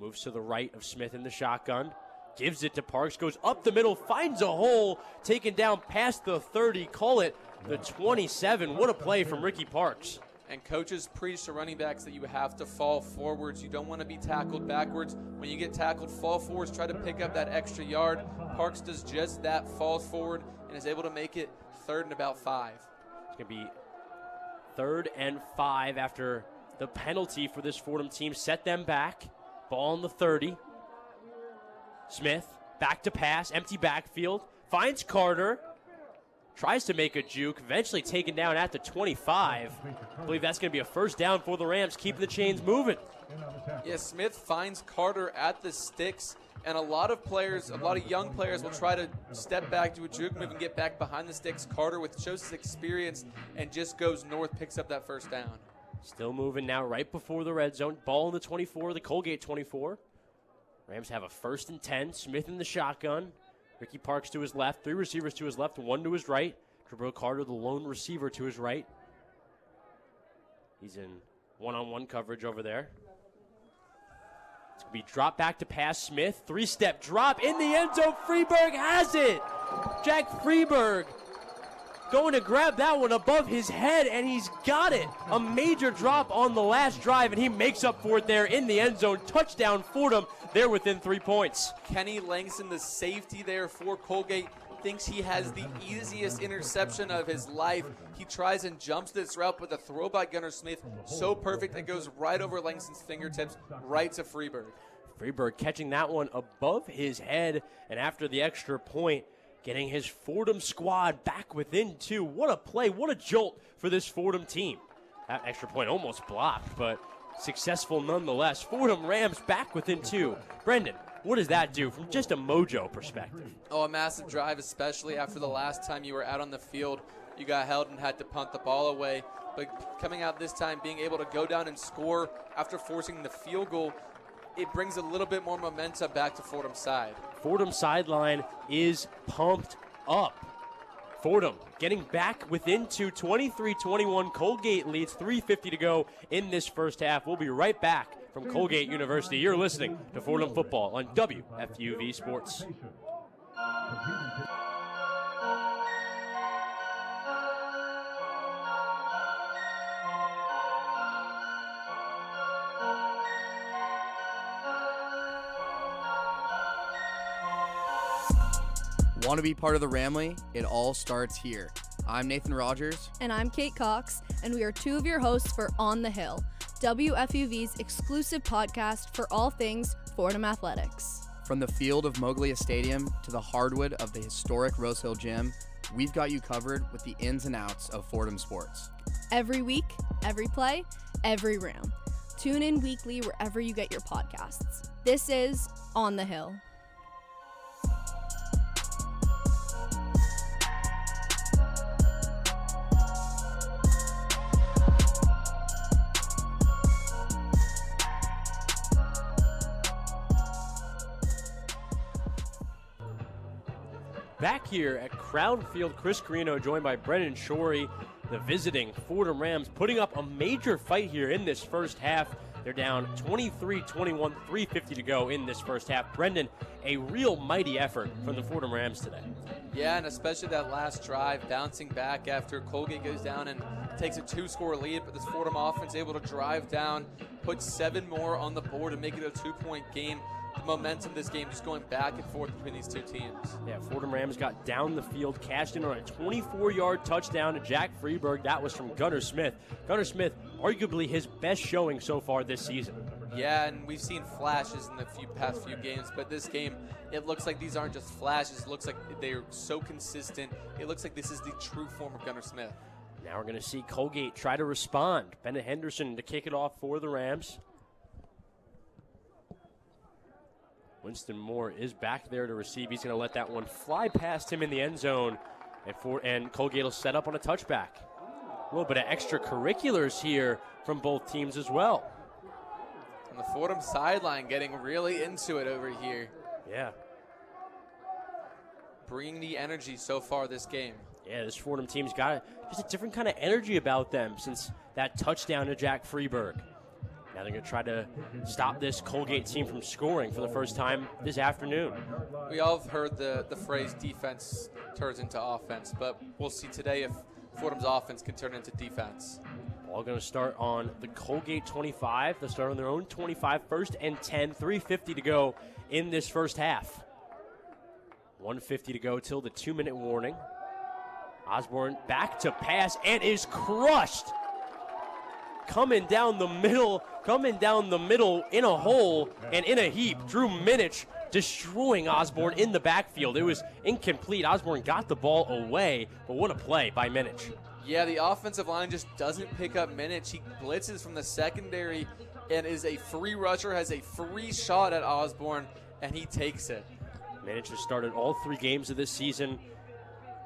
[SPEAKER 6] moves to the right of Smith in the shotgun. Gives it to Parks, goes up the middle, finds a hole, taken down past the 30, call it the 27. What a play from Ricky Parks.
[SPEAKER 4] And coaches preach to running backs that you have to fall forwards. You don't want to be tackled backwards. When you get tackled, fall forwards, try to pick up that extra yard. Parks does just that, falls forward, and is able to make it 3rd and about 5.
[SPEAKER 6] It's going to be 3rd and 5 after the penalty for this Fordham team. Set them back. Ball on the 30. Smith, back to pass, empty backfield, finds Carter, tries to make a juke, eventually taken down at the 25. I believe that's going to be a first down for the Rams, keeping the chains moving.
[SPEAKER 4] Yeah, Smith finds Carter at the sticks, and a lot of young players will try to step back, do a juke move, and get back behind the sticks. Carter, shows his experience, and just goes north, picks up that first down.
[SPEAKER 6] Still moving now right before the red zone. Ball in the 24, the Colgate 24. Rams have a 1st and 10. Smith in the shotgun. Ricky Parks to his left. 3 receivers to his left, 1 to his right. Jabril Carter, the lone receiver, to his right. He's in one-on-one coverage over there. It's going to be drop back to pass. Smith, 3-step drop in the end zone. Freeberg has it. Jack Freeberg going to grab that one above his head, and he's got it. A major drop on the last drive, and he makes up for it there in the end zone. Touchdown Fordham. They're within 3 points.
[SPEAKER 4] Kenny Langston, the safety there for Colgate, thinks he has the easiest interception of his life. He tries and jumps this route, but the throw by Gunnar Smith, so perfect, it goes right over Langston's fingertips, right to Freeberg.
[SPEAKER 6] Freeberg catching that one above his head, and after the extra point, getting his Fordham squad back within 2. What a play, what a jolt for this Fordham team. That extra point almost blocked, but successful nonetheless. Fordham Rams back within 2. Brendan, what does that do from just a mojo perspective?
[SPEAKER 4] Oh, a massive drive, especially after the last time you were out on the field. You got held and had to punt the ball away. But coming out this time, being able to go down and score after forcing the field goal, it brings a little bit more momentum back to Fordham's side.
[SPEAKER 6] Fordham sideline is pumped up. Fordham getting back within 2, 23-21. Colgate leads, 3:50 to go in this first half. We'll be right back from Colgate University. You're listening to Fordham Football on WFUV Sports.
[SPEAKER 10] Want to be part of the Ramley? It all starts here. I'm Nathan Rogers.
[SPEAKER 11] And I'm Kate Cox, and we are 2 of your hosts for On the Hill, WFUV's exclusive podcast for all things Fordham athletics.
[SPEAKER 10] From the field of Moglia Stadium to the hardwood of the historic Rose Hill Gym, we've got you covered with the ins and outs of Fordham sports.
[SPEAKER 11] Every week, every play, every round. Tune in weekly wherever you get your podcasts. This is On the Hill.
[SPEAKER 6] Back here at Crown Field, Chris Carrino joined by Brendan Shorey, the visiting Fordham Rams, putting up a major fight here in this first half. They're down 23-21, 3:50 to go in this first half. Brendan, a real mighty effort from the Fordham Rams today.
[SPEAKER 4] Yeah, and especially that last drive, bouncing back after Colgate goes down and takes a 2-score lead, but this Fordham offense able to drive down, put 7 more on the board and make it a 2-point game. The momentum of this game just going back and forth between these two teams.
[SPEAKER 6] Yeah, Fordham Rams got down the field, cashed in on a 24-yard touchdown to Jack Freeberg. That was from Gunnar Smith. Gunnar Smith, arguably his best showing so far this season.
[SPEAKER 4] Yeah, and we've seen flashes in the past few games, but this game, it looks like these aren't just flashes. It looks like they're so consistent. It looks like this is the true form of Gunnar Smith.
[SPEAKER 6] Now we're going to see Colgate try to respond. Bennett Henderson to kick it off for the Rams. Winston Moore is back there to receive. He's going to let that one fly past him in the end zone, and Colgate will set up on a touchback. A little bit of extracurriculars here from both teams as well.
[SPEAKER 4] And the Fordham sideline getting really into it over here.
[SPEAKER 6] Yeah.
[SPEAKER 4] Bringing the energy so far this game.
[SPEAKER 6] Yeah, this Fordham team's got just a different kind of energy about them since that touchdown to Jack Freeberg. Now they're going to try to stop this Colgate team from scoring for the first time this afternoon.
[SPEAKER 4] We all have heard the phrase defense turns into offense, but we'll see today if Fordham's offense can turn into defense.
[SPEAKER 6] All going to start on the Colgate 25. They'll start on their own 25, 1st and 10, 3:50 to go in this first half. 1:50 to go till the 2-minute warning. Osborne back to pass and is crushed. Coming down the middle in a hole and in a heap. Drew Minich destroying Osborne in the backfield. It was incomplete. Osborne got the ball away, but what a play by Minich.
[SPEAKER 4] Yeah, the offensive line just doesn't pick up Minich. He blitzes from the secondary and is a free rusher, has a free shot at Osborne, and he takes it.
[SPEAKER 6] Minich has started all 3 games of this season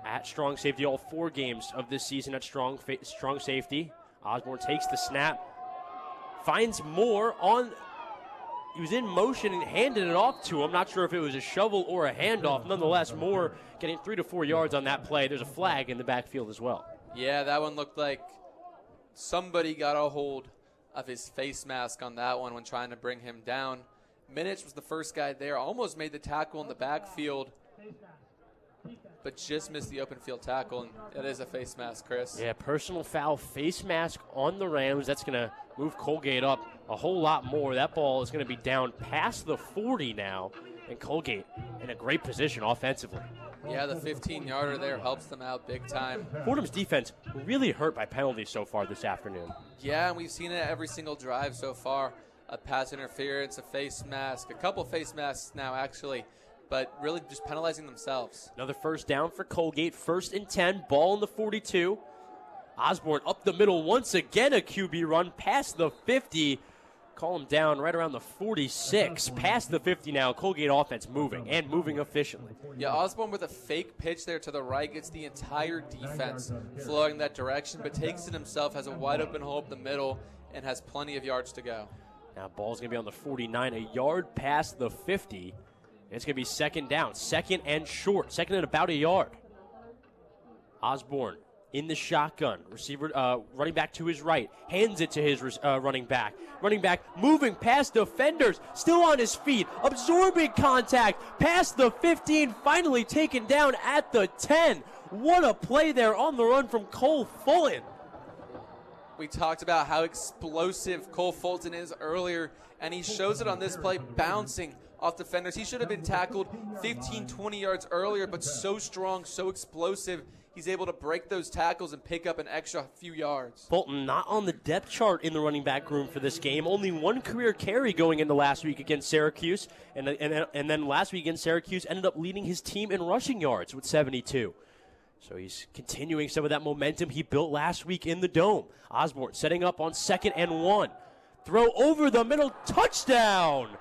[SPEAKER 6] at strong safety, all 4 games of this season at strong safety. Osborne takes the snap, finds Moore on. He was in motion and handed it off to him. Not sure if it was a shovel or a handoff. Nonetheless, Moore getting 3 to 4 yards on that play. There's a flag in the backfield as well.
[SPEAKER 4] Yeah, that one looked like somebody got a hold of his face mask on that one when trying to bring him down. Minich was the first guy there, almost made the tackle in the backfield, but just missed the open field tackle, and it is a face mask, Chris.
[SPEAKER 6] Yeah, personal foul, face mask on the Rams. That's going to move Colgate up a whole lot more. That ball is going to be down past the 40 now, and Colgate in a great position offensively.
[SPEAKER 4] Yeah, the 15-yarder there helps them out big time.
[SPEAKER 6] Fordham's defense really hurt by penalties so far this afternoon.
[SPEAKER 4] Yeah, and we've seen it every single drive so far. A pass interference, a face mask, a couple face masks now actually, but really just penalizing themselves.
[SPEAKER 6] Another first down for Colgate, 1st and 10, ball in the 42. Osborne up the middle once again, a QB run past the 50. Call him down right around the 46, past the 50 now. Colgate offense moving and moving efficiently.
[SPEAKER 4] Yeah, Osborne with a fake pitch there to the right, gets the entire defense flowing that direction, but takes it himself, has a wide open hole up the middle, and has plenty of yards to go.
[SPEAKER 6] Now ball's going to be on the 49, a yard past the 50. It's going to be 2nd down, 2nd and short, 2nd and about a yard. Osborne in the shotgun, receiver running back to his right, hands it to his running back. Running back moving past defenders, still on his feet, absorbing contact, past the 15, finally taken down at the 10. What a play there on the run from Cole Fulton.
[SPEAKER 4] We talked about how explosive Cole Fulton is earlier, and he shows it on this play, bouncing off defenders. He should have been tackled 15, 20 yards earlier, but so strong, so explosive. He's able to break those tackles and pick up an extra few yards.
[SPEAKER 6] Bolton not on the depth chart in the running back room for this game. Only one career carry going into last week against Syracuse. And then last week against Syracuse ended up leading his team in rushing yards with 72. So he's continuing some of that momentum he built last week in the Dome. Osborne setting up on 2nd and 1. Throw over the middle, touchdown!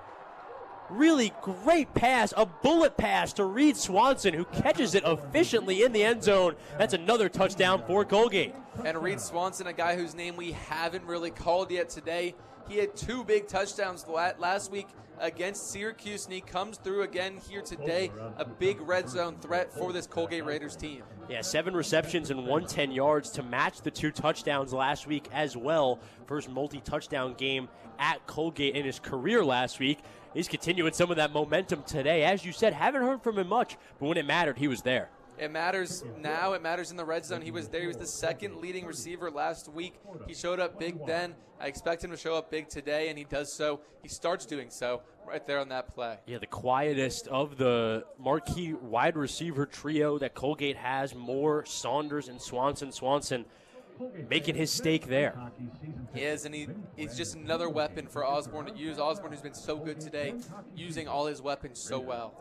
[SPEAKER 6] Really great pass, a bullet pass to Reed Swanson, who catches it efficiently in the end zone. That's another touchdown for Colgate.
[SPEAKER 4] And Reed Swanson, a guy whose name we haven't really called yet today. He had 2 big touchdowns last week against Syracuse, and he comes through again here today. A big red zone threat for this Colgate Raiders team.
[SPEAKER 6] Yeah, 7 receptions and 110 yards to match the 2 touchdowns last week as well. First multi-touchdown game at Colgate in his career last week. He's continuing some of that momentum today. As you said, haven't heard from him much, but when it mattered, he was there.
[SPEAKER 4] It matters now. It matters in the red zone. He was there. He was the 2nd leading receiver last week. He showed up big then. I expect him to show up big today, and he does so. He starts doing so right there on that play.
[SPEAKER 6] Yeah, the quietest of the marquee wide receiver trio that Colgate has. Moore, Saunders, and Swanson. Swanson making his stake there.
[SPEAKER 4] He is, and he's just another weapon for Osborne to use. Osborne, who's been so good today, using all his weapons so well.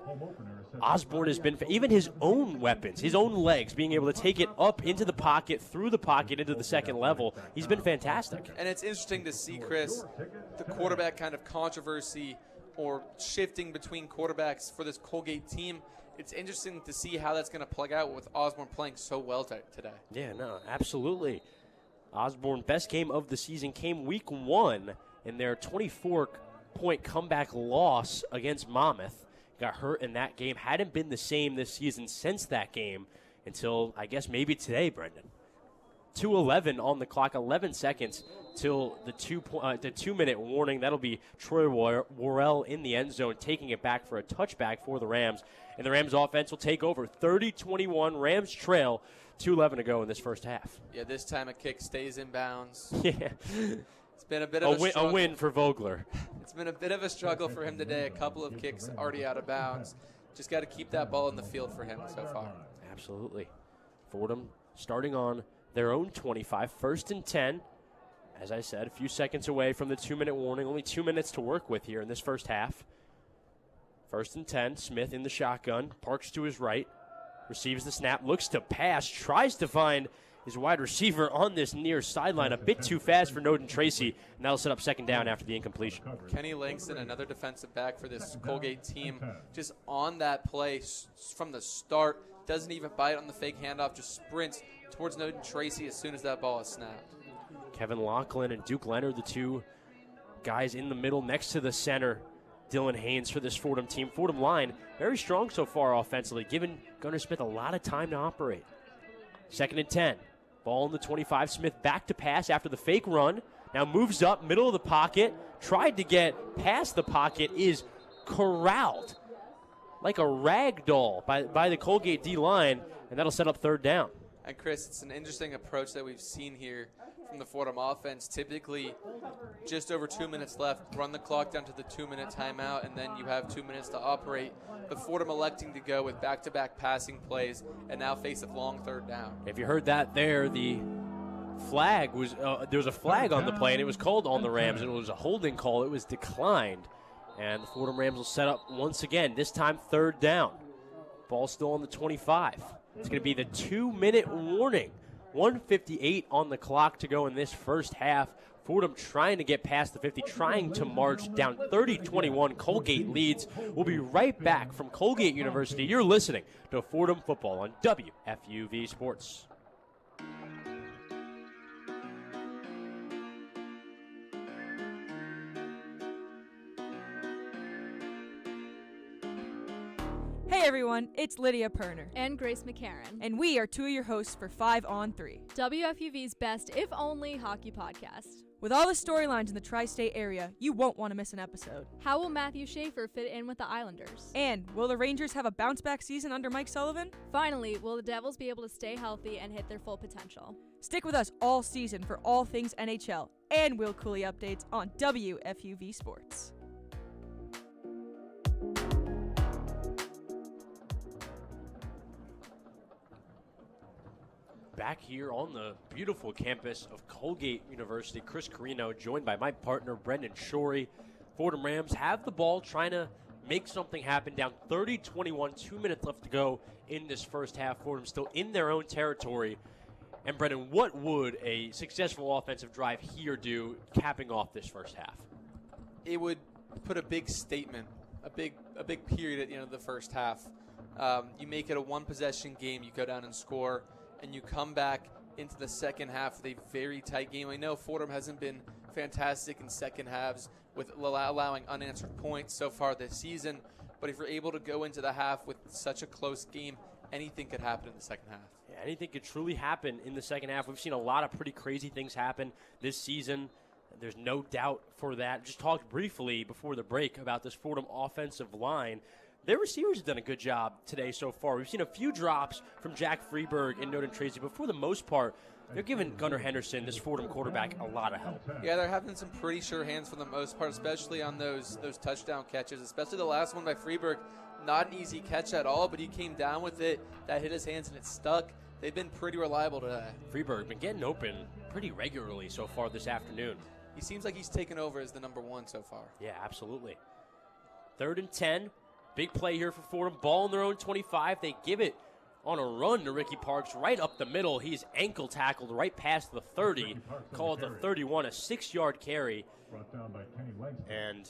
[SPEAKER 6] Osborne has been, even his own weapons, his own legs, being able to take it up into the pocket, through the pocket, into the second level. He's been fantastic.
[SPEAKER 4] And it's interesting to see, Chris, the quarterback kind of controversy or shifting between quarterbacks for this Colgate team. It's interesting to see how that's going to plug out with Osborne playing so well today.
[SPEAKER 6] Yeah, no, absolutely. Osborne, best game of the season came week 1 in their 24-point comeback loss against Monmouth. Got hurt in that game. Hadn't been the same this season since that game until, I guess, maybe today, Brendan. 2:11 on the clock, 11 seconds till the 2-minute warning. That'll be Troy Worrell in the end zone, taking it back for a touchback for the Rams. And the Rams offense will take over 30-21. Rams trail, 2:11 to go in this first half.
[SPEAKER 4] Yeah, this time a kick stays in bounds.
[SPEAKER 6] Yeah.
[SPEAKER 4] It's been a bit of a struggle.
[SPEAKER 6] A win for Vogler.
[SPEAKER 4] It's been a bit of a struggle for him today. A couple of kicks already out of bounds. Just got to keep that ball in the field for him so far.
[SPEAKER 6] Absolutely. Fordham starting on their own 25, 1st and 10. As I said, a few seconds away from the 2-minute warning. Only 2 minutes to work with here in this first half. 1st and 10, Smith in the shotgun, parks to his right, receives the snap, looks to pass, tries to find his wide receiver on this near sideline, a bit too fast for Noden Tracy, and that'll set up 2nd down after the incompletion.
[SPEAKER 4] Kenny Langston, another defensive back for this Colgate team, just on that play from the start, doesn't even bite on the fake handoff, just sprints towards Noden Tracy as soon as that ball is snapped.
[SPEAKER 6] Kevin Laughlin and Duke Leonard, the two guys in the middle next to the center. Dylan Haynes for this Fordham team. Fordham line, very strong so far offensively, giving Gunnar Smith a lot of time to operate. 2nd and 10. Ball in the 25. Smith back to pass after the fake run. Now moves up, middle of the pocket. Tried to get past the pocket, is corralled like a rag doll by the Colgate D-line, and that'll set up 3rd down.
[SPEAKER 4] And Chris, it's an interesting approach that we've seen here from the Fordham offense. Typically, just over 2 minutes left, run the clock down to the 2-minute timeout, and then you have 2 minutes to operate. But Fordham electing to go with back-to-back passing plays and now face a long 3rd down.
[SPEAKER 6] If you heard that there, the flag was there was a flag on the play, and it was called on the Rams. It was a holding call. It was declined, and the Fordham Rams will set up once again, this time 3rd down. Ball still on the 25. It's going to be the 2-minute warning. 1:58 on the clock to go in this first half. Fordham trying to get past the 50, trying to march down 30-21. Colgate leads. We'll be right back from Colgate University. You're listening to Fordham Football on WFUV Sports.
[SPEAKER 12] Hey everyone, it's Lydia Pirner.
[SPEAKER 11] And Grace McCarran.
[SPEAKER 12] And we are 2 of your hosts for 5 on 3.
[SPEAKER 11] WFUV's best, if only, hockey podcast.
[SPEAKER 12] With all the storylines in the tri-state area, you won't want to miss an episode.
[SPEAKER 11] How will Matthew Schaefer fit in with the Islanders?
[SPEAKER 12] And will the Rangers have a bounce-back season under Mike Sullivan?
[SPEAKER 11] Finally, will the Devils be able to stay healthy and hit their full potential?
[SPEAKER 12] Stick with us all season for all things NHL and Will Cooley updates on WFUV Sports.
[SPEAKER 6] back here on the beautiful campus of Colgate University. Chris Carrino joined by my partner, Brendan Shorey. Fordham Rams have the ball, trying to make something happen. Down 30-21, 2 minutes left to go in this first half. Fordham still in their own territory. And Brendan, what would a successful offensive drive here do, capping off this first half?
[SPEAKER 4] It would put a big statement, a big period at the end of the first half. You make it a one-possession game, you go down and score, and you come back into the second half with a very tight game. I know Fordham hasn't been fantastic in second halves with allowing unanswered points so far this season, but if you're able to go into the half with such a close game, anything could happen in the second half.
[SPEAKER 6] Yeah, anything could truly happen in the second half. We've seen a lot of pretty crazy things happen this season. There's no doubt for that. Just talked briefly before the break about this Fordham offensive line. Their receivers have done a good job today so far. We've seen a few drops from Jack Freeberg and Noden Tracy, but for the most part, they're giving Gunnar Henderson, this Fordham quarterback, a lot of help.
[SPEAKER 4] Yeah, they're having some pretty sure hands for the most part, especially on those touchdown catches, especially the last one by Freeberg. Not an easy catch at all, but he came down with it. That hit his hands and it stuck. They've been pretty reliable today.
[SPEAKER 6] Freeberg been getting open pretty regularly so far this afternoon.
[SPEAKER 4] He seems like he's taken over as the number one so far.
[SPEAKER 6] Yeah, absolutely. 3rd and 10. Big play here for Fordham. Ball in their own 25. They give it on a run to Ricky Parks right up the middle. He's ankle tackled right past the 30. Called the 31, a 6-yard carry. And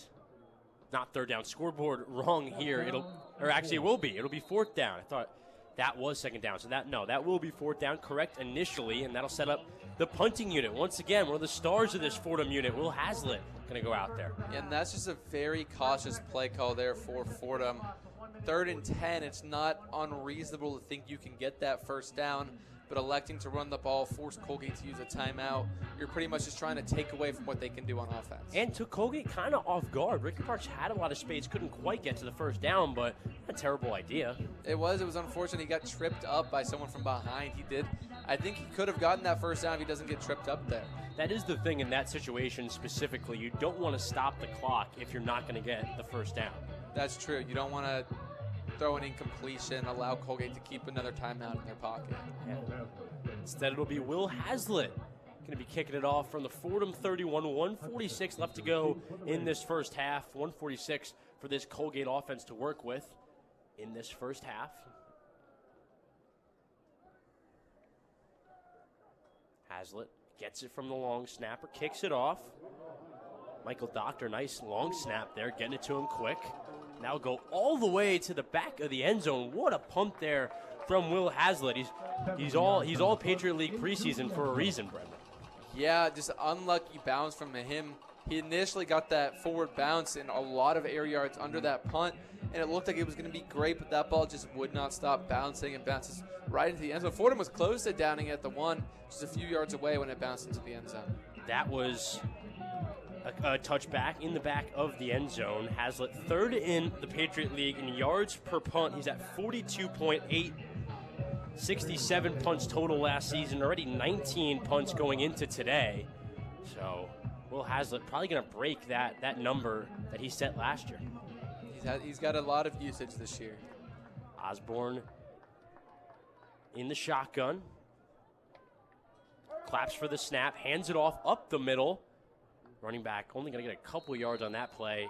[SPEAKER 6] not third down. Scoreboard wrong here. It will be. It'll be 4th down. I thought that was 2nd down. So that will be 4th down. Correct initially, and that'll set up the punting unit. Once again, one of the stars of this Fordham unit, Will Hazlitt, going to go out there.
[SPEAKER 4] And that's just a very cautious play call there for Fordham. 3rd and 10, it's not unreasonable to think you can get that first down, but electing to run the ball, force Colgate to use a timeout, you're pretty much just trying to take away from what they can do on offense.
[SPEAKER 6] And took Colgate kind of off guard. Ricky Parks had a lot of space, couldn't quite get to the first down, but a terrible idea.
[SPEAKER 4] It was unfortunate. He got tripped up by someone from behind. He did. I think he could have gotten that first down if he doesn't get tripped up there.
[SPEAKER 6] That is the thing in that situation specifically. You don't want to stop the clock if you're not going to get the first down.
[SPEAKER 4] That's true. You don't want to throw an incompletion, allow Colgate to keep another timeout in their pocket.
[SPEAKER 6] Yeah. Instead, it'll be Will Hazlitt going to be kicking it off from the Fordham 31. 1:46 left to go in this first half. 1:46 for this Colgate offense to work with in this first half. Hazlitt gets it from the long snapper, kicks it off. Michael Doctor, nice long snap there, getting it to him quick. Now go all the way to the back of the end zone. What a pump there from Will Hazlitt. He's all Patriot League preseason for a reason, Brendan.
[SPEAKER 4] Yeah, just unlucky bounce from him. He initially got that forward bounce and a lot of air yards under that punt, and it looked like it was going to be great, but that ball just would not stop bouncing and bounces right into the end zone. Fordham was close to downing at the 1, just a few yards away when it bounced into the end zone.
[SPEAKER 6] That was a touchback in the back of the end zone. Hazlitt 3rd in the Patriot League in yards per punt. He's at 42.8. 67 punts total last season, already 19 punts going into today. So Will Hazlitt probably going to break that number that he set last year.
[SPEAKER 4] He's got a lot of usage this year.
[SPEAKER 6] Osborne in the shotgun. Claps for the snap, hands it off up the middle. Running back only going to get a couple yards on that play,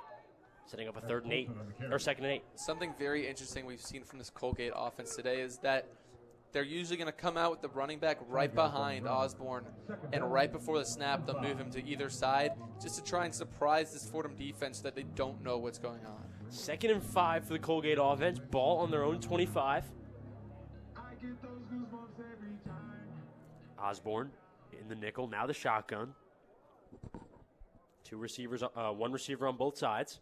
[SPEAKER 6] setting up a 3rd and 8, or 2nd and 8.
[SPEAKER 4] Something very interesting we've seen from this Colgate offense today is that they're usually going to come out with the running back right behind Osborne, and right before the snap, they'll move him to either side just to try and surprise this Fordham defense so that they don't know what's going on.
[SPEAKER 6] 2nd and 5 for the Colgate offense. Ball on their own 25. Osborne in the nickel, now the shotgun. One receiver on both sides.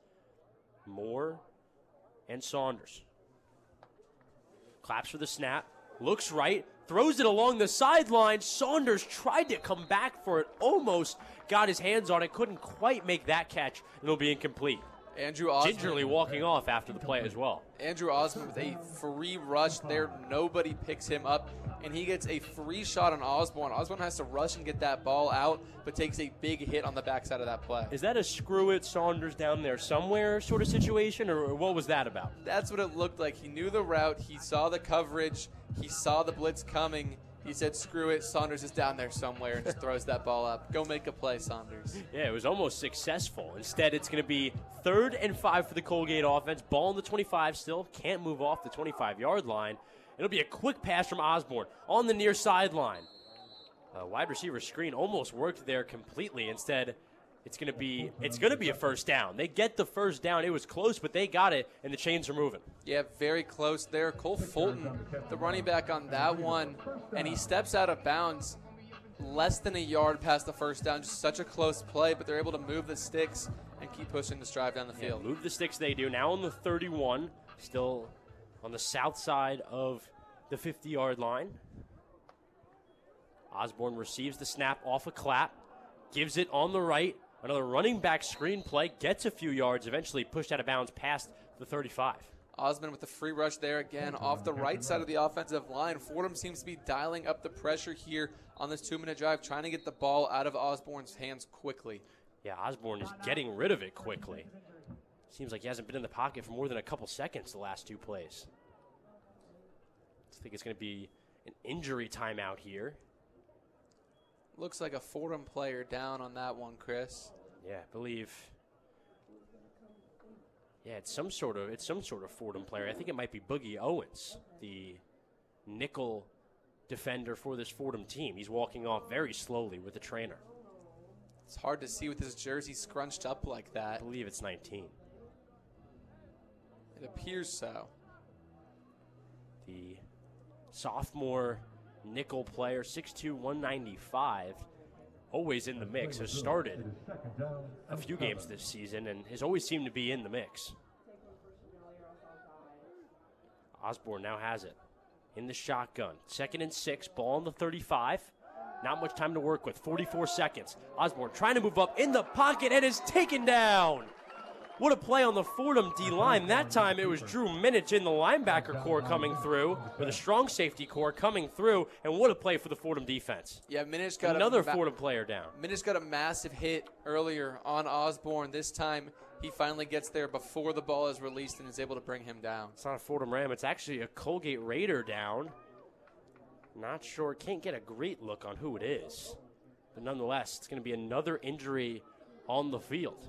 [SPEAKER 6] Moore and Saunders. Claps for the snap. Looks right. Throws it along the sideline. Saunders tried to come back for it. Almost got his hands on it. Couldn't quite make that catch. It'll be incomplete.
[SPEAKER 4] Andrew Osmond
[SPEAKER 6] gingerly walking off after the play as well.
[SPEAKER 4] Andrew Osmond with a free rush there. Nobody picks him up, and he gets a free shot on Osborne. Osborne has to rush and get that ball out, but takes a big hit on the backside of that play.
[SPEAKER 6] Is that a screw it Saunders down there somewhere sort of situation, or what was that about?
[SPEAKER 4] That's what it looked like. He knew the route. He saw the coverage. He saw the blitz coming. He said, screw it, Saunders is down there somewhere, and just throws that ball up. Go make a play, Saunders.
[SPEAKER 6] Yeah, it was almost successful. Instead, it's going to be 3rd and 5 for the Colgate offense. Ball in the 25 still. Can't move off the 25-yard line. It'll be a quick pass from Osborne on the near sideline. Wide receiver screen almost worked there completely. Instead, it's going to be a first down. They get the first down. It was close, but they got it, and the chains are moving.
[SPEAKER 4] Yeah, very close there. Cole Fulton, the running back on that one, and he steps out of bounds less than a yard past the first down. Just such a close play, but they're able to move the sticks and keep pushing this drive down the field.
[SPEAKER 6] Move the sticks they do. Now on the 31, still on the south side of the 50-yard line. Osborne receives the snap off a clap, gives it on the right. Another running back screen play, gets a few yards, eventually pushed out of bounds past the 35.
[SPEAKER 4] Osborne with the free rush there again off the right side of the offensive line. Fordham seems to be dialing up the pressure here on this 2-minute drive, trying to get the ball out of Osborne's hands quickly.
[SPEAKER 6] Yeah, Osborne is getting rid of it quickly. Seems like he hasn't been in the pocket for more than a couple seconds the last 2 plays. I think it's going to be an injury timeout here.
[SPEAKER 4] Looks like a Fordham player down on that one, Chris.
[SPEAKER 6] Yeah, I believe. Yeah, it's some sort of Fordham player. I think it might be Boogie Owens, the nickel defender for this Fordham team. He's walking off very slowly with the trainer.
[SPEAKER 4] It's hard to see with his jersey scrunched up like that.
[SPEAKER 6] I believe it's 19.
[SPEAKER 4] It appears so.
[SPEAKER 6] The sophomore nickel player, 6'2", 195, always in the mix, has started a few games this season and has always seemed to be in the mix. Osborne now has it in the shotgun. 2nd and 6, ball on the 35. Not much time to work with, 44 seconds. Osborne trying to move up in the pocket and is taken down. What a play on the Fordham D-line. That time it was Drew Minich in the linebacker core coming through, or the strong safety core coming through, and what a play for the Fordham defense.
[SPEAKER 4] Yeah, Minich got
[SPEAKER 6] another Fordham player down.
[SPEAKER 4] Minich got a massive hit earlier on Osborne. This time he finally gets there before the ball is released and is able to bring him down.
[SPEAKER 6] It's not a Fordham Ram. It's actually a Colgate Raider down. Not sure. Can't get a great look on who it is. But nonetheless, it's going to be another injury on the field.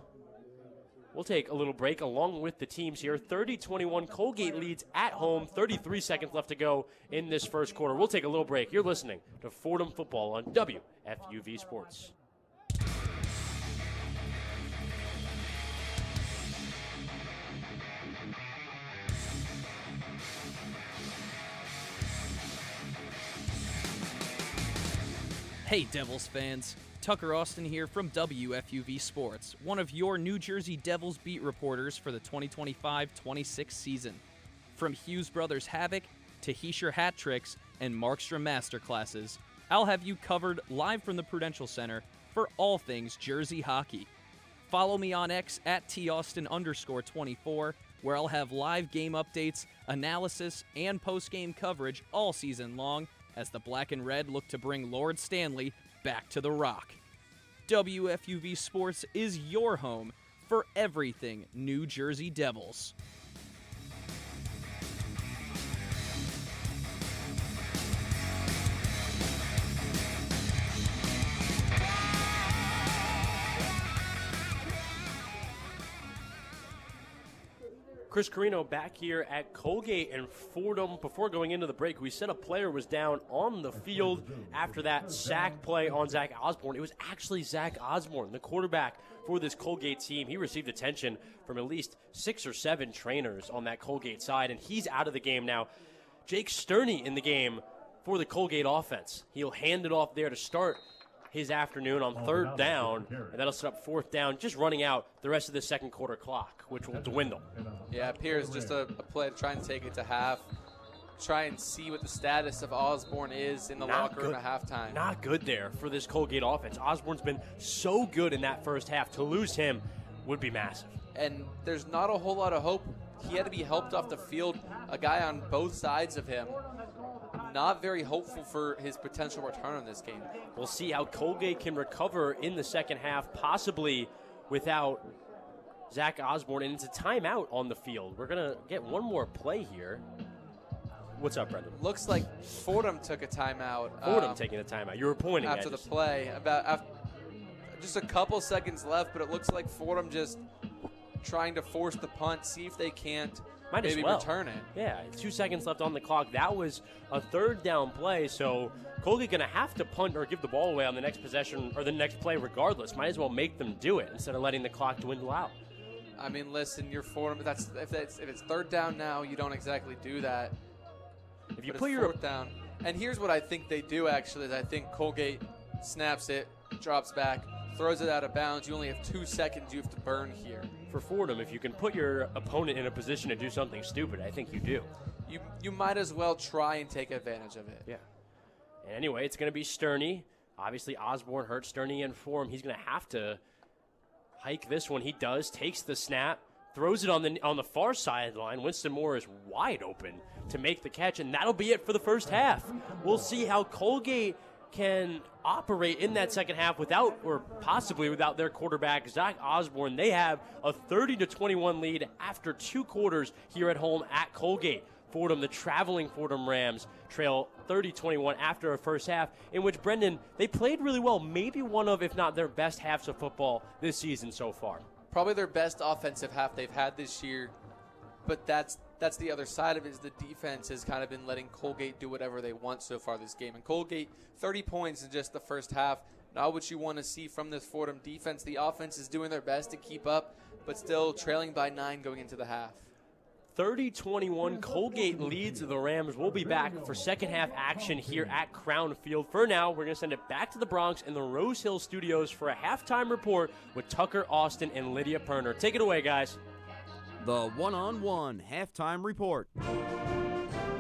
[SPEAKER 6] We'll take a little break along with the teams here. 30-21, Colgate leads at home. 33 seconds left to go in this first quarter. We'll take a little break. You're listening to Fordham Football on WFUV Sports.
[SPEAKER 5] Hey, Devils fans. Tucker Austin here from WFUV Sports, one of your New Jersey Devils beat reporters for the 2025-26 season. From Hughes Brothers Havoc to Heischer hat tricks and Markstrom masterclasses, I'll have you covered live from the Prudential Center for all things Jersey hockey. Follow me on X at @Taustin_24, where I'll have live game updates, analysis, and post-game coverage all season long as the Black and Red look to bring Lord Stanley back to the Rock. WFUV Sports is your home for everything New Jersey Devils.
[SPEAKER 6] Chris Carrino back here at Colgate and Fordham. Before going into the break, we said a player was down on the field after that sack play on Zach Osborne. It was actually Zach Osborne, the quarterback for this Colgate team. He received attention from at least 6 or 7 trainers on that Colgate side, and he's out of the game now. Jake Stony in the game for the Colgate offense. He'll hand it off there to start his afternoon on 3rd down, and that'll set up 4th down, just running out the rest of the second quarter clock, which will dwindle.
[SPEAKER 4] Yeah, it appears just a play to try and take it to half, try and see what the status of Osborne is in the locker room at halftime.
[SPEAKER 6] Not good there for this Colgate offense. Osborne's been so good in that first half. To lose him would be massive.
[SPEAKER 4] And there's not a whole lot of hope. He had to be helped off the field, a guy on both sides of him. Not very hopeful for his potential return in this game.
[SPEAKER 6] We'll see how Colgate can recover in the second half, possibly without Zach Osborne. And it's a timeout on the field. We're going to get one more play here. What's up, Brendan?
[SPEAKER 4] Looks like Fordham took a timeout.
[SPEAKER 6] Fordham taking a timeout. You were pointing
[SPEAKER 4] after
[SPEAKER 6] at
[SPEAKER 4] the play. Just a couple seconds left, but it looks like Fordham just trying to force the punt, see if they can't maybe return it.
[SPEAKER 6] Yeah, 2 seconds left on the clock. That was a third down play, so Colgate going to have to punt or give the ball away on the next possession or the next play regardless. Might as well make them do it instead of letting the clock dwindle out.
[SPEAKER 4] I mean, listen, you're Fordham. If it's third down now, you don't exactly do that.
[SPEAKER 6] If you
[SPEAKER 4] but
[SPEAKER 6] put
[SPEAKER 4] it's
[SPEAKER 6] your
[SPEAKER 4] fourth down. And here's what I think they do, actually, is I think Colgate snaps it, drops back, throws it out of bounds. You only have 2 seconds you have to burn here.
[SPEAKER 6] For Fordham, if you can put your opponent in a position to do something stupid, I think you do.
[SPEAKER 4] You might as well try and take advantage of it.
[SPEAKER 6] Yeah. And anyway, it's going to be Stony. Obviously, Osborne hurt Stony in form. He's going to have to hike this one. He does, takes the snap, throws it on the far sideline. Winston Moore is wide open to make the catch, and that'll be it for the first half. We'll see how Colgate can operate in that second half without, or possibly without, their quarterback, Zach Osborne. They have a 30-21 lead after 2 quarters here at home at Colgate. Fordham, the traveling Fordham Rams, trail 30-21 after a first half in which, Brendan, they played really well. Maybe one of, if not their best halves of football this season so far.
[SPEAKER 4] Probably their best offensive half they've had this year, but that's the other side of it, is the defense has kind of been letting Colgate do whatever they want so far this game. And Colgate, 30 points in just the first half. Not what you want to see from this Fordham defense. The offense is doing their best to keep up, but still trailing by 9 going into the half.
[SPEAKER 6] 30-21, Colgate leads the Rams. We'll be back for second half action here at Crown Field. For now, we're going to send it back to the Bronx and the Rose Hill Studios for a halftime report with Tucker Austin and Lydia Pirner. Take it away, guys.
[SPEAKER 13] The one-on-one halftime report.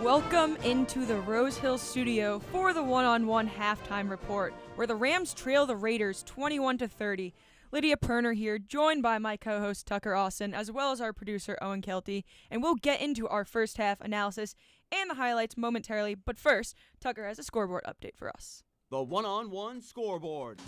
[SPEAKER 12] Welcome into the Rose Hill studio for the one-on-one halftime report, where the Rams trail the Raiders 21-30. Lydia Pirner here, joined by my co-host Tucker Austin, as well as our producer Owen Kelty, and we'll get into our first half analysis and the highlights momentarily, but first, Tucker has a scoreboard update for us.
[SPEAKER 13] The one-on-one scoreboard.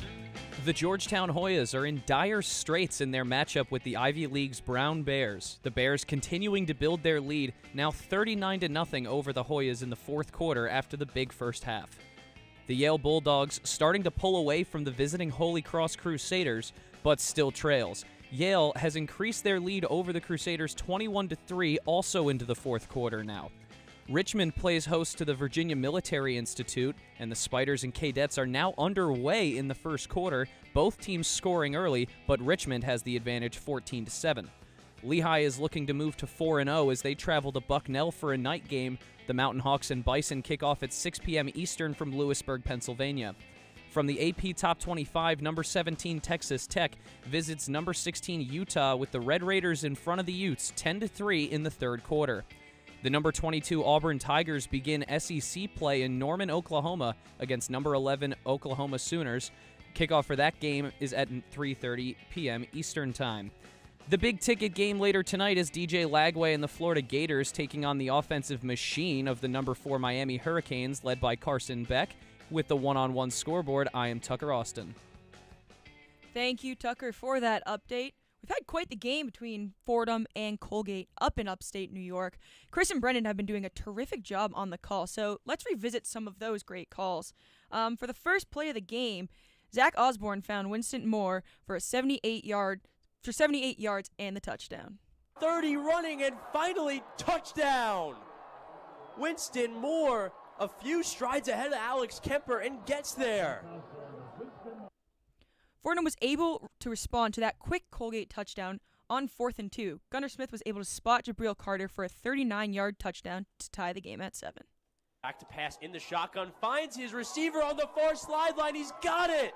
[SPEAKER 5] The Georgetown Hoyas are in dire straits in their matchup with the Ivy League's Brown Bears. The Bears continuing to build their lead, now 39-0 over the Hoyas in the fourth quarter after the big first half. The Yale Bulldogs starting to pull away from the visiting Holy Cross Crusaders, but still trails. Yale has increased their lead over the Crusaders 21-3, also into the fourth quarter now. Richmond plays host to the Virginia Military Institute, and the Spiders and Cadets are now underway in the first quarter, both teams scoring early, but Richmond has the advantage 14-7. Lehigh is looking to move to 4-0 as they travel to Bucknell for a night game. The Mountain Hawks and Bison kick off at 6 p.m. Eastern from Lewisburg, Pennsylvania. From the AP Top 25, number 17 Texas Tech visits number 16 Utah with the Red Raiders in front of the Utes 10-3 in the third quarter. The number 22 Auburn Tigers begin SEC play in Norman, Oklahoma against number 11 Oklahoma Sooners. Kickoff for that game is at 3:30 p.m. Eastern Time. The big ticket game later tonight is DJ Lagway and the Florida Gators taking on the offensive machine of the number 4 Miami Hurricanes led by Carson Beck. With the one-on-one scoreboard, I am Tucker Austin.
[SPEAKER 12] Thank you, Tucker, for that update. We've had quite the game between Fordham and Colgate up in upstate New York. Chris and Brendan have been doing a terrific job on the call, so let's revisit some of those great calls. For the first play of the game, Zach Osborne found Winston Moore for 78 yards and the touchdown.
[SPEAKER 6] 30 running and finally touchdown! Winston Moore a few strides ahead of Alex Kemper and gets there.
[SPEAKER 12] Fordham was able to respond to that quick Colgate touchdown on 4th and 2. Gunnar Smith was able to spot Jabril Carter for a 39-yard touchdown to tie the game at 7.
[SPEAKER 6] Back to pass in the shotgun, finds his receiver on the far sideline. He's got it!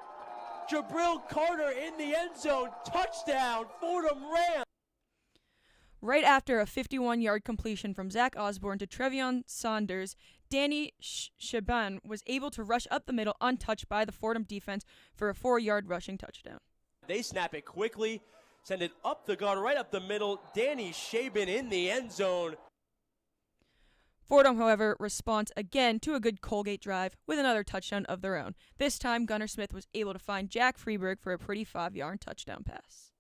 [SPEAKER 6] Jabril Carter in the end zone. Touchdown, Fordham Rams!
[SPEAKER 12] Right after a 51-yard completion from Zach Osborne to Trevion Saunders, Danny Shaban was able to rush up the middle untouched by the Fordham defense for a 4-yard rushing touchdown.
[SPEAKER 6] They snap it quickly, send it up the gut, right up the middle. Danny Shaban in the end zone.
[SPEAKER 12] Fordham, however, responds again to a good Colgate drive with another touchdown of their own. This time, Gunnar Smith was able to find Jack Freeberg for a pretty 5-yard touchdown pass.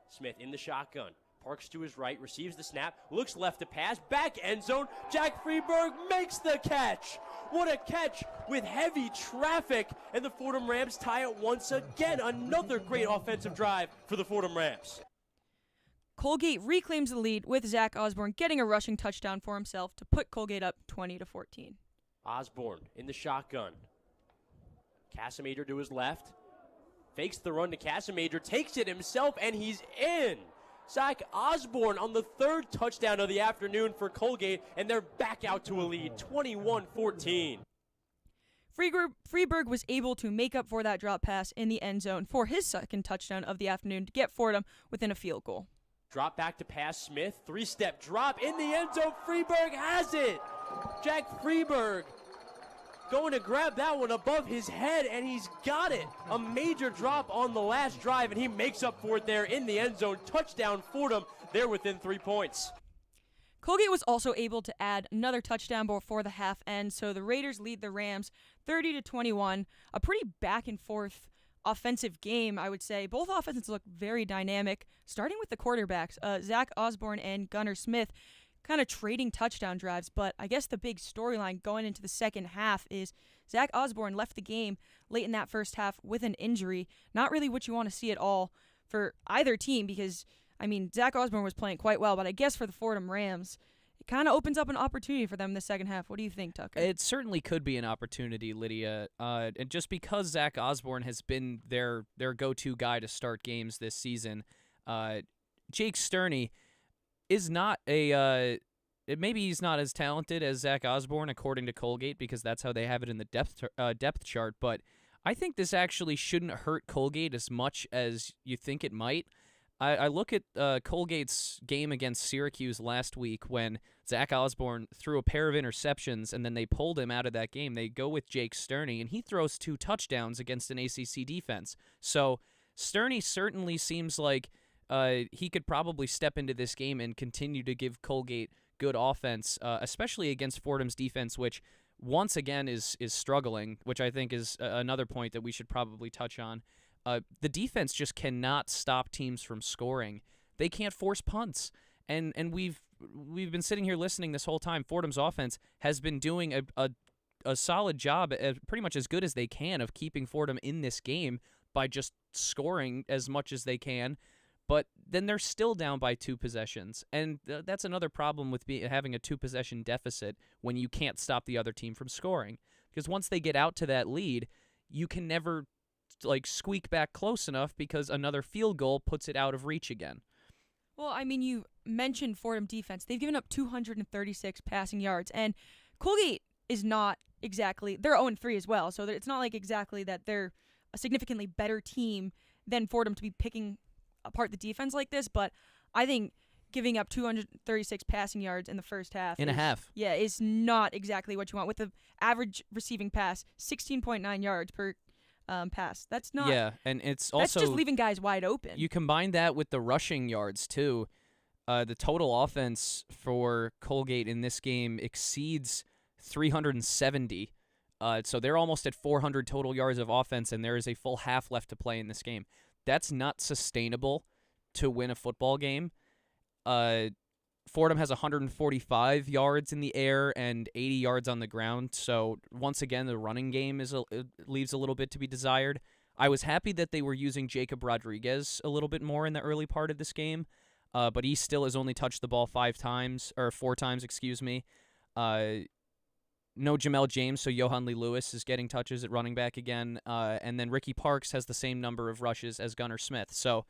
[SPEAKER 6] Smith in the shotgun. Parks to his right, receives the snap, looks left to pass, back end zone. Jack Freeberg makes the catch. What a catch with heavy traffic. And the Fordham Rams tie it once again. Another great offensive drive for the Fordham Rams.
[SPEAKER 12] Colgate reclaims the lead with Zach Osborne getting a rushing touchdown for himself to put Colgate up 20-14.
[SPEAKER 6] Osborne in the shotgun. Casamator to his left. Fakes the run to Casamator, takes it himself, and he's in. Zach Osborne on the third touchdown of the afternoon for Colgate, and they're back out to a lead, 21-14.
[SPEAKER 12] Freeberg was able to make up for that drop pass in the end zone for his second touchdown of the afternoon to get Fordham within a field goal.
[SPEAKER 6] Drop back to pass Smith, three-step drop in the end zone. Freeberg has it. Jack Freeberg going to grab that one above his head, and he's got it. A major drop on the last drive, and he makes up for it there in the end zone. Touchdown Fordham. They're within 3 points.
[SPEAKER 12] Colgate was also able to add another touchdown before the half end, so the Raiders lead the Rams 30-21. A pretty back and forth offensive game, I would say. Both offenses look very dynamic, starting with the quarterbacks, Zach Osborne and Gunnar Smith, kind of trading touchdown drives. But I guess the big storyline going into the second half is Zach Osborne left the game late in that first half with an injury. Not really what you want to see at all for either team because, I mean, Zach Osborne was playing quite well, but I guess for the Fordham Rams, it kind of opens up an opportunity for them in the second half. What do you think, Tucker?
[SPEAKER 5] It certainly could be an opportunity, Lydia. And just because Zach Osborne has been their go-to guy to start games this season, Jake Sterney is not maybe he's not as talented as Zach Osborne, according to Colgate, because that's how they have it in the depth chart. But I think this actually shouldn't hurt Colgate as much as you think it might. I look at Colgate's game against Syracuse last week when Zach Osborne threw a pair of interceptions and then they pulled him out of that game. They go with Jake Sterney, and he throws 2 touchdowns against an ACC defense. So Sterney certainly seems like he could probably step into this game and continue to give Colgate good offense, especially against Fordham's defense, which once again is struggling, which I think is another point that we should probably touch on. The defense just cannot stop teams from scoring. They can't force punts. And we've been sitting here listening this whole time. Fordham's offense has been doing a solid job, pretty much as good as they can, of keeping Fordham in this game by just scoring as much as they can. But then they're still down by 2 possessions. And that's another problem with having a 2-possession deficit when you can't stop the other team from scoring. Because once they get out to that lead, you can never squeak back close enough because another field goal puts it out of reach again.
[SPEAKER 12] Well, I mean, you mentioned Fordham defense. They've given up 236 passing yards, and Colgate is not exactly, they're 0-3 as well, so it's not like exactly that they're a significantly better team than Fordham to be picking apart the defense like this, but I think giving up 236 passing yards in the first half is not exactly what you want. With the average receiving pass, 16.9 yards per pass. That's not.
[SPEAKER 5] Yeah, and it's also.
[SPEAKER 12] That's just leaving guys wide open.
[SPEAKER 5] You combine that with the rushing yards, too. The total offense for Colgate in this game exceeds 370. So they're almost at 400 total yards of offense, and there is a full half left to play in this game. That's not sustainable to win a football game. Fordham has 145 yards in the air and 80 yards on the ground. So once again, the running game leaves a little bit to be desired. I was happy that they were using Jacob Rodriguez a little bit more in the early part of this game, but he still has only touched the ball 4 times. No Jamel James, so Johan Lee Lewis is getting touches at running back again, and then Ricky Parks has the same number of rushes as Gunnar Smith. So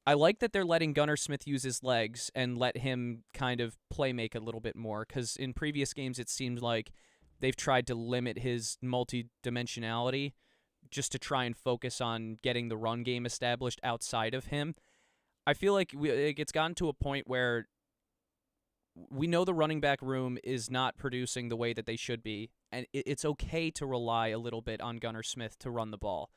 [SPEAKER 5] I like that they're letting Gunnar Smith use his legs and let him kind of play make a little bit more, because in previous games it seemed like they've tried to limit his multi-dimensionality just to try and focus on getting the run game established outside of him. I feel like it's gotten to a point where we know the running back room is not producing the way that they should be, and it's okay to rely a little bit on Gunnar Smith to run the ball.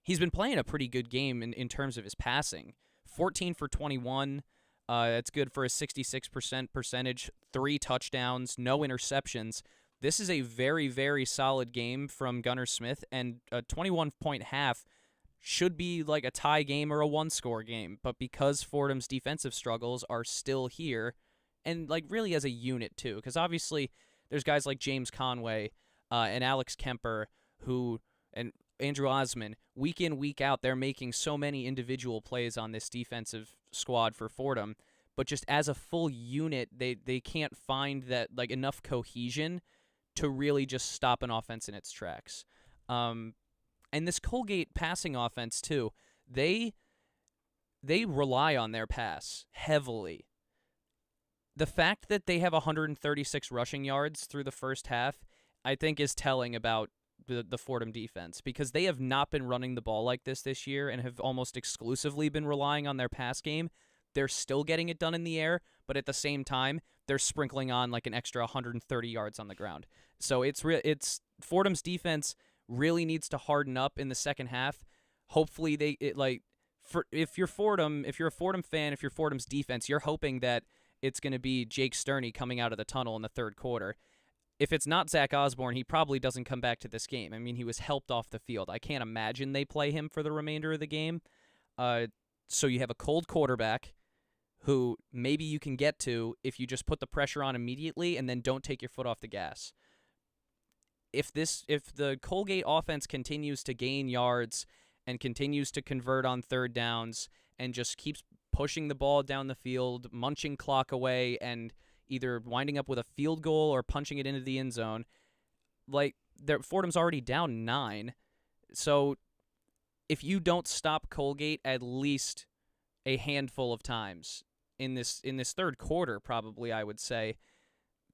[SPEAKER 5] He's been playing a pretty good game in terms of his passing. 14 for 21. That's good for a 66% percentage. 3 touchdowns, no interceptions. This is a very, very solid game from Gunnar Smith, and a 21-point half should be like a tie game or a one-score game, but because Fordham's defensive struggles are still here, and like really as a unit too, because obviously there's guys like James Conway and Alex Kemper and Andrew Osman, week in, week out, they're making so many individual plays on this defensive squad for Fordham, but just as a full unit, they can't find that like enough cohesion to really just stop an offense in its tracks. And this Colgate passing offense too, they rely on their pass heavily. The fact that they have 136 rushing yards through the first half, I think, is telling about the Fordham defense, because they have not been running the ball like this year and have almost exclusively been relying on their pass game. They're still getting it done in the air, but at the same time, they're sprinkling on like an extra 130 yards on the ground. So it's Fordham's defense really needs to harden up in the second half. Hopefully if you're a Fordham fan, if you're Fordham's defense, you're hoping that it's going to be Jake Sterney coming out of the tunnel in the third quarter. If it's not Zach Osborne, he probably doesn't come back to this game. I mean, he was helped off the field. I can't imagine they play him for the remainder of the game. So you have a cold quarterback who maybe you can get to if you just put the pressure on immediately and then don't take your foot off the gas. If the Colgate offense continues to gain yards and continues to convert on third downs and just keeps pushing the ball down the field, munching clock away, and either winding up with a field goal or punching it into the end zone, like Fordham's already down 9. So if you don't stop Colgate at least a handful of times in this third quarter, probably I would say,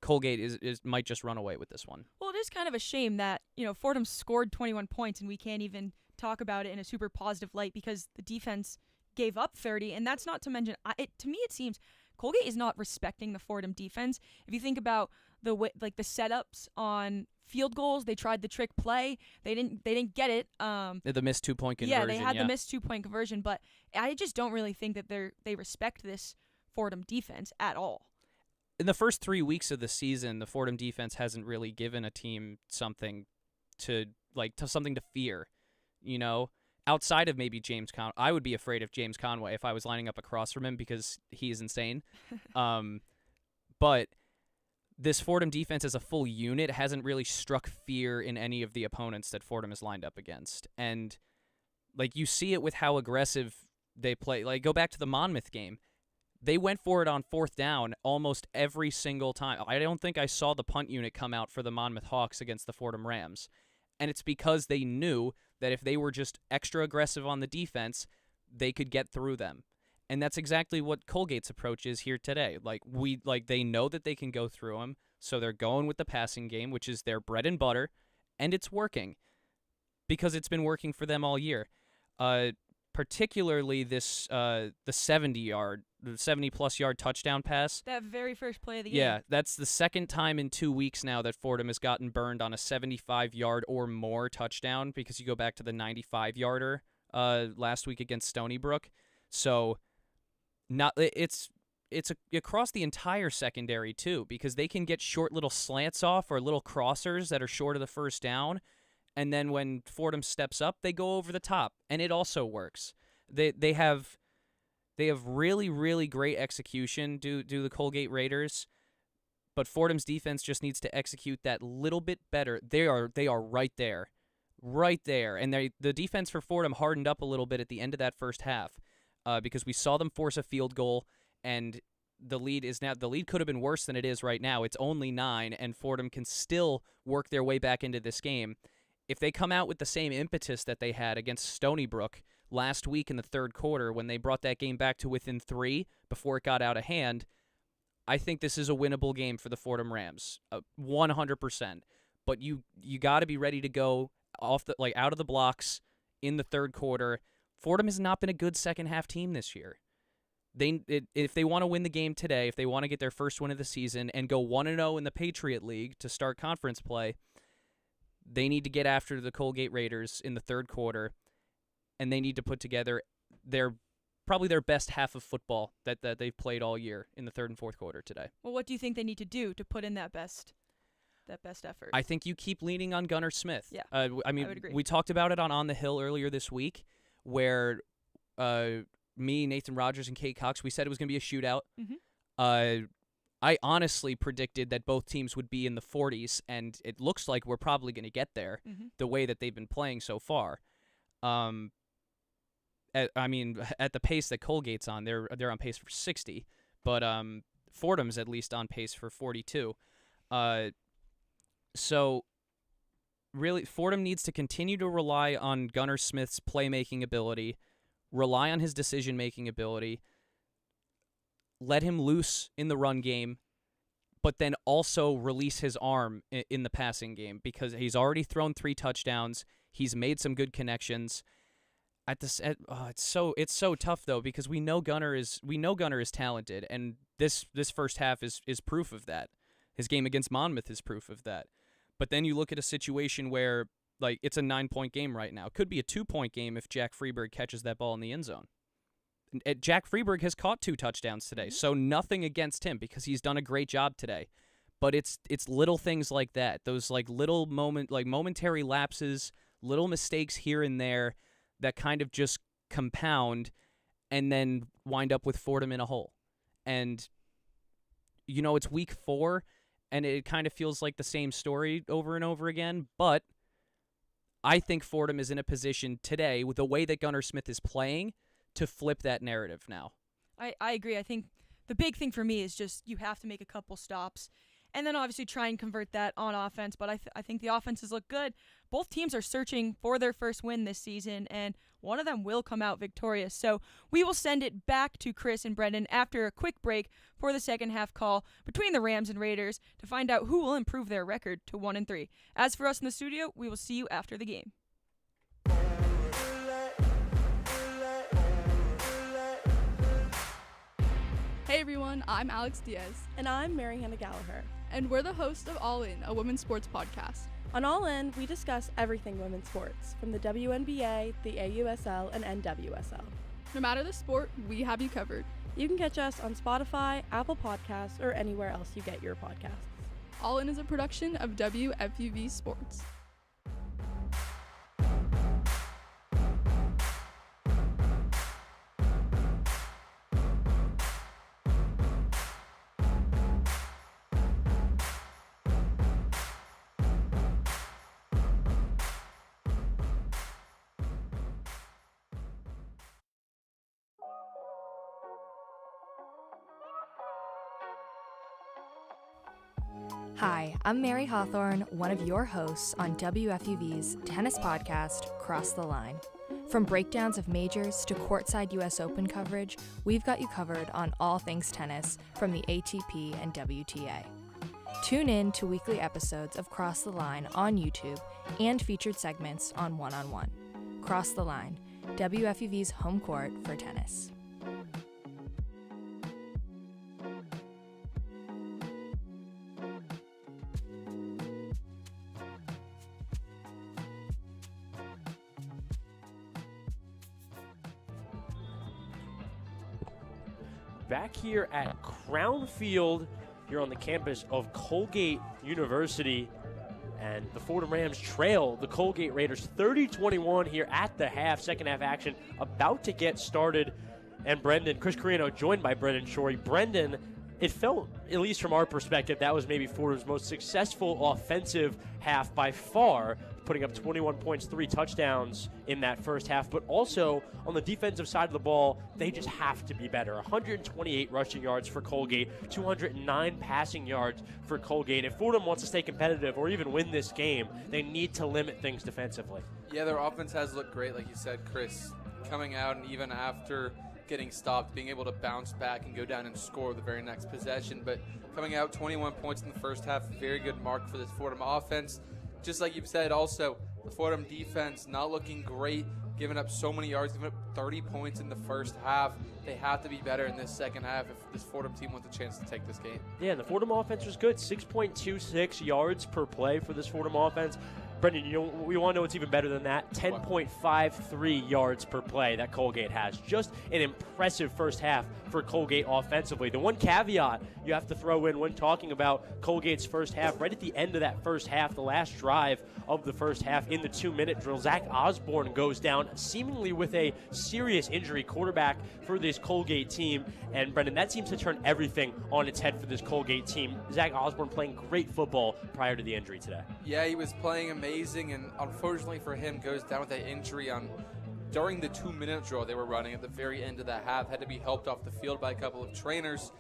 [SPEAKER 5] Colgate might just run away with this one.
[SPEAKER 12] Well, it is kind of a shame that, Fordham scored 21 points and we can't even talk about it in a super positive light because the defense gave up 30, and that's not to mention, to me it seems Colgate is not respecting the Fordham defense. If you think about the way, like the setups on field goals, they tried the trick play. They didn't get it.
[SPEAKER 5] The missed 2-point conversion.
[SPEAKER 12] Yeah, they had the missed 2-point conversion, but I just don't really think that they respect this Fordham defense at all.
[SPEAKER 5] In the first 3 weeks of the season, the Fordham defense hasn't really given a team something to something to fear, outside of maybe James Conway. I would be afraid of James Conway if I was lining up across from him because he is insane. But this Fordham defense as a full unit hasn't really struck fear in any of the opponents that Fordham has lined up against. And you see it with how aggressive they play. Go back to the Monmouth game. They went for it on fourth down almost every single time. I don't think I saw the punt unit come out for the Monmouth Hawks against the Fordham Rams. And it's because they knew that if they were just extra aggressive on the defense, they could get through them. And that's exactly what Colgate's approach is here today. They know that they can go through them, so they're going with the passing game, which is their bread and butter, and it's working because it's been working for them all year. Particularly this the 70-plus yard touchdown pass.
[SPEAKER 12] That very first play of the game.
[SPEAKER 5] Yeah, that's the second time in 2 weeks now that Fordham has gotten burned on a 75-yard or more touchdown, because you go back to the 95-yarder last week against Stony Brook. So it's across the entire secondary too, because they can get short little slants off or little crossers that are short of the first down. And then when Fordham steps up, they go over the top, and it also works. They have really, really great execution, do the Colgate Raiders, but Fordham's defense just needs to execute that little bit better. They are right there, and the defense for Fordham hardened up a little bit at the end of that first half because we saw them force a field goal, and the lead could have been worse than it is right now. It's only 9, and Fordham can still work their way back into this game. If they come out with the same impetus that they had against Stony Brook last week in the third quarter when they brought that game back to within 3 before it got out of hand, I think this is a winnable game for the Fordham Rams, 100%. But you got to be ready to go out of the blocks in the third quarter. Fordham has not been a good second half team this year. If they want to win the game today, if they want to get their first win of the season and go 1-0 in the Patriot League to start conference play, they need to get after the Colgate Raiders in the third quarter, and they need to put together probably their best half of football that they've played all year in the third and fourth quarter today.
[SPEAKER 12] Well, what do you think they need to do to put in that best effort?
[SPEAKER 5] I think you keep leaning on Gunnar Smith.
[SPEAKER 12] Yeah,
[SPEAKER 5] I would agree. We talked about it on the Hill earlier this week. where me, Nathan Rogers, and Kate Cox, we said it was going to be a shootout. I honestly predicted that both teams would be in the 40s, and it looks like we're probably going to get there the way that they've been playing so far. At the pace that Colgate's on, they're on pace for 60, but Fordham's at least on pace for 42. So really, Fordham needs to continue to rely on Gunnar Smith's playmaking ability, rely on his decision-making ability, let him loose in the run game, but then also release his arm in the passing game, because he's already thrown 3 touchdowns. He's made some good connections. It's so tough though, because we know Gunnar is talented, and this first half is proof of that. His game against Monmouth is proof of that. But then you look at a situation where, like, it's a 9-point game right now. It could be a 2-point game if Jack Freeberg catches that ball in the end zone. Jack Freeberg has caught 2 touchdowns today, so nothing against him because he's done a great job today. But it's little things like that, those like little momentary lapses, little mistakes here and there that kind of just compound and then wind up with Fordham in a hole. And it's week 4, and it kind of feels like the same story over and over again. But I think Fordham is in a position today, with the way that Gunnar Smith is playing, to flip that narrative now.
[SPEAKER 12] I agree. I think the big thing for me is just you have to make a couple stops and then obviously try and convert that on offense. But I think the offenses look good. Both teams are searching for their first win this season, and one of them will come out victorious. So we will send it back to Chris and Brendan after a quick break for the second half call between the Rams and Raiders to find out who will improve their record to 1-3. As for us in the studio, we will see you after the game.
[SPEAKER 14] Hey everyone, I'm Alex Diaz.
[SPEAKER 15] And I'm Mary Hannah Gallagher.
[SPEAKER 14] And we're the hosts of All In, a women's sports podcast.
[SPEAKER 15] On All In, we discuss everything women's sports, from the WNBA, the AUSL, and NWSL.
[SPEAKER 14] No matter the sport, we have you covered.
[SPEAKER 15] You can catch us on Spotify, Apple Podcasts, or anywhere else you get your podcasts.
[SPEAKER 14] All In is a production of WFUV Sports.
[SPEAKER 16] Hi, I'm Mary Hawthorne, one of your hosts on WFUV's tennis podcast, Cross the Line. From breakdowns of majors to courtside US Open coverage, we've got you covered on all things tennis from the ATP and WTA. Tune in to weekly episodes of Cross the Line on YouTube and featured segments on One on One. Cross the Line, WFUV's home court for tennis.
[SPEAKER 6] Back here at Crown Field, here on the campus of Colgate University, and the Fordham Rams trail the Colgate Raiders 30-21 here at the half. Second half action about to get started, and Chris Carrino joined by Brendan Shorey. Brendan, it felt, at least from our perspective, that was maybe Fordham's most successful offensive half by far, putting up 21 points, 3 touchdowns in that first half. But also, on the defensive side of the ball, they just have to be better. 128 rushing yards for Colgate, 209 passing yards for Colgate. If Fordham wants to stay competitive or even win this game, they need to limit things defensively.
[SPEAKER 4] Yeah, their offense has looked great, like you said, Chris. Coming out, and even after getting stopped, being able to bounce back and go down and score the very next possession. But coming out 21 points in the first half, very good mark for this Fordham offense. Just like you've said, also, the Fordham defense not looking great, giving up so many yards, giving up 30 points in the first half. They have to be better in this second half if this Fordham team wants a chance to take this game.
[SPEAKER 6] Yeah, and the Fordham offense was good. 6.26 yards per play for this Fordham offense. Brendan, we want to know what's even better than that. 10.53 yards per play that Colgate has. Just an impressive first half for Colgate offensively. The one caveat you have to throw in when talking about Colgate's first half, right at the end of that first half, the last drive of the first half in the 2-minute drill, Zach Osborne goes down seemingly with a serious injury, quarterback for this Colgate team. And Brendan, that seems to turn everything on its head for this Colgate team. Zach Osborne playing great football prior to the injury today.
[SPEAKER 4] Yeah, he was playing amazing, and unfortunately for him, goes down with that injury during the 2-minute drill they were running at the very end of the half. Had to be helped off the field by a couple of trainers.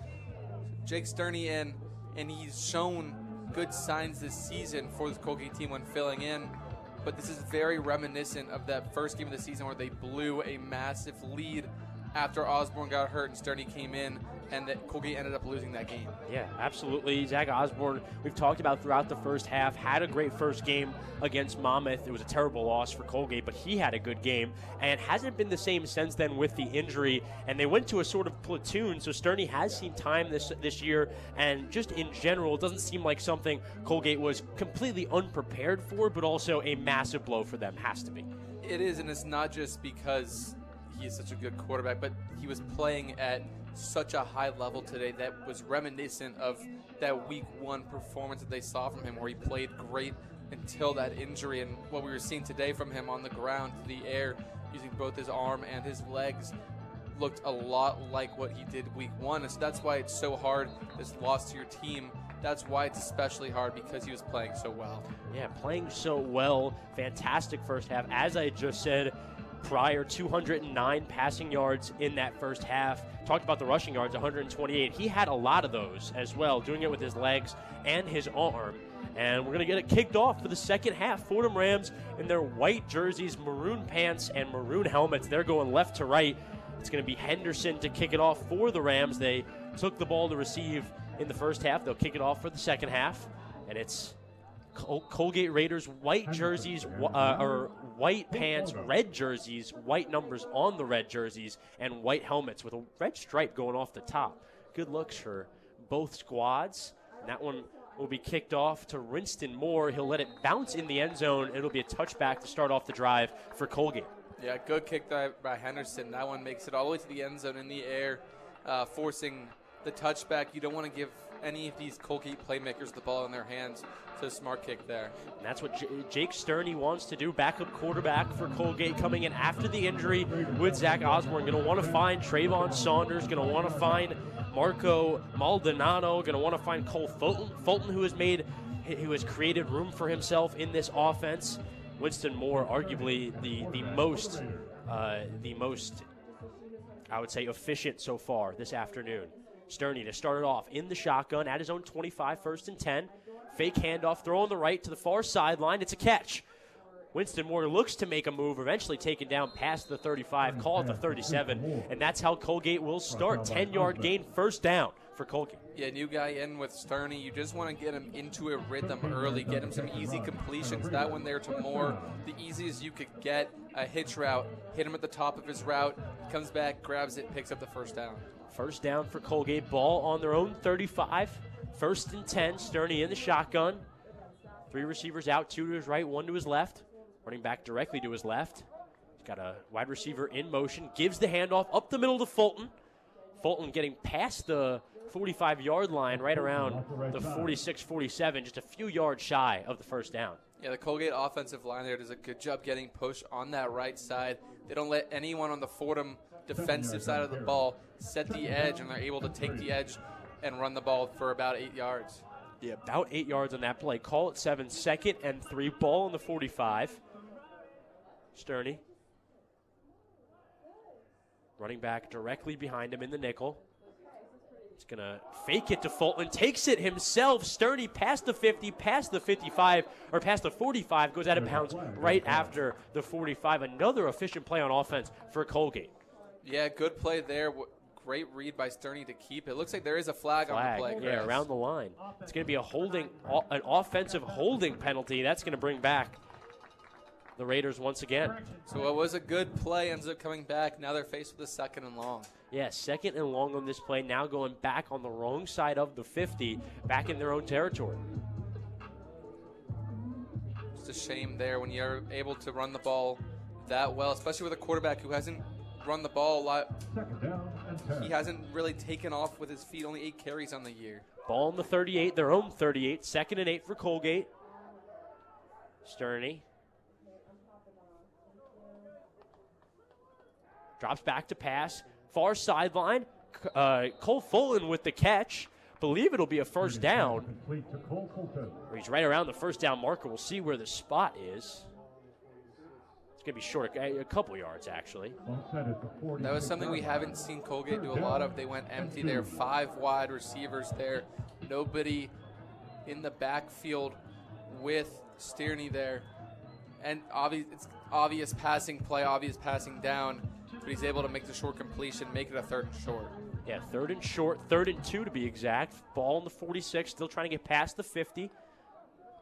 [SPEAKER 4] Jake Sterney in, and he's shown good signs this season for this Colgate team when filling in. But this is very reminiscent of that first game of the season where they blew a massive lead after Osborne got hurt and Sterney came in, and that Colgate ended up losing that game.
[SPEAKER 6] Yeah, absolutely. Zach Osborne, we've talked about throughout the first half, had a great first game against Monmouth. It was a terrible loss for Colgate, but he had a good game, and hasn't been the same since then with the injury. And they went to a sort of platoon, so Sterney has seen time this year, and just in general, it doesn't seem like something Colgate was completely unprepared for, but also a massive blow for them, has to be.
[SPEAKER 4] It is, and it's not just because he is such a good quarterback, but he was playing at such a high level today that was reminiscent of that week 1 performance that they saw from him, where he played great until that injury. And what we were seeing today from him on the ground, the air, using both his arm and his legs, looked a lot like what he did week 1. And so that's why it's so hard, this loss to your team. That's why it's especially hard, because he was playing so well.
[SPEAKER 6] Yeah, playing so well. Fantastic first half. As I just said prior, 209 passing yards in that first half. Talked about the rushing yards, 128. He had a lot of those as well, doing it with his legs and his arm. And we're going to get it kicked off for the second half. Fordham Rams in their white jerseys, maroon pants, and maroon helmets. They're going left to right. It's going to be Henderson to kick it off for the Rams. They took the ball to receive in the first half. They'll kick it off for the second half. And it's Colgate Raiders white jerseys, or white pants, red jerseys, white numbers on the red jerseys, and white helmets with a red stripe going off the top. Good looks for both squads. And that one will be kicked off to Winston Moore. He'll let it bounce in the end zone. It'll be a touchback to start off the drive for Colgate.
[SPEAKER 4] Yeah, good kick by Henderson. That one makes it all the way to the end zone in the air, forcing the touchback. You don't want to give any of these Colgate playmakers the ball in their hands. So smart kick there.
[SPEAKER 6] And that's what Jake Sterney wants to do. Backup quarterback for Colgate coming in after the injury with Zach Osborne. Going to want to find Trayvon Saunders. Going to want to find Marco Maldonado. Going to want to find Cole Fulton, who has created room for himself in this offense. Winston Moore, arguably the most, I would say, efficient so far this afternoon. Sterney to start it off in the shotgun at his own 25, 1st and 10. Fake handoff, throw on the right to the far sideline. It's a catch. Winston Moore looks to make a move, eventually taken down past the 35, call it the 37, and that's how Colgate will start. 10-yard gain, first down for Colgate.
[SPEAKER 4] Yeah, new guy in with Sterney. You just want to get him into a rhythm early, get him some easy completions. That one there to Moore, the easiest you could get, a hitch route, hit him at the top of his route, comes back, grabs it, picks up the first down.
[SPEAKER 6] First down for Colgate, ball on their own 35, 1st and 10, Sterney in the shotgun. 3 receivers out, 2 to his right, 1 to his left. Running back directly to his left. He's got a wide receiver in motion, gives the handoff up the middle to Fulton. Fulton getting past the 45-yard line, right around the 46, 47, just a few yards shy of the first down.
[SPEAKER 4] Yeah, the Colgate offensive line there does a good job getting pushed on that right side. They don't let anyone on the Fordham defensive side of the ball set the edge, and they're able to take the edge and run the ball for about 8 yards.
[SPEAKER 6] Yeah, about 8 yards on that play. Call it 7, 2nd and 3. Ball on the 45. Sterney. Running back directly behind him in the nickel. He's going to fake it to Fulton. Takes it himself. Sterney past the 50, past the 55, or past the 45. Goes out of bounds right after the 45. Another efficient play on offense for Colgate.
[SPEAKER 4] Yeah, good play there. Great read by Sterney to keep. It looks like there is a flag on the play.
[SPEAKER 6] Yeah, around the line. It's going to be an offensive holding penalty. That's going to bring back the Raiders once again.
[SPEAKER 4] So it was a good play, ends up coming back. Now they're faced with a 2nd and long.
[SPEAKER 6] Yeah, 2nd and long on this play. Now going back on the wrong side of the 50, back in their own territory.
[SPEAKER 4] just a shame there when you're able to run the ball that well, especially with a quarterback who hasn't run the ball a lot. He hasn't really taken off with his feet, only 8 carries on the year.
[SPEAKER 6] Ball on the 38, their own 38. 2nd and 8 for Colgate. Sterney drops back to pass. Far sideline. Cole Fulton with the catch. Believe it'll be a first down. He's right around the first down marker. We'll see where the spot is. It's going to be short a couple yards, actually.
[SPEAKER 4] That was something we haven't seen Colgate do a lot of. They went empty there. 5 wide receivers there. Nobody in the backfield with Sterney there. And it's obvious passing play, obvious passing down. But he's able to make the short completion, make it a 3rd and short.
[SPEAKER 6] Yeah, 3rd and short, 3rd and 2 to be exact. Ball on the 46, still trying to get past the 50.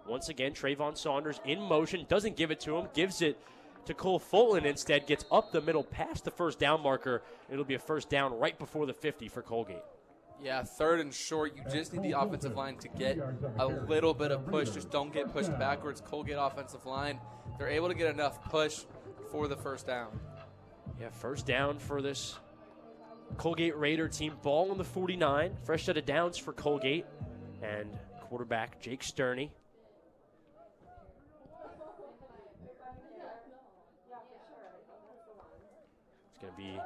[SPEAKER 6] Once again, Trayvon Saunders in motion, doesn't give it to him, gives it to Cole Fulton instead, gets up the middle past the first down marker. It'll be a first down right before the 50 for Colgate.
[SPEAKER 4] Yeah, 3rd and short. You just need the offensive line to get a little bit of push. Just don't get pushed backwards. Colgate offensive line, they're able to get enough push for the first down.
[SPEAKER 6] Yeah, first down for this Colgate Raider team. Ball on the 49. Fresh set of downs for Colgate. And quarterback Jake Sterney. It's going to be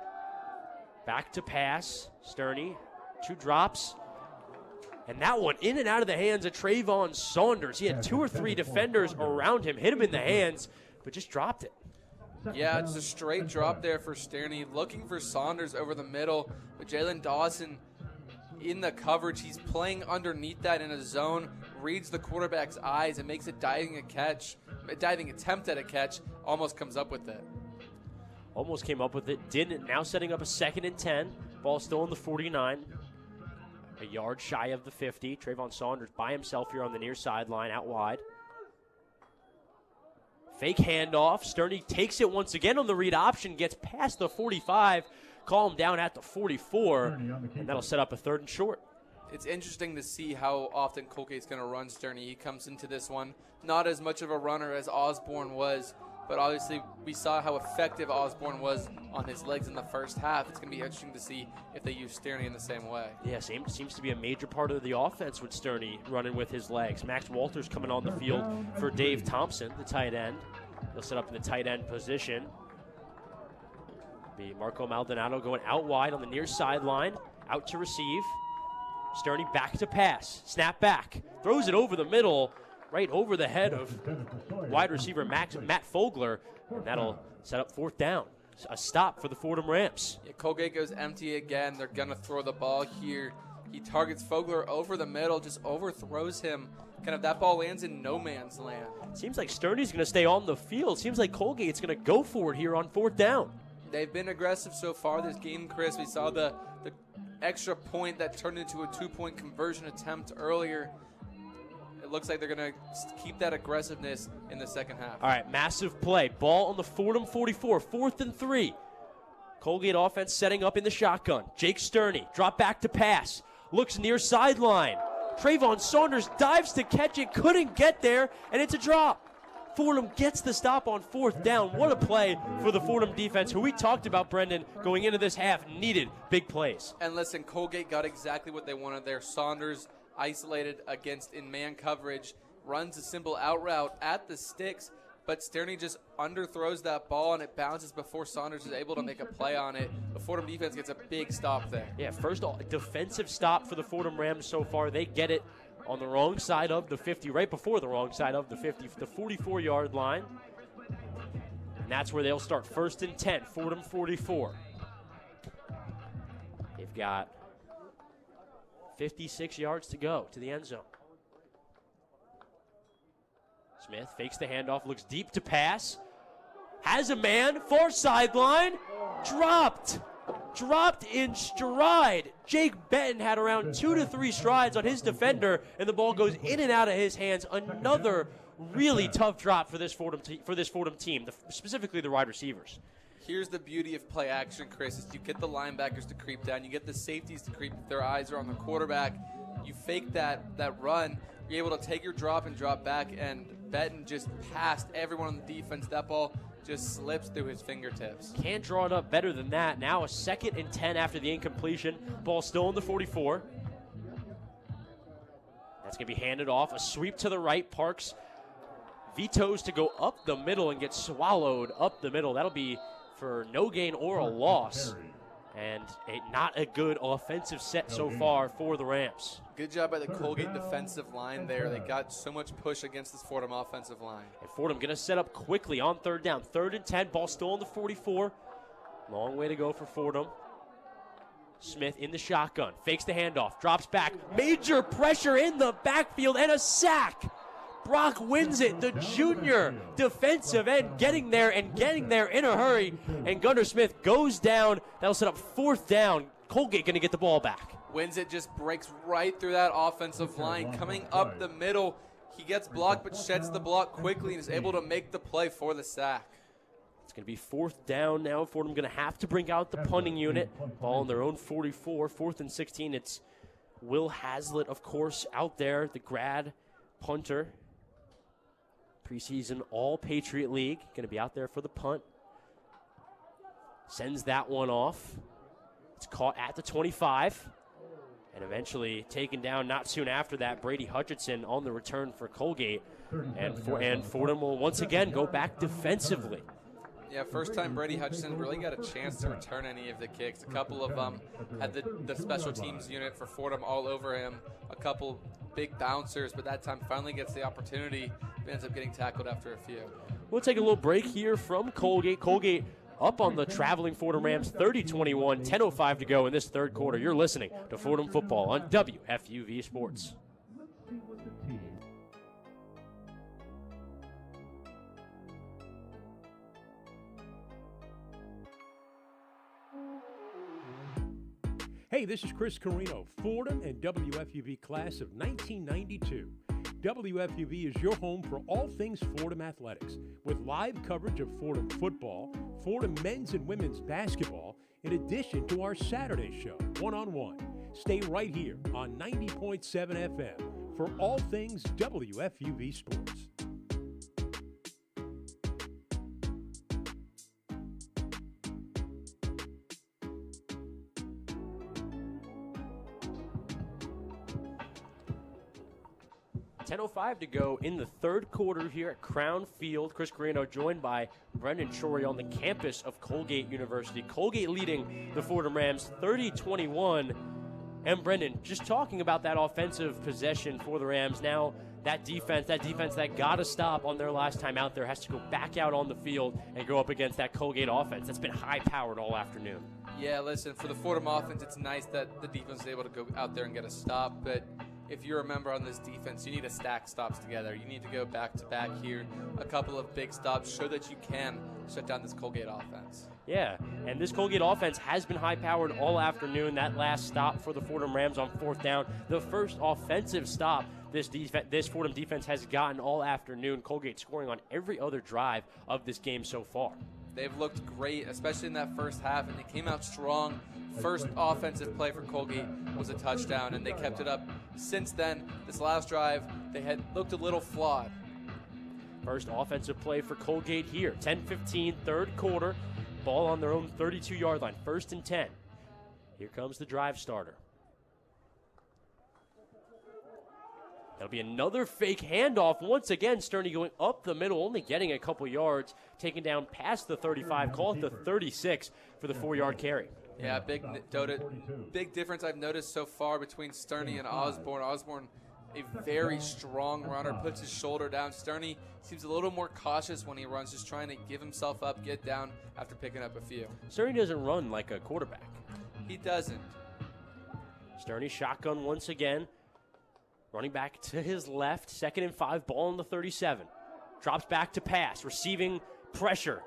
[SPEAKER 6] back to pass. Sterney, 2 drops. And that one in and out of the hands of Trayvon Saunders. He had 2 or 3 defenders around him, hit him in the hands, but just dropped it.
[SPEAKER 4] Yeah, it's a straight drop there for Sterney. Looking for Saunders over the middle, but Jalen Dawson in the coverage. He's playing underneath that in a zone, reads the quarterback's eyes, and makes a diving attempt at a catch, almost comes up with it.
[SPEAKER 6] Almost came up with it, didn't. Now setting up a 2nd and 10. Ball still on the 49. A yard shy of the 50. Trayvon Saunders by himself here on the near sideline, out wide. Fake handoff. Sterney takes it once again on the read option, gets past the 45. Call him down at the 44, and that'll set up a 3rd and short.
[SPEAKER 4] It's interesting to see how often Colgate's going to run Sterney. He comes into this one not as much of a runner as Osborne was, but obviously we saw how effective Osborne was on his legs in the first half. It's going to be interesting to see if they use Sterney in the same way.
[SPEAKER 6] Yeah, seems to be a major part of the offense with Sterney running with his legs. Max Walters coming on the field for Dave Thompson, the tight end. He'll set up in the tight end position. Be Marco Maldonado going out wide on the near sideline, out to receive. Sterney back to pass, snap back, throws it over the middle, right over the head of wide receiver Matt Fogler, and that'll set up 4th down. A stop for the Fordham Rams.
[SPEAKER 4] Yeah, Colgate goes empty again. They're going to throw the ball here. He targets Fogler over the middle, just overthrows him. Kind of that ball lands in no man's land.
[SPEAKER 6] Seems like Sterney's going to stay on the field. Seems like Colgate's going to go for it here on 4th down.
[SPEAKER 4] They've been aggressive so far this game, Chris. We saw the extra point that turned into a 2-point conversion attempt earlier. It looks like they're going to keep that aggressiveness in the second half.
[SPEAKER 6] All right, massive play. Ball on the Fordham 44, 4th and 3. Colgate offense setting up in the shotgun. Jake Sterney, drop back to pass. Looks near sideline. Trayvon Saunders dives to catch it, couldn't get there, and it's a drop. Fordham gets the stop on 4th down. What a play for the Fordham defense, who we talked about, Brendan, going into this half, needed big plays.
[SPEAKER 4] And listen, Colgate got exactly what they wanted there. Saunders isolated against in-man coverage, runs a simple out route at the sticks, but Sterney just underthrows that ball, and it bounces before Saunders is able to make a play on it. The Fordham defense gets a big stop there.
[SPEAKER 6] Yeah, first defensive stop for the Fordham Rams so far. They get it on the wrong side of the 50, right before the wrong side of the 50, the 44-yard line. And that's where they'll start. 1st and 10, Fordham 44. They've got 56 yards to go to the end zone. Smith fakes the handoff, looks deep to pass. Has a man, far sideline, dropped in stride. Jake Benton had around 2 to 3 strides on his defender, and the ball goes in and out of his hands. Another really tough drop for this Fordham team, specifically the wide receivers.
[SPEAKER 4] Here's the beauty of play action, Chris, is you get the linebackers to creep down, you get the safeties to creep if their eyes are on the quarterback. You fake that run, you're able to take your drop and drop back, and Benton just passed everyone on the defense. That ball just slips through his fingertips.
[SPEAKER 6] Can't draw it up better than that. Now a 2nd and 10 after the incompletion. Ball still on the 44. That's going to be handed off. A sweep to the right. Parks vetoes to go up the middle and get swallowed up the middle. That'll be for no gain or a loss. And not a good offensive set so far for the Rams.
[SPEAKER 4] Good job by the Colgate defensive line there. They got so much push against this Fordham offensive line.
[SPEAKER 6] And Fordham going to set up quickly on 3rd down. 3rd and 10. Ball still on the 44. Long way to go for Fordham. Smith in the shotgun. Fakes the handoff. Drops back. Major pressure in the backfield and a sack. Brock wins it. The junior defensive end getting there in a hurry. And Gunnar Smith goes down. That'll set up 4th down. Colgate going to get the ball back.
[SPEAKER 4] Wins it, just breaks right through that offensive line. Coming up the middle, he gets blocked but sheds the block quickly and is able to make the play for the sack.
[SPEAKER 6] It's going to be 4th down now. Fordham going to have to bring out the punting unit. Ball on their own 44. 4th and 16. It's Will Hazlitt, of course, out there, the grad punter. Preseason all Patriot League. Going to be out there for the punt. Sends that one off. It's caught at the 25. And eventually taken down not soon after that. Brady Hutchinson on the return for Colgate. And Fordham will once again go back defensively.
[SPEAKER 4] Yeah, first time Brady Hutchinson really got a chance to return any of the kicks. A couple of them had the special teams unit for Fordham all over him. A couple big bouncers, but that time finally gets the opportunity. But ends up getting tackled after a few.
[SPEAKER 6] We'll take a little break here from Colgate. Colgate up on the traveling Fordham Rams 30-21, 10:05 to go in this 3rd quarter. You're listening to Fordham Football on WFUV Sports.
[SPEAKER 17] Hey, this is Chris Carrino, Fordham and WFUV class of 1992. WFUV is your home for all things Fordham athletics, with live coverage of Fordham football, Fordham men's and women's basketball, in addition to our Saturday show, One on One. Stay right here on 90.7 FM for all things WFUV sports.
[SPEAKER 6] .05 to go in the 3rd quarter here at Crown Field. Chris Carrino joined by Brendan Shorey on the campus of Colgate University. Colgate leading the Fordham Rams 30-21. And Brendan, just talking about that offensive possession for the Rams, now that defense that got to stop on their last time out there has to go back out on the field and go up against that Colgate offense that's been high-powered all afternoon.
[SPEAKER 4] Yeah, listen, for the Fordham offense, it's nice that the defense is able to go out there and get a stop, but if you're a member on this defense, you need to stack stops together. You need to go back-to-back here, a couple of big stops, show that you can shut down this Colgate offense.
[SPEAKER 6] Yeah, and this Colgate offense has been high-powered all afternoon. That last stop for the Fordham Rams on 4th down, the first offensive stop this Fordham defense has gotten all afternoon. Colgate scoring on every other drive of this game so far.
[SPEAKER 4] They've looked great, especially in that first half, and they came out strong. First offensive play for Colgate was a touchdown, and they kept it up. Since then, this last drive, they had looked a little flawed.
[SPEAKER 6] First offensive play for Colgate here. 10-15, 3rd quarter. Ball on their own 32-yard line. 1st and 10. Here comes the drive starter. That'll be another fake handoff. Once again, Stony going up the middle, only getting a couple yards, taken down past the 35, call it the 36 for the 4-yard carry.
[SPEAKER 4] Yeah, big difference I've noticed so far between Sterney and Osborne. Osborne, a very strong runner, puts his shoulder down. Sterney seems a little more cautious when he runs, just trying to give himself up, get down after picking up a few.
[SPEAKER 6] Sterney doesn't run like a quarterback.
[SPEAKER 4] He doesn't.
[SPEAKER 6] Sterney shotgun once again. Running back to his left, 2nd and 5, ball on the 37. Drops back to pass, receiving pressure.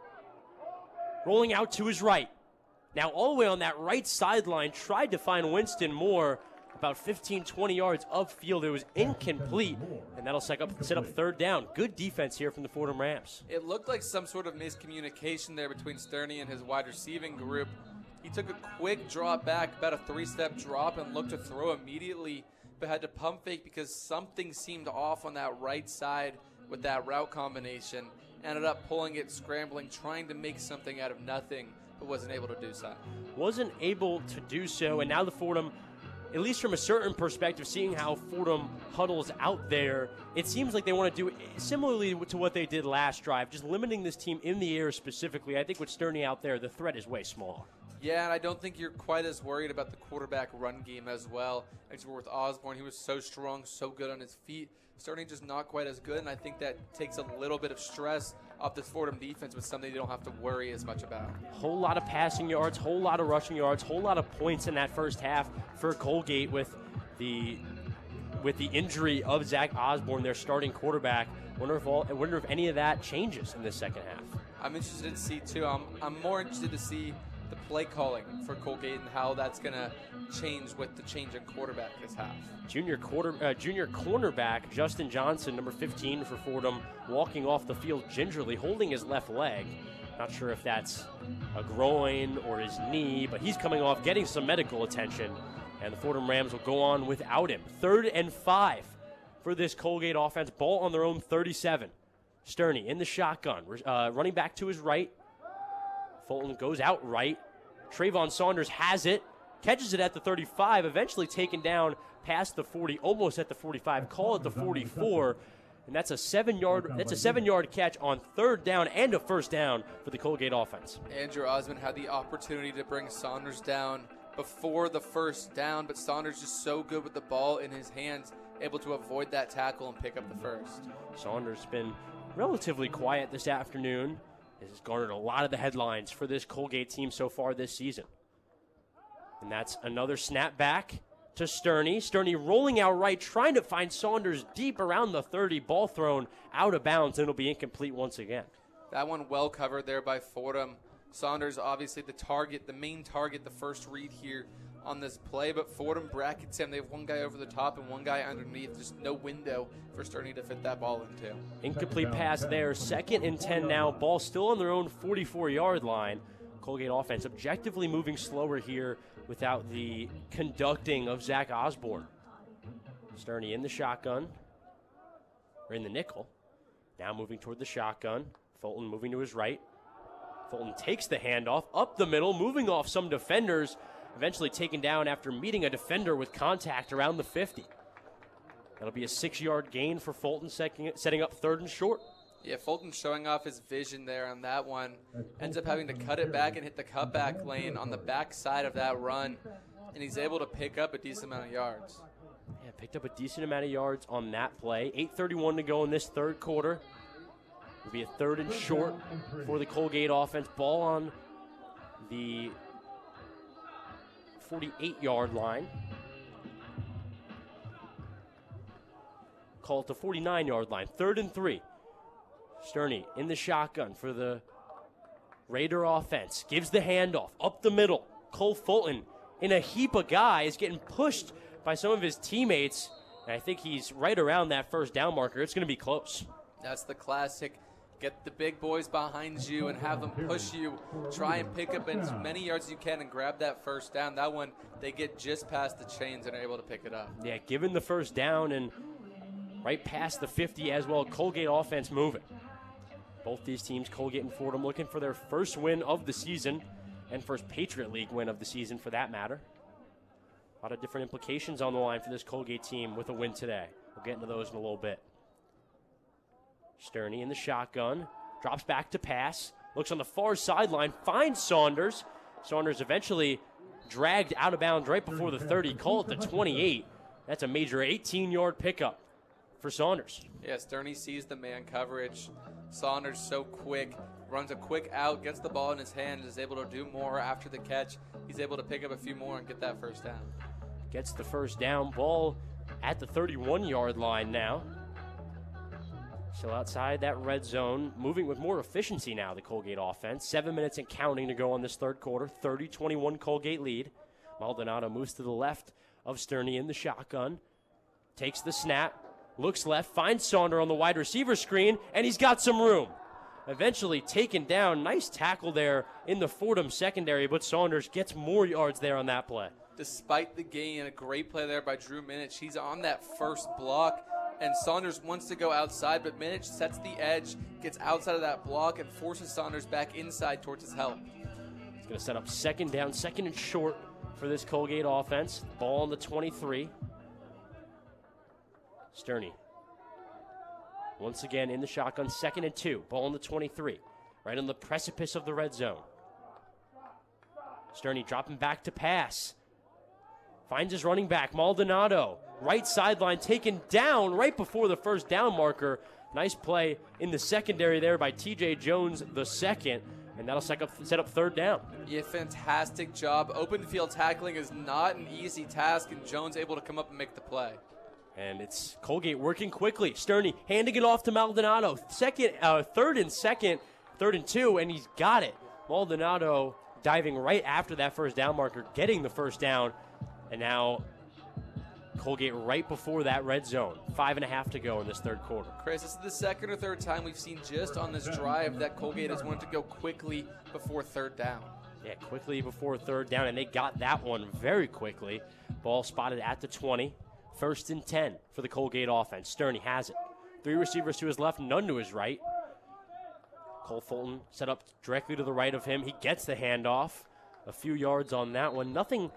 [SPEAKER 6] Rolling out to his right. Now all the way on that right sideline, tried to find Winston Moore about 15, 20 yards upfield. It was incomplete, and that'll set up 3rd down. Good defense here from the Fordham Rams.
[SPEAKER 4] It looked like some sort of miscommunication there between Sterney and his wide receiving group. He took a quick drop back, about a 3-step drop, and looked to throw immediately, but had to pump fake because something seemed off on that right side with that route combination. Ended up pulling it, scrambling, trying to make something out of nothing, but wasn't able to do so.
[SPEAKER 6] Wasn't able to do so, and now the Fordham, at least from a certain perspective, seeing how Fordham huddles out there, it seems like they want to do similarly to what they did last drive, just limiting this team in the air specifically. I think with Stony out there, the threat is way smaller.
[SPEAKER 4] Yeah, and I don't think you're quite as worried about the quarterback run game as well. As we're with Osborne, he was so strong, so good on his feet. Stony just not quite as good, and I think that takes a little bit of stress off this Fordham defense with something they don't have to worry as much about.
[SPEAKER 6] Whole lot of passing yards, whole lot of rushing yards, whole lot of points in that first half for Colgate with the injury of Zach Osborne, their starting quarterback. I wonder if any of that changes in the second half.
[SPEAKER 4] I'm interested to see, too. I'm more interested to see the play calling for Colgate and how that's going to change with the change in quarterback this half.
[SPEAKER 6] Junior cornerback Justin Johnson, number 15 for Fordham, walking off the field gingerly, holding his left leg. Not sure if that's a groin or his knee, but he's coming off, getting some medical attention, and the Fordham Rams will go on without him. 3rd and 5 for this Colgate offense. Ball on their own 37. Sterney in the shotgun, running back to his right. Fulton goes out right. Trayvon Saunders has it, catches it at the 35, eventually taken down past the 40, almost at the 45, call it the 44, and that's a 7-yard catch on 3rd down and a first down for the Colgate offense.
[SPEAKER 4] Andrew Osmond had the opportunity to bring Saunders down before the first down, but Saunders just so good with the ball in his hands, able to avoid that tackle and pick up the first.
[SPEAKER 6] Saunders been relatively quiet this afternoon. This has garnered a lot of the headlines for this Colgate team so far this season. And that's another snap back to Sterney. Sterney rolling out right, trying to find Saunders deep around the 30. Ball thrown out of bounds, and it'll be incomplete once again.
[SPEAKER 4] That one well covered there by Fordham. Saunders obviously the main target, the first read here on this play, but Fordham brackets him. They have one guy over the top and one guy underneath. Just no window for Sterney to fit that ball into.
[SPEAKER 6] Incomplete pass there. 2nd and 10 now. Ball still on their own 44-yard line. Colgate offense objectively moving slower here without the conducting of Zach Osborne. Sterney in the shotgun, or in the nickel. Now moving toward the shotgun. Fulton moving to his right. Fulton takes the handoff up the middle, moving off some defenders, eventually taken down after meeting a defender with contact around the 50. That'll be a 6-yard gain for Fulton, setting up 3rd and short.
[SPEAKER 4] Yeah, Fulton showing off his vision there on that one. Ends up having to cut it back and hit the cutback lane on the back side of that run, and he's able to pick up a decent amount of yards.
[SPEAKER 6] Yeah, picked up a decent amount of yards on that play. 8:31 to go in this third quarter. It'll be a 3rd and short for the Colgate offense. Ball on the 48-yard line. Call it the 49-yard line. 3rd and 3. Sterney in the shotgun for the Raider offense. Gives the handoff up the middle. Cole Fulton in a heap of guys getting pushed by some of his teammates. And I think he's right around that first down marker. It's going to be close.
[SPEAKER 4] That's the classic. Get the big boys behind you and have them push you. Try and pick up as many yards as you can and grab that first down. That one, they get just past the chains and are able to pick it up.
[SPEAKER 6] Yeah, given the first down and right past the 50 as well. Colgate offense moving. Both these teams, Colgate and Fordham, looking for their first win of the season and first Patriot League win of the season for that matter. A lot of different implications on the line for this Colgate team with a win today. We'll get into those in a little bit. Sterney in the shotgun, drops back to pass, looks on the far sideline, finds Saunders. Saunders eventually dragged out of bounds right before the 30, call it the 28. That's a major 18-yard pickup for Saunders.
[SPEAKER 4] Yeah, Sterney sees the man coverage. Saunders so quick, runs a quick out, gets the ball in his hand, is able to do more after the catch. He's able to pick up a few more and get that first down.
[SPEAKER 6] Gets the first down. Ball at the 31-yard line now. Still outside that red zone, moving with more efficiency now, the Colgate offense. 7 minutes and counting to go on this third quarter. 30-21 Colgate lead. Maldonado moves to the left of Sterney in the shotgun. Takes the snap, looks left, finds Saunders on the wide receiver screen, and he's got some room. Eventually taken down. Nice tackle there in the Fordham secondary, but Saunders gets more yards there on that play.
[SPEAKER 4] Despite the gain, a great play there by Drew Minich. He's on that first block, and Saunders wants to go outside, but Minich sets the edge, gets outside of that block, and forces Saunders back inside towards his help.
[SPEAKER 6] He's going to set up second down, second and short for this Colgate offense. Ball on the 23. Stony once again in the shotgun, 2nd and 2. Ball on the 23, right on the precipice of the red zone. Stony dropping back to pass. Finds his running back, Maldonado. Right sideline taken down right before the first down marker. Nice play in the secondary there by T.J. Jones II, and that'll set up third down.
[SPEAKER 4] Yeah, fantastic job. Open field tackling is not an easy task, and Jones able to come up and make the play.
[SPEAKER 6] And it's Colgate working quickly. Sterney handing it off to Maldonado. Third and 2, and he's got it. Maldonado diving right after that first down marker, getting the first down. And now Colgate right before that red zone. 5.5 to go in this third quarter.
[SPEAKER 4] Chris, this is the second or third time we've seen just on this drive that Colgate has wanted to go quickly before third down.
[SPEAKER 6] Yeah, quickly before third down, and they got that one very quickly. Ball spotted at the 20. 1st and 10 for the Colgate offense. Sterney has it. 3 receivers to his left, none to his right. Cole Fulton set up directly to the right of him. He gets the handoff. A few yards on that one. Nothing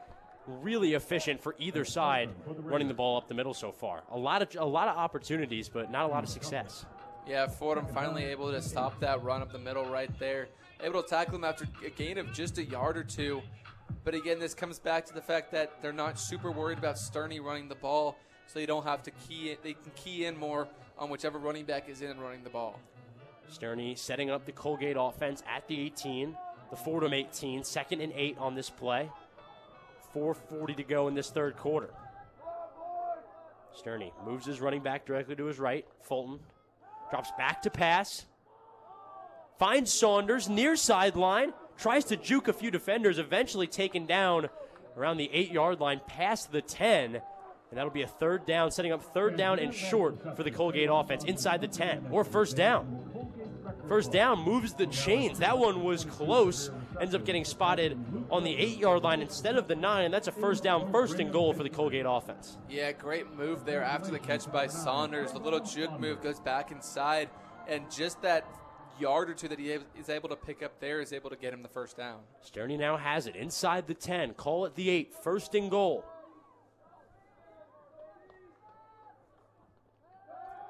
[SPEAKER 6] really efficient for either side running the ball up the middle so far. A lot of opportunities, but not a lot of success.
[SPEAKER 4] Yeah, Fordham finally able to stop that run up the middle right there. Able to tackle him after a gain of just a yard or two. But again, this comes back to the fact that they're not super worried about Sterney running the ball, so you don't have to key in. They can key in more on whichever running back is in and running the ball.
[SPEAKER 6] Sterney setting up the Colgate offense at the 18, the Fordham 18, 2nd and 8 on this play. 4:40 to go in this third quarter. Sterney moves his running back directly to his right. Fulton drops back to pass. Finds Saunders near sideline. Tries to juke a few defenders, eventually taken down around the 8-yard line past the 10. And that'll be a third down, setting up third down and short for the Colgate offense inside the 10, or first down. First down moves the chains. That one was close. Ends up getting spotted on the 8-yard line instead of the 9, and that's a first down, 1st and goal for the Colgate offense.
[SPEAKER 4] Yeah, great move there after the catch by Saunders. The little juke move goes back inside, and just that yard or two that he is able to pick up there is able to get him the first down.
[SPEAKER 6] Sterney now has it inside the 10. Call it the 8. 1st and goal.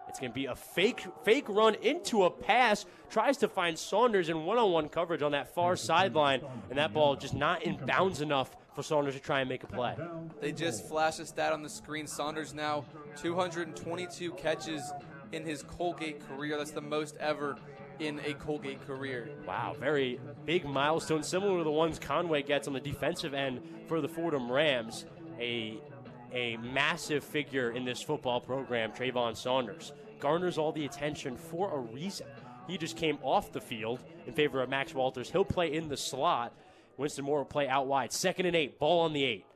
[SPEAKER 6] It's going to be a fake run into a pass. Tries to find Saunders in one-on-one coverage on that far sideline, and that ball just not in bounds enough for Saunders to try and make a play.
[SPEAKER 4] They just flashed a stat on the screen. Saunders now 222 catches in his Colgate career. That's the most ever in a Colgate career.
[SPEAKER 6] Wow, very big milestone, similar to the ones Conway gets on the defensive end for the Fordham Rams. A massive figure in this football program, Trayvon Saunders. Garners all the attention for a reason. He just came off the field in favor of Max Walters. He'll play in the slot. Winston Moore will play out wide. 2nd and 8, ball on the 8.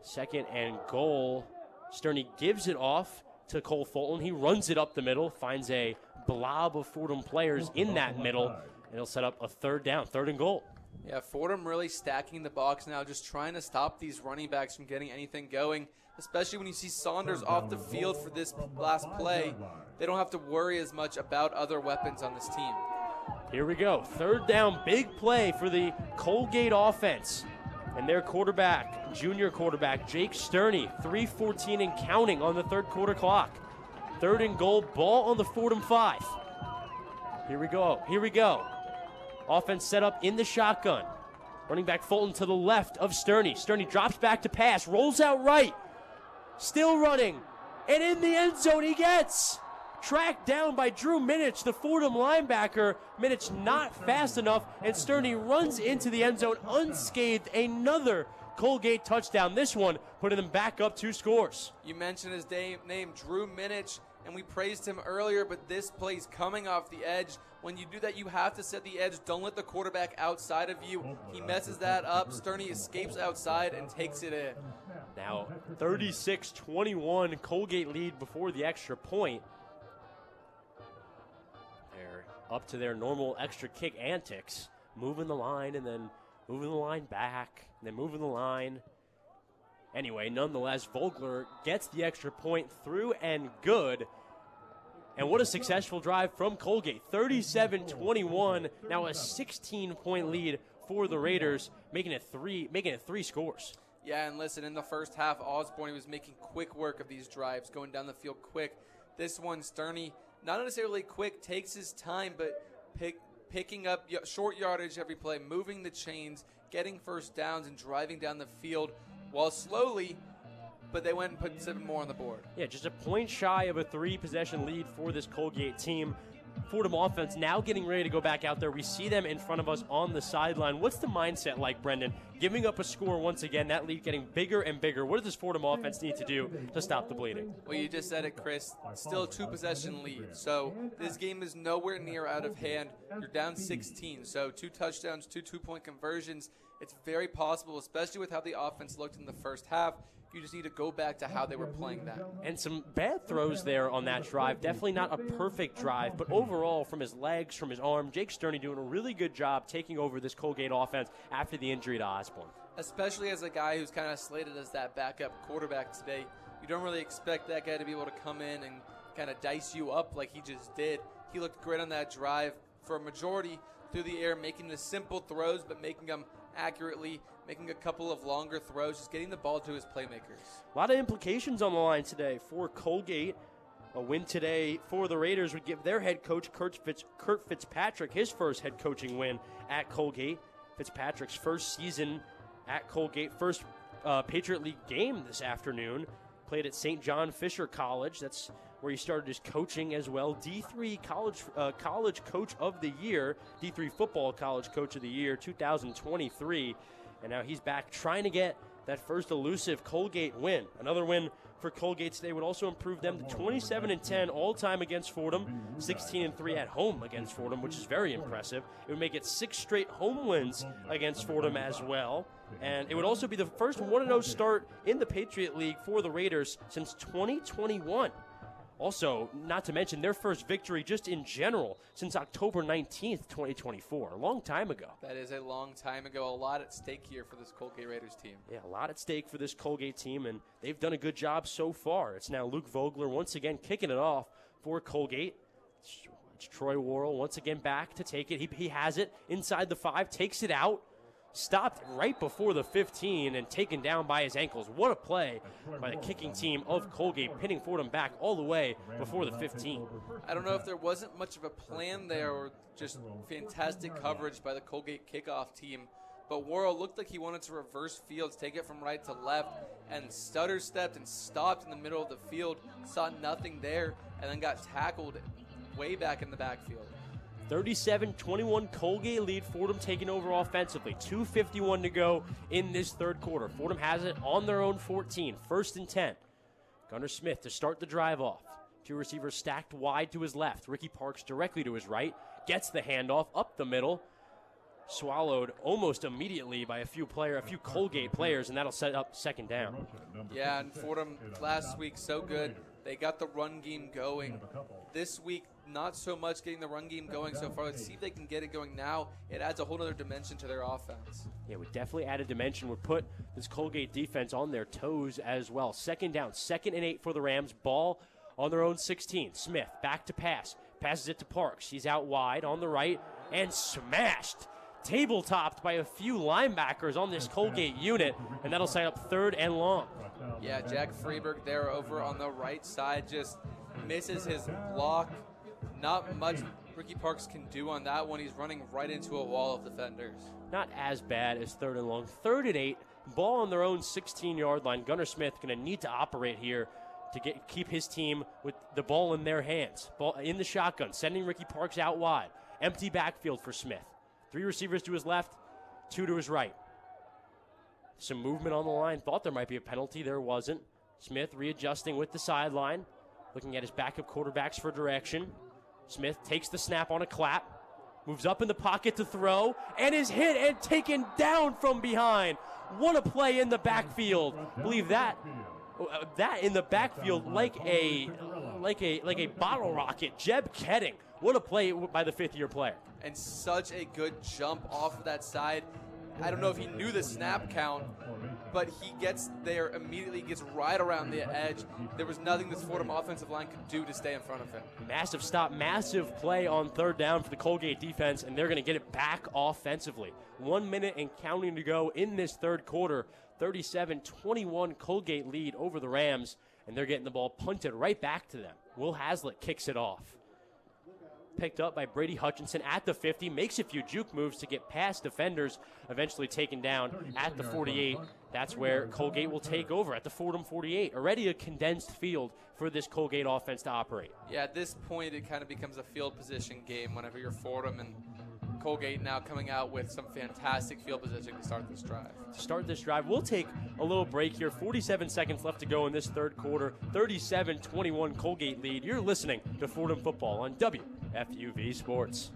[SPEAKER 6] 2nd and goal. Sterney gives it off to Cole Fulton. He runs it up the middle, finds a blob of Fordham players in that middle, and he'll set up a third down, 3rd and goal.
[SPEAKER 4] Yeah, Fordham really stacking the box now, just trying to stop these running backs from getting anything going, especially when you see Saunders off the field for this last play. They don't have to worry as much about other weapons on this team.
[SPEAKER 6] Here we go. 3rd down, big play for the Colgate offense. And their quarterback, junior quarterback, Jake Sterney, 3:14 and counting on the third quarter clock. 3rd and goal, ball on the Fordham 5. Here we go. Offense set up in the shotgun. Running back Fulton to the left of Sterney. Sterney drops back to pass, rolls out right. Still running. And in the end zone he gets. Tracked down by Drew Minich, the Fordham linebacker. Minich not fast enough, and Sterney runs into the end zone unscathed. Another Colgate touchdown. This one putting them back up 2 scores.
[SPEAKER 4] You mentioned his name, Drew Minich, and we praised him earlier, but this play's coming off the edge. When you do that, you have to set the edge. Don't let the quarterback outside of you. He messes that up. Sterney escapes outside and takes it in.
[SPEAKER 6] Now 36-21, Colgate lead before the extra point. They're up to their normal extra kick antics, moving the line and then moving the line back, and then moving the line. Anyway, nonetheless, Vogler gets the extra point through and good. And what a successful drive from Colgate. 37-21, now a 16-point lead for the Raiders, making it three scores.
[SPEAKER 4] Yeah, and listen, in the first half, Osborne was making quick work of these drives, going down the field quick. This one, Sterney, not necessarily quick, takes his time, but picking up short yardage every play, moving the chains, getting first downs, and driving down the field while slowly, but they went and put 7 more on the board.
[SPEAKER 6] Yeah, just a point shy of a 3-possession lead for this Colgate team. Fordham offense now getting ready to go back out there. We see them in front of us on the sideline. What's the mindset like, Brendan? Giving up a score once again, that lead getting bigger and bigger. What does this Fordham offense need to do to stop the bleeding?
[SPEAKER 4] Well, you just said it, Chris. Still a 2-possession lead. So this game is nowhere near out of hand. You're down 16. So 2 touchdowns, 2 2-point conversions. It's very possible, especially with how the offense looked in the first half. You just need to go back to how they were playing that.
[SPEAKER 6] And some bad throws there on that drive. Definitely not a perfect drive, but overall, from his legs, from his arm, Jake Sterney doing a really good job taking over this Colgate offense after the injury to Osborne.
[SPEAKER 4] Especially as a guy who's kind of slated as that backup quarterback today. You don't really expect that guy to be able to come in and kind of dice you up like he just did. He looked great on that drive for a majority through the air, making the simple throws, but making them accurately, making a couple of longer throws, just getting the ball to his playmakers.
[SPEAKER 6] A lot of implications on the line today for Colgate. A win today for the Raiders would give their head coach, Kurt Fitzpatrick, his first head coaching win at Colgate. Fitzpatrick's first season at Colgate, first Patriot League game this afternoon. Played at St. John Fisher College. That's where he started his coaching as well. D3 college coach of the year, D3 football college coach of the year, 2023. And now he's back trying to get that first elusive Colgate win. Another win for Colgate today would also improve them to 27-10 all-time against Fordham, 16-3 at home against Fordham, which is very impressive. It would make it 6 straight home wins against Fordham as well. And it would also be the first 1-0 start in the Patriot League for the Raiders since 2021. Also, not to mention their first victory just in general since October 19th, 2024, a long time ago.
[SPEAKER 4] That is a long time ago. A lot at stake here for this Colgate Raiders team.
[SPEAKER 6] Yeah, a lot at stake for this Colgate team, and they've done a good job so far. It's now Luke Vogler once again kicking it off for Colgate. It's Troy Worrell once again back to take it. He has it inside the 5, takes it out. Stopped right before the 15 and taken down by his ankles. What a play by the kicking team of Colgate, pinning Fordham back all the way before the 15.
[SPEAKER 4] I don't know if there wasn't much of a plan there or just fantastic coverage by the Colgate kickoff team, but Worrell looked like he wanted to reverse fields, take it from right to left, and stutter-stepped and stopped in the middle of the field, saw nothing there, and then got tackled way back in the backfield.
[SPEAKER 6] 37-21 Colgate lead. Fordham taking over offensively. 2:51 to go in this third quarter. Fordham has it on their own 14. 1st and 10. Gunnar Smith to start the drive off. 2 receivers stacked wide to his left. Ricky Parks directly to his right. Gets the handoff up the middle. Swallowed almost immediately by a few Colgate players, and that'll set up 2nd down.
[SPEAKER 4] Yeah, and Fordham last week so good. They got the run game going. This week, not so much getting the run game going so far. Let's see if they can get it going now. It adds a whole other dimension to their offense.
[SPEAKER 6] Yeah, would definitely add a dimension. Would put this Colgate defense on their toes as well. 2nd down, 2nd and 8 for the Rams. Ball on their own 16. Smith back to pass. Passes it to Parks. He's out wide on the right and smashed. Tabletopped by a few linebackers on this Colgate unit, and that'll set up 3rd and long.
[SPEAKER 4] Yeah, Jack Freeberg there over on the right side just misses his block. Not much Ricky Parks can do on that one. He's running right into a wall of defenders.
[SPEAKER 6] Not as bad as 3rd and long. 3rd and 8, ball on their own 16-yard line. Gunnar Smith going to need to operate here to keep his team with the ball in their hands. Ball in the shotgun, sending Ricky Parks out wide. Empty backfield for Smith. 3 receivers to his left, 2 to his right. Some movement on the line. Thought there might be a penalty. There wasn't. Smith readjusting with the sideline. Looking at his backup quarterbacks for direction. Smith takes the snap on a clap. Moves up in the pocket to throw. And is hit and taken down from behind. What a play in the backfield. Believe that in the backfield like a bottle rocket. Jeb Ketting. What a play by the 5th-year player.
[SPEAKER 4] And such a good jump off of that side. I don't know if he knew the snap count, but he gets there immediately, gets right around the edge. There was nothing this Fordham offensive line could do to stay in front of him.
[SPEAKER 6] Massive stop, massive play on third down for the Colgate defense, and they're going to get it back offensively. 1 minute and counting to go in this third quarter. 37-21 Colgate lead over the Rams, and they're getting the ball punted right back to them. Will Haslett kicks it off. Picked up by Brady Hutchinson at the 50, makes a few juke moves to get past defenders, eventually taken down at the 48. That's where Colgate will take over at the Fordham 48. Already a condensed field for this Colgate offense to operate.
[SPEAKER 4] Yeah, at this point, it kind of becomes a field position game whenever you're Fordham, and Colgate now coming out with some fantastic field position to start this drive.
[SPEAKER 6] To start this drive, we'll take a little break here. 47 seconds left to go in this third quarter. 37-21 Colgate lead. You're listening to Fordham Football on WFUV Sports.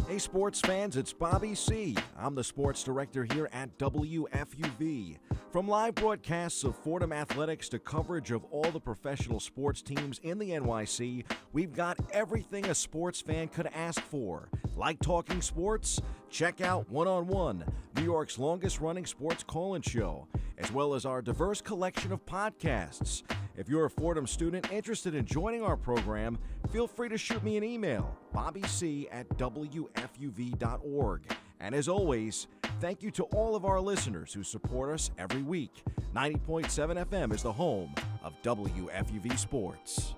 [SPEAKER 18] Hey sports fans, it's Bobby C. I'm the sports director here at WFUV. From live broadcasts of Fordham athletics to coverage of all the professional sports teams in the NYC, we've got everything a sports fan could ask for. Like talking sports? Check out One on One, New York's longest-running sports call-in show, as well as our diverse collection of podcasts. If you're a Fordham student interested in joining our program, feel free to shoot me an email, bobbyc@wfuv.org. And as always, thank you to all of our listeners who support us every week. 90.7 FM is the home of WFUV Sports.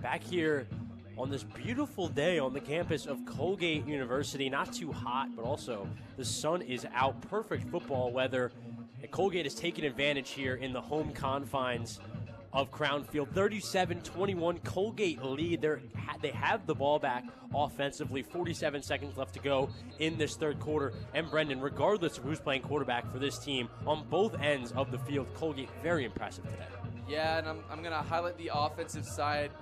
[SPEAKER 6] Back here on this beautiful day on the campus of Colgate University. Not too hot, but also the sun is out. Perfect football weather. And Colgate is taking advantage here in the home confines of Crown Field. 37-21 Colgate lead. They have the ball back offensively. 47 seconds left to go in this third quarter. And Brendan, regardless of who's playing quarterback for this team, on both ends of the field, Colgate very impressive today.
[SPEAKER 4] Yeah, and I'm going to highlight the offensive side.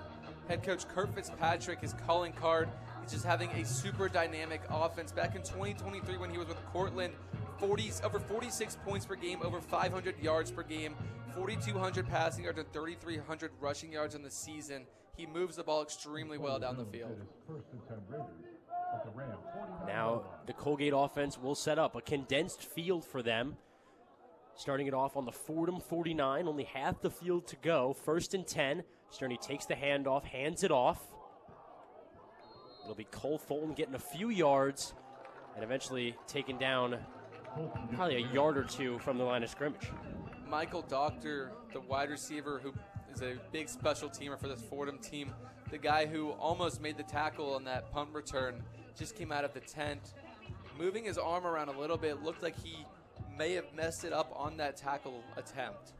[SPEAKER 4] Head coach Kurt Fitzpatrick, his calling card, he's just having a super dynamic offense. Back in 2023 when he was with Cortland, over 46 points per game, over 500 yards per game, 4,200 passing yards, and 3,300 rushing yards in the season. He moves the ball extremely well down the field.
[SPEAKER 6] Now the Colgate offense will set up a condensed field for them. Starting it off on the Fordham 49, only half the field to go. 1st and 10. Sterney takes the handoff, hands it off. It'll be Cole Fulton getting a few yards and eventually taken down probably a yard or two from the line of scrimmage.
[SPEAKER 4] Michael Doctor, the wide receiver who is a big special teamer for this Fordham team, the guy who almost made the tackle on that punt return, just came out of the tent. Moving his arm around a little bit, looked like he may have messed it up on that tackle attempt.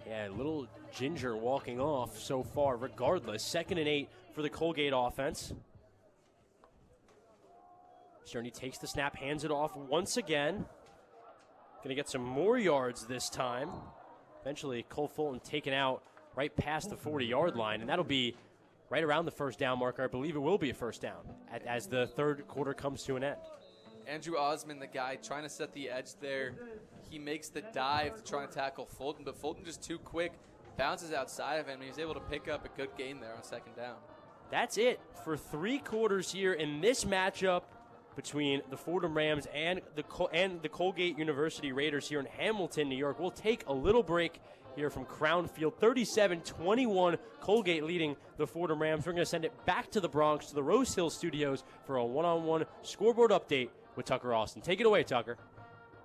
[SPEAKER 6] Yeah, little Ginger walking off so far. Regardless, 2nd and 8 for the Colgate offense. Sterney takes the snap, hands it off once again. Going to get some more yards this time. Eventually, Cole Fulton taken out right past the 40-yard line, and that'll be right around the first down marker. I believe it will be a first down as the third quarter comes to an end.
[SPEAKER 4] Andrew Osmond, the guy trying to set the edge there. He makes the dive to try and tackle Fulton, but Fulton just too quick, bounces outside of him, and he's able to pick up a good gain there on 2nd down.
[SPEAKER 6] That's it for 3 quarters here in this matchup between the Fordham Rams and the Colgate University Raiders here in Hamilton, New York. We'll take a little break here from Crown Field. 37-21, Colgate leading the Fordham Rams. We're going to send it back to the Bronx, to the Rose Hill Studios for a one-on-one scoreboard update with Tucker Austin. Take it away, Tucker.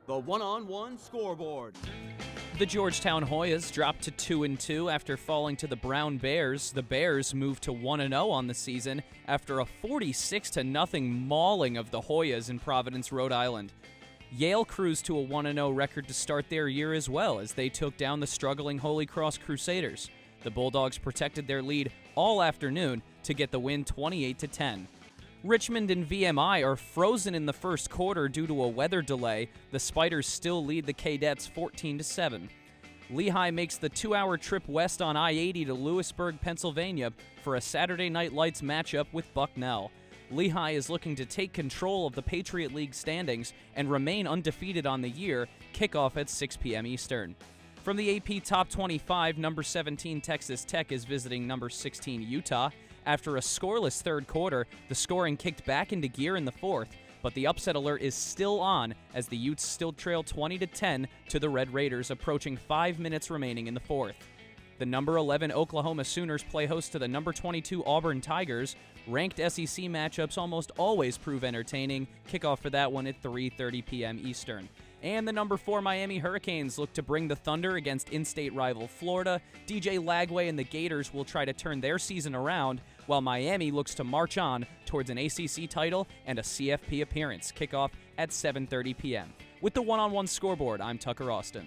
[SPEAKER 13] The one-on-one scoreboard.
[SPEAKER 5] The Georgetown Hoyas dropped to 2-2 after falling to the Brown Bears. The Bears moved to 1-0 on the season after a 46-0 mauling of the Hoyas in Providence, Rhode Island. Yale cruised to a 1-0 record to start their year as well as they took down the struggling Holy Cross Crusaders. The Bulldogs protected their lead all afternoon to get the win 28-10. Richmond and VMI are frozen in the first quarter due to a weather delay. The Spiders still lead the Cadets 14-7. Lehigh makes the 2-hour trip west on I-80 to Lewisburg, Pennsylvania for a Saturday Night Lights matchup with Bucknell. Lehigh is looking to take control of the Patriot League standings and remain undefeated on the year. Kickoff at 6 p.m. Eastern. From the AP Top 25, number 17 Texas Tech is visiting number 16 Utah. After a scoreless third quarter, the scoring kicked back into gear in the fourth, but the upset alert is still on as the Utes still trail 20-10 to the Red Raiders, approaching 5 minutes remaining in the fourth. The number 11 Oklahoma Sooners play host to the number 22 Auburn Tigers. Ranked SEC matchups almost always prove entertaining. Kickoff for that one at 3:30 p.m. Eastern. And the number 4 Miami Hurricanes look to bring the Thunder against in-state rival Florida. DJ Lagway and the Gators will try to turn their season around, while Miami looks to march on towards an ACC title and a CFP appearance. Kickoff at 7:30 p.m. With the one-on-one scoreboard, I'm Tucker Austin.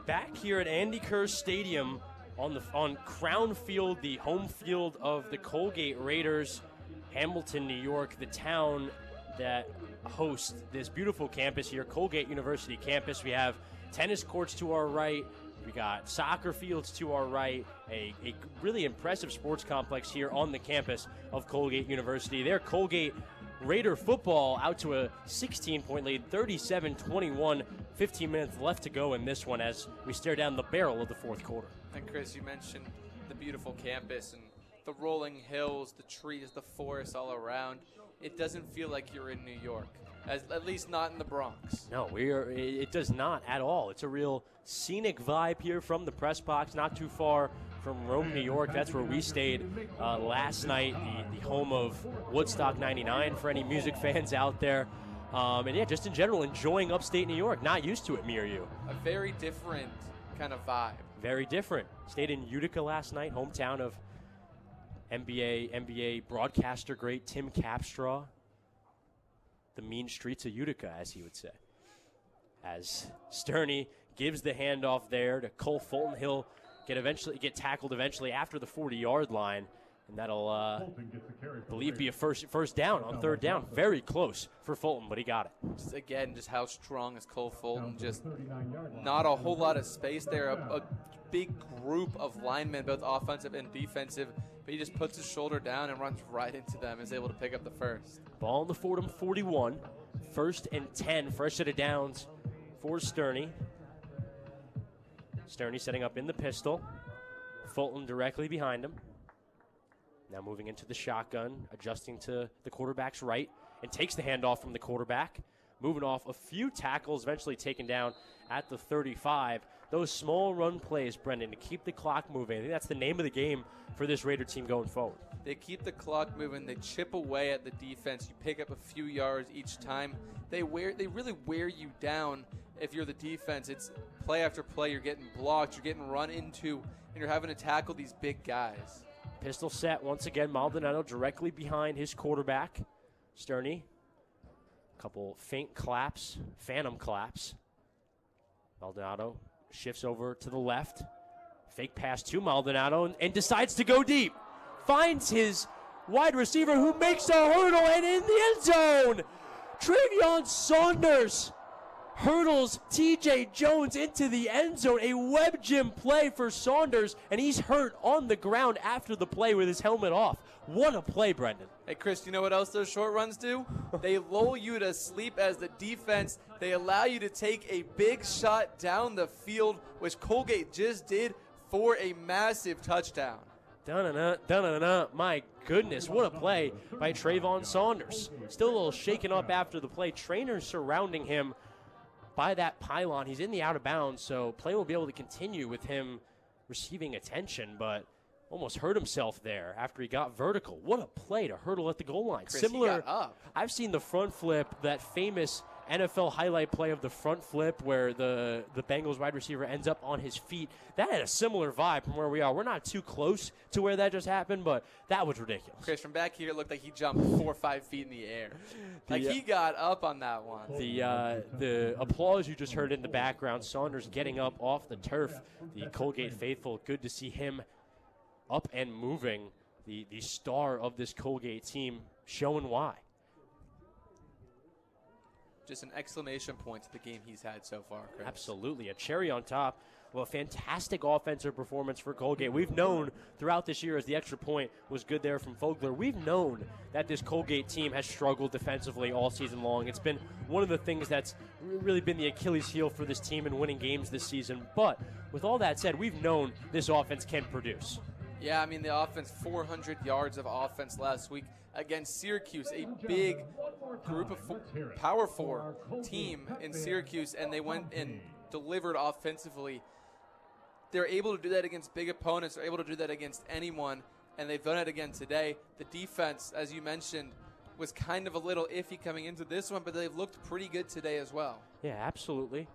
[SPEAKER 6] Back here at Andy Kerr Stadium on Crown Field, the home field of the Colgate Raiders, Hamilton, New York, the town that hosts this beautiful campus here, Colgate University campus. We have tennis courts to our right. We got soccer fields to our right, a really impressive sports complex here on the campus of Colgate University. There, Colgate Raider football out to a 16-point lead, 37-21, 15 minutes left to go in this one as we stare down the barrel of the fourth quarter.
[SPEAKER 4] And Chris, you mentioned the beautiful campus and the rolling hills, the trees, the forest all around. It doesn't feel like you're in New York, at least not in the Bronx.
[SPEAKER 6] No, it does not at all. It's a real scenic vibe here from the press box, not too far from Rome, New York. That's where we stayed last night, the home of Woodstock 99 for any music fans out there. And yeah, just in general, enjoying upstate New York. Not used to it, me or you.
[SPEAKER 4] A very different kind of vibe.
[SPEAKER 6] Very different. Stayed in Utica last night, hometown of NBA broadcaster great Tim Capstraw. The mean streets of Utica, as he would say. As Sterney gives the handoff there to Cole Fulton, he'll get tackled eventually after the 40-yard line, and that'll, I believe, be a first down on third down. Very close for Fulton, but he got it.
[SPEAKER 4] Just how strong is Cole Fulton? Just not a whole lot of space there. A big group of linemen, both offensive and defensive, but he just puts his shoulder down and runs right into them and is able to pick up the first.
[SPEAKER 6] Ball in the Fordham 41, 1st and 10, fresh set of downs for Sterney. Sterney setting up in the pistol. Fulton directly behind him. Now moving into the shotgun, adjusting to the quarterback's right, and takes the handoff from the quarterback. Moving off a few tackles, eventually taken down at the 35. Those small run plays, Brendan, to keep the clock moving. I think that's the name of the game for this Raider team going forward.
[SPEAKER 4] They keep the clock moving. They chip away at the defense. You pick up a few yards each time. They really wear you down if you're the defense. It's play after play. You're getting blocked. You're getting run into, and you're having to tackle these big guys.
[SPEAKER 6] Pistol set once again. Maldonado directly behind his quarterback, Sterney. Couple faint claps, phantom claps. Maldonado shifts over to the left. Fake pass to Maldonado and decides to go deep. Finds his wide receiver who makes a hurdle and in the end zone. Travion Saunders hurdles T.J. Jones into the end zone. A web gym play for Saunders, and he's hurt on the ground after the play with his helmet off. What a play, Brendan.
[SPEAKER 4] Hey, Chris, you know what else those short runs do? They lull you to sleep as the defense. They allow you to take a big shot down the field, which Colgate just did for a massive touchdown.
[SPEAKER 6] Dun-dun-dun, dun-dun-dun. My goodness, what a play by Trayvon Saunders. Still a little shaken up after the play. Trainers surrounding him by that pylon. He's in the out of bounds, so play will be able to continue with him receiving attention, but almost hurt himself there after he got vertical. What a play to hurdle at the goal line.
[SPEAKER 4] Chris,
[SPEAKER 6] Similar,
[SPEAKER 4] he got up.
[SPEAKER 6] I've seen the front flip, that famous NFL highlight play of the front flip where the Bengals wide receiver ends up on his feet. That had a similar vibe from where we are. We're not too close to where that just happened, but that was ridiculous.
[SPEAKER 4] Chris, from back here, it looked like he jumped 4 or 5 feet in the air. He got up on that one.
[SPEAKER 6] The applause you just heard in the background, Saunders getting up off the turf. The Colgate faithful, good to see him up and moving. The star of this Colgate team showing why.
[SPEAKER 4] just an exclamation point to the game he's had so far, Chris.
[SPEAKER 6] Absolutely. A cherry on top of a fantastic offensive performance for Colgate. We've known throughout this year, as the extra point was good there from Fogler, we've known that this Colgate team has struggled defensively all season long. It's been one of the things that's really been the Achilles heel for this team in winning games this season. But with all that said, we've known this offense can produce.
[SPEAKER 4] Yeah, I mean, the offense, 400 yards of offense last week against Syracuse, a big group of Power 4 team in Syracuse, and they went and delivered offensively. They're able to do that against big opponents. They're able to do that against anyone, and they've done it again today. The defense, as you mentioned, was kind of a little iffy coming into this one, but they've looked pretty good today as well.
[SPEAKER 6] Yeah, absolutely.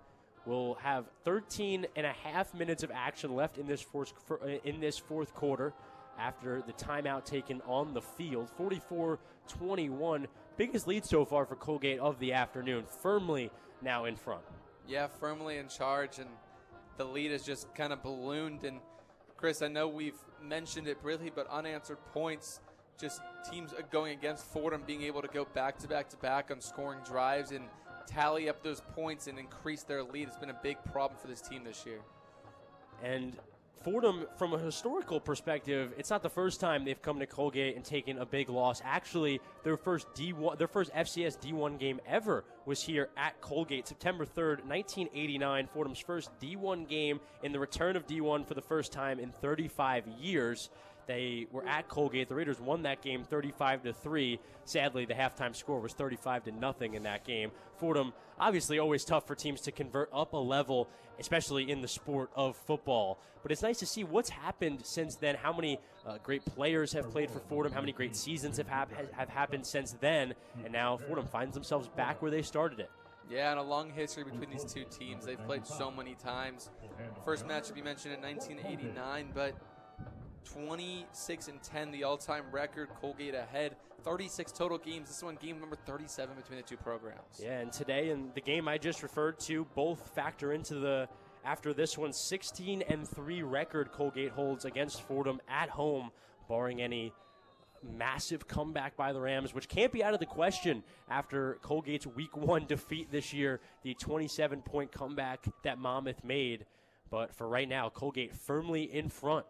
[SPEAKER 6] We'll have 13 and a half minutes of action left in this fourth quarter after the timeout taken on the field. 44-21, biggest lead so far for Colgate of the afternoon, firmly now in front.
[SPEAKER 4] Yeah, firmly in charge, and the lead has just kind of ballooned. And Chris, I know we've mentioned it briefly, but unanswered points, just teams going against Fordham being able to go back-to-back on scoring drives and tally up those points and increase their lead. It's been a big problem for this team this year.
[SPEAKER 6] And Fordham, from a historical perspective, it's not the first time they've come to Colgate and taken a big loss. Actually, their first FCS D1 game ever was here at Colgate, September 3rd, 1989. Fordham's first D1 game in the return of D1 for the first time in 35 years. They were at Colgate. The Raiders won that game 35-3. Sadly, the halftime score was 35-0 in that game. Fordham, obviously always tough for teams to convert up a level, especially in the sport of football. But it's nice to see what's happened since then, how many great players have played for Fordham, how many great seasons have happened since then, and now Fordham finds themselves back where they started it.
[SPEAKER 4] Yeah, and a long history between these two teams. They've played so many times. First matchup you mentioned in 1989, but 26-10, the all-time record. Colgate ahead. 36 total games. This one game number 37 between the two programs.
[SPEAKER 6] Yeah, and today and the game I just referred to both factor into the, after this one, 16-3 record Colgate holds against Fordham at home, barring any massive comeback by the Rams, which can't be out of the question after Colgate's Week 1 defeat this year, the 27-point comeback that Monmouth made. But for right now, Colgate firmly in front.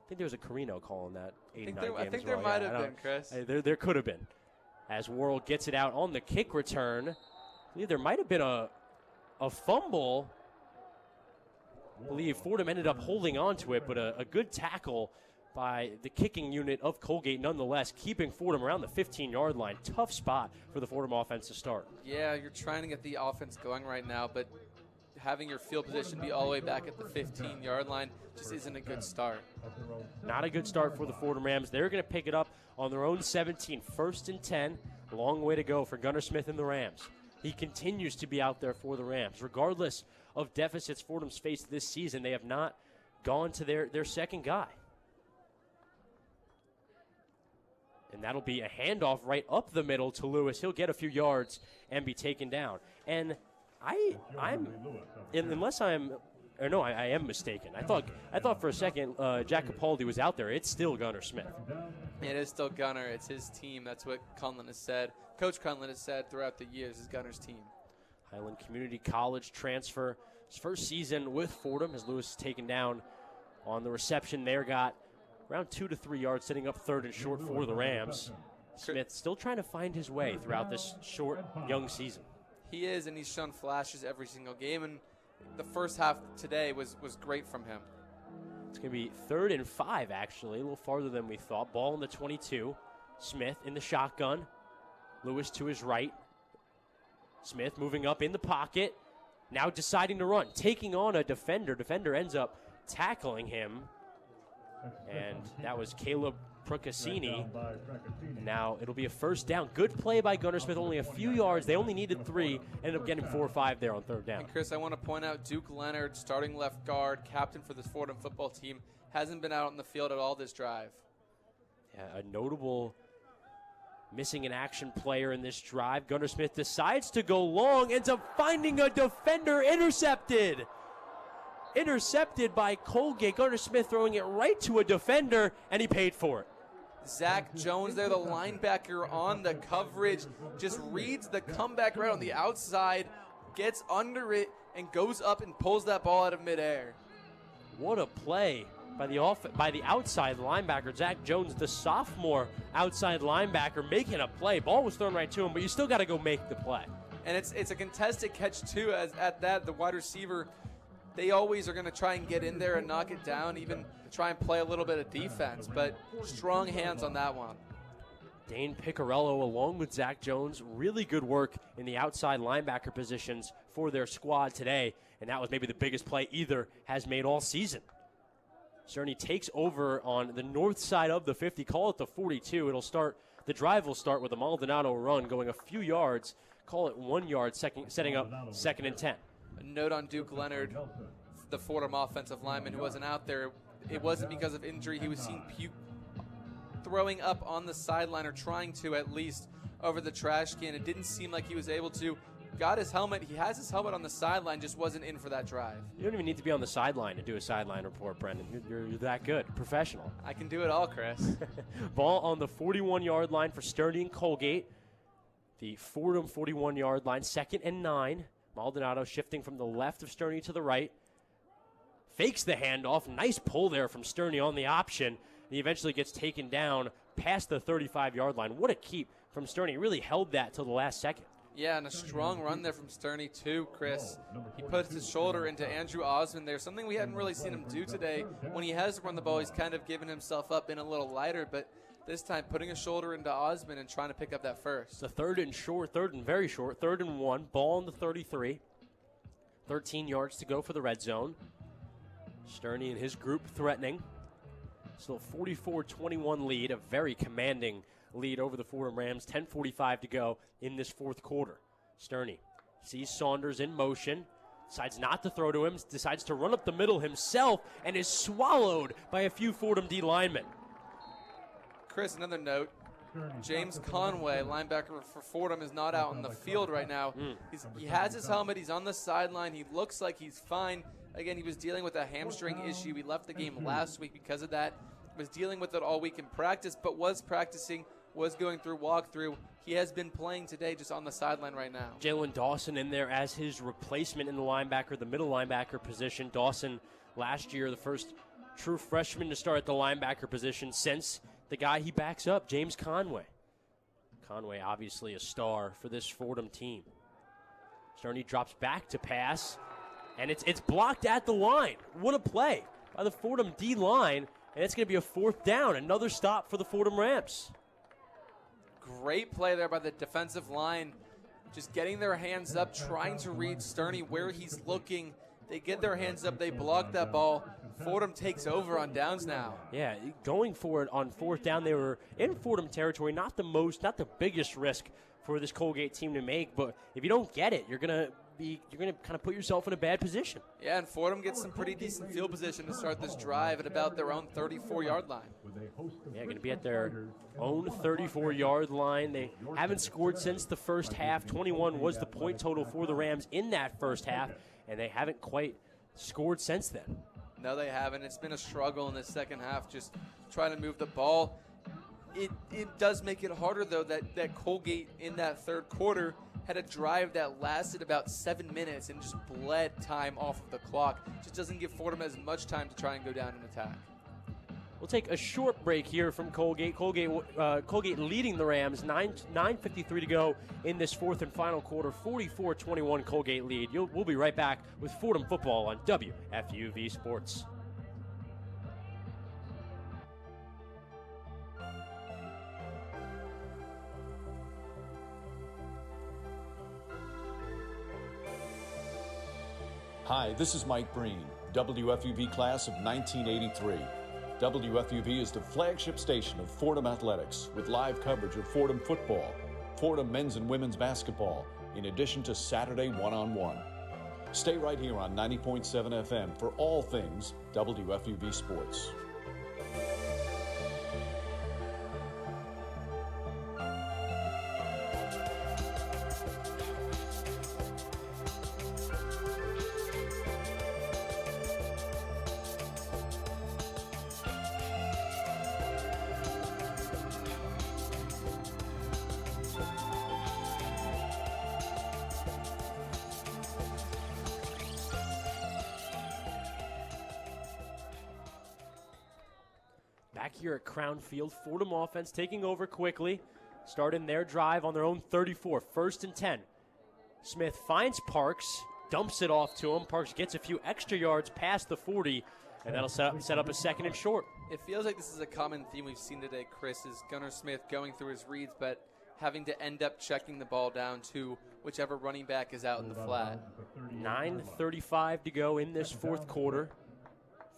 [SPEAKER 6] I think there was a Carrino call in that 89 game.
[SPEAKER 4] I think
[SPEAKER 6] as well.
[SPEAKER 4] there might have been, Chris.
[SPEAKER 6] There could have been. As Worrell gets it out on the kick return, I believe there might have been a fumble. I believe Fordham ended up holding on to it, but a good tackle by the kicking unit of Colgate nonetheless, keeping Fordham around the 15-yard line. Tough spot for the Fordham offense to start.
[SPEAKER 4] Yeah, you're trying to get the offense going right now, but having your field position be all the way back at the 15-yard line just isn't a good start.
[SPEAKER 6] Not a good start for the Fordham Rams. They're going to pick it up on their own 17, 1st and 10. A long way to go for Gunnar Smith and the Rams. He continues to be out there for the Rams. Regardless of deficits Fordham's faced this season, they have not gone to their second guy. And that'll be a handoff right up the middle to Lewis. He'll get a few yards and be taken down. And I am mistaken. I thought for a second Jack Capaldi was out there. It's still Gunnar Smith.
[SPEAKER 4] It is still Gunnar. It's his team. That's what Conlon has said. Coach Conlon has said throughout the years is Gunner's team.
[SPEAKER 6] Highland Community College transfer. His first season with Fordham as Lewis is taken down on the reception there. Got around 2 to 3 yards, sitting up 3rd and short for the Rams. Smith still trying to find his way throughout this short, young season.
[SPEAKER 4] He is, and he's shown flashes every single game, and the first half today was great from him.
[SPEAKER 6] It's going to be 3rd and 5, actually, a little farther than we thought. Ball in the 22. Smith in the shotgun. Lewis to his right. Smith moving up in the pocket. Now deciding to run, taking on a defender. Defender ends up tackling him, and that was Caleb Procaccini. Now it'll be a first down. Good play by Gunnar Smith, only a few yards. They only needed 3, ended up getting 4 or 5 there on 3rd down.
[SPEAKER 4] And Chris, I want to point out Duke Leonard, starting left guard, captain for this Fordham football team, hasn't been out on the field at all this drive.
[SPEAKER 6] Yeah, a notable missing in action player in this drive. Gunnar Smith decides to go long, ends up finding a defender, intercepted. Intercepted by Colgate. Gunnar Smith throwing it right to a defender, and he paid for it.
[SPEAKER 4] Zach Jones there, the linebacker on the coverage, just reads the comeback route on the outside, gets under it, and goes up and pulls that ball out of midair.
[SPEAKER 6] What a play by the outside linebacker, Zach Jones, the sophomore outside linebacker, making a play. Ball was thrown right to him, but you still got to go make the play.
[SPEAKER 4] And it's a contested catch, too, as at that, the wide receiver, they always are going to try and get in there and knock it down, even try and play a little bit of defense, but strong hands on that one.
[SPEAKER 6] Dane Piccarello, along with Zach Jones, really good work in the outside linebacker positions for their squad today, and that was maybe the biggest play either has made all season. Stony takes over on the north side of the 50, call it the 42. The drive will start with a Maldonado run going a few yards, call it 1 yard, setting up 2nd and 10.
[SPEAKER 4] A note on Duke Leonard, the Fordham offensive lineman who wasn't out there. It wasn't because of injury. He was seen throwing up on the sideline, or trying to at least, over the trash can. It didn't seem like he was able to. Got his helmet. He has his helmet on the sideline, just wasn't in for that drive.
[SPEAKER 6] You don't even need to be on the sideline to do a sideline report, Brendan. You're that good. Professional.
[SPEAKER 4] I can do it all, Chris.
[SPEAKER 6] Ball on the 41-yard line for Stony and Colgate. The Fordham 41-yard line, 2nd and 9. Maldonado shifting from the left of Stony to the right. Fakes the handoff. Nice pull there from Stony on the option. He eventually gets taken down past the 35-yard line. What a keep from Stony. He really held that till the last second.
[SPEAKER 4] Yeah, and a strong run there from Stony, too, Chris. He puts his shoulder into Andrew Osmond there, something we hadn't really seen him do today. When he has run the ball, he's kind of given himself up, been a little lighter, but this time putting a shoulder into Osmond and trying to pick up that first.
[SPEAKER 6] The third and very short, 3rd and 1, ball on the 33. 13 yards to go for the red zone. Stony and his group threatening. Still 44-21 lead, a very commanding lead over the Fordham Rams. 10:45 to go in this 4th quarter. Stony sees Saunders in motion, decides not to throw to him, decides to run up the middle himself, and is swallowed by a few Fordham D linemen.
[SPEAKER 4] Chris, another note. James Conway, linebacker for Fordham, is not out on the field right now. He has his helmet. He's on the sideline. He looks like he's fine. Again, he was dealing with a hamstring issue. He left the game last week because of that. Was dealing with it all week in practice, but was practicing, was going through walkthrough. He has been playing today just on the sideline right now.
[SPEAKER 6] Jalen Dawson in there as his replacement in the middle linebacker position. Dawson last year, the first true freshman to start at the linebacker position since the guy he backs up, James Conway. Conway obviously a star for this Fordham team. Stony drops back to pass, and it's blocked at the line. What a play by the Fordham D line, and it's going to be a 4th down. Another stop for the Fordham Rams.
[SPEAKER 4] Great play there by the defensive line, just getting their hands up, trying to read Stony where he's looking. They get their hands up, they block that ball. Fordham takes over on downs now.
[SPEAKER 6] Yeah, going for it on 4th down. They were in Fordham territory, not the biggest risk for this Colgate team to make, but if you don't get it, you're gonna kind of put yourself in a bad position.
[SPEAKER 4] Yeah, and Fordham gets some pretty decent field position to start this drive at about their own 34-yard line.
[SPEAKER 6] Yeah, going to be at their own 34-yard line. They haven't scored since the first half. 21 was the point total for the Rams in that first half, and they haven't quite scored since then.
[SPEAKER 4] No, they haven't. It's been a struggle in the second half, just trying to move the ball. It does make it harder, though, that Colgate in that 3rd quarter had a drive that lasted about 7 minutes and just bled time off of the clock. Just doesn't give Fordham as much time to try and go down and attack.
[SPEAKER 6] We'll take a short break here from Colgate. Colgate leading the Rams, 9:53 to go in this 4th and final quarter. 44-21 Colgate lead. We'll be right back with Fordham football on WFUV Sports.
[SPEAKER 19] Hi, this is Mike Breen, WFUV class of 1983. WFUV is the flagship station of Fordham Athletics with live coverage of Fordham football, Fordham men's and women's basketball, in addition to Saturday one-on-one. Stay right here on 90.7 FM for all things WFUV Sports.
[SPEAKER 6] back here at Crown Field. Fordham offense taking over quickly, starting their drive on their own 34, 1st and 10. Smith finds Parks, dumps it off to him. Parks gets a few extra yards past the 40, and that'll set up a 2nd and short.
[SPEAKER 4] It feels like this is a common theme we've seen today, Chris, is Gunnar Smith going through his reads, but having to end up checking the ball down to whichever running back is out in the flat.
[SPEAKER 6] 9:35 to go in this 4th quarter.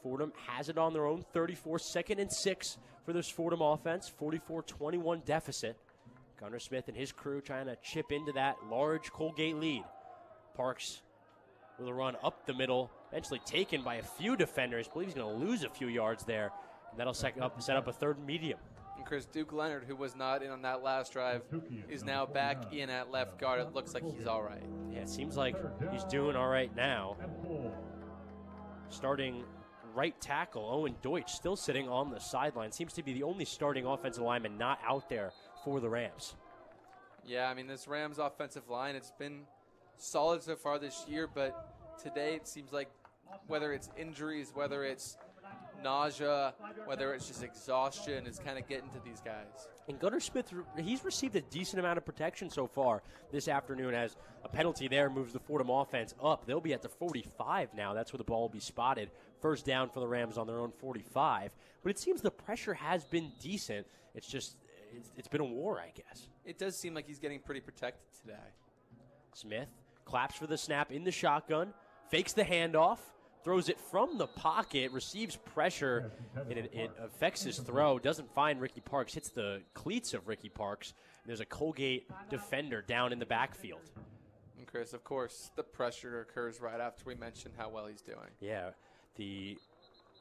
[SPEAKER 6] Fordham has it on their own 34, 2nd and 6 for this Fordham offense, 44-21 deficit. Gunnar Smith and his crew trying to chip into that large Colgate lead. Parks with a run up the middle, eventually taken by a few defenders. I believe he's going to lose a few yards there, and that'll set up a 3rd and medium.
[SPEAKER 4] And Chris, Duke Leonard, who was not in on that last drive, is now back in at left guard. It looks like he's all right.
[SPEAKER 6] Yeah, it seems like he's doing all right now. Starting right tackle, Owen Deutsch, still sitting on the sideline. Seems to be the only starting offensive lineman not out there for the Rams.
[SPEAKER 4] Yeah, I mean, this Rams offensive line, it's been solid so far this year, but today it seems like whether it's injuries, whether it's nausea, whether it's just exhaustion, is kind of getting to these guys.
[SPEAKER 6] And Gunnar Smith, he's received a decent amount of protection so far this afternoon, as a penalty there moves the Fordham offense up. They'll be at the 45 now. That's where the ball will be spotted. 1st down for the Rams on their own 45. But it seems the pressure has been decent. It's just, it's been a war, I guess.
[SPEAKER 4] It does seem like he's getting pretty protected today.
[SPEAKER 6] Smith claps for the snap in the shotgun, fakes the handoff, throws it from the pocket, receives pressure, and it affects his throw, doesn't find Ricky Parks, hits the cleats of Ricky Parks. There's a Colgate defender down in the backfield.
[SPEAKER 4] And Chris, of course, the pressure occurs right after we mentioned how well he's doing.
[SPEAKER 6] Yeah, the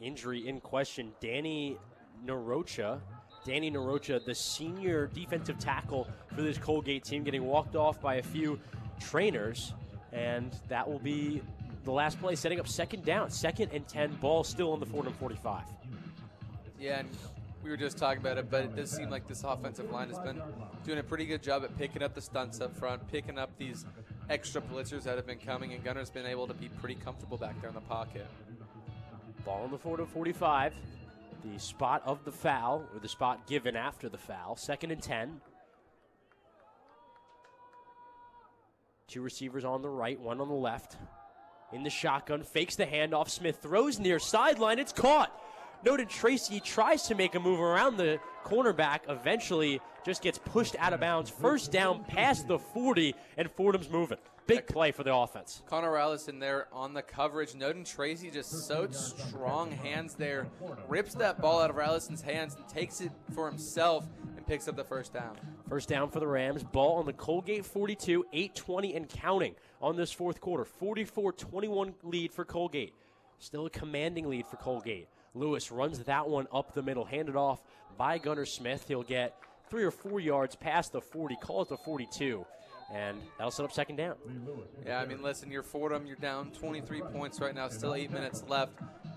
[SPEAKER 6] injury in question, Danny Narocha, the senior defensive tackle for this Colgate team, getting walked off by a few trainers, and that will be the last play, setting up 2nd down, 2nd and 10, ball still on the Fordham 45.
[SPEAKER 4] Yeah, and we were just talking about it, but it does seem like this offensive line has been doing a pretty good job at picking up the stunts up front, picking up these extra blitzers that have been coming, and Gunner's been able to be pretty comfortable back there in the pocket.
[SPEAKER 6] Ball on the Fordham 45, the spot of the foul, or the spot given after the foul, 2nd and 10. 2 receivers on the right, 1 on the left. In the shotgun, fakes the handoff. Smith throws near sideline. It's caught. Noted Tracy tries to make a move around the cornerback. Eventually just gets pushed out of bounds. 1st down past the 40, and Fordham's moving. Big play for the offense.
[SPEAKER 4] Connor Allison there on the coverage. Noden Tracy just so strong hands there. Rips that ball out of Allison's hands and takes it for himself and picks up the 1st down.
[SPEAKER 6] 1st down for the Rams. Ball on the Colgate 42, 8:20 and counting on this 4th quarter. 44-21 lead for Colgate. Still a commanding lead for Colgate. Lewis runs that one up the middle, handed off by Gunnar Smith. He'll get 3 or 4 yards past the 40, calls the 42, and that'll set up 2nd down.
[SPEAKER 4] Yeah, I mean, listen, you're Fordham. You're down 23 points right now, still 8 minutes left.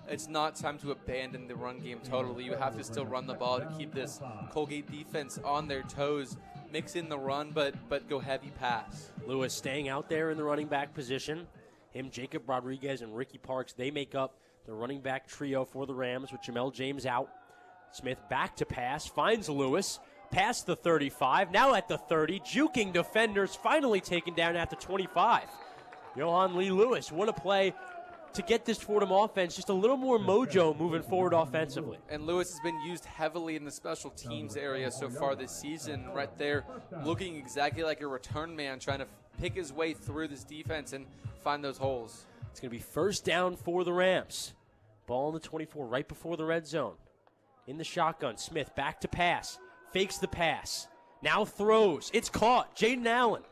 [SPEAKER 4] It's not time to abandon the run game totally. You have to still run the ball to keep this Colgate defense on their toes. Mix in the run, but go heavy pass.
[SPEAKER 6] Lewis staying out there in the running back position. Him, Jacob Rodriguez, and Ricky Parks, they make up the running back trio for the Rams with Jamel James out. Smith back to pass, finds Lewis, past the 35, now at the 30, juking defenders, finally taken down at the 25. Johan Lee Lewis, what a play to get this Fordham offense just a little more mojo moving forward offensively.
[SPEAKER 4] And Lewis has been used heavily in the special teams area so far this season, right there looking exactly like a return man, trying to pick his way through this defense and find those holes.
[SPEAKER 6] It's going to be 1st down for the Rams. Ball on the 24 right before the red zone. In the shotgun, Smith back to pass, fakes the pass, now throws. It's caught. Jaden Allen,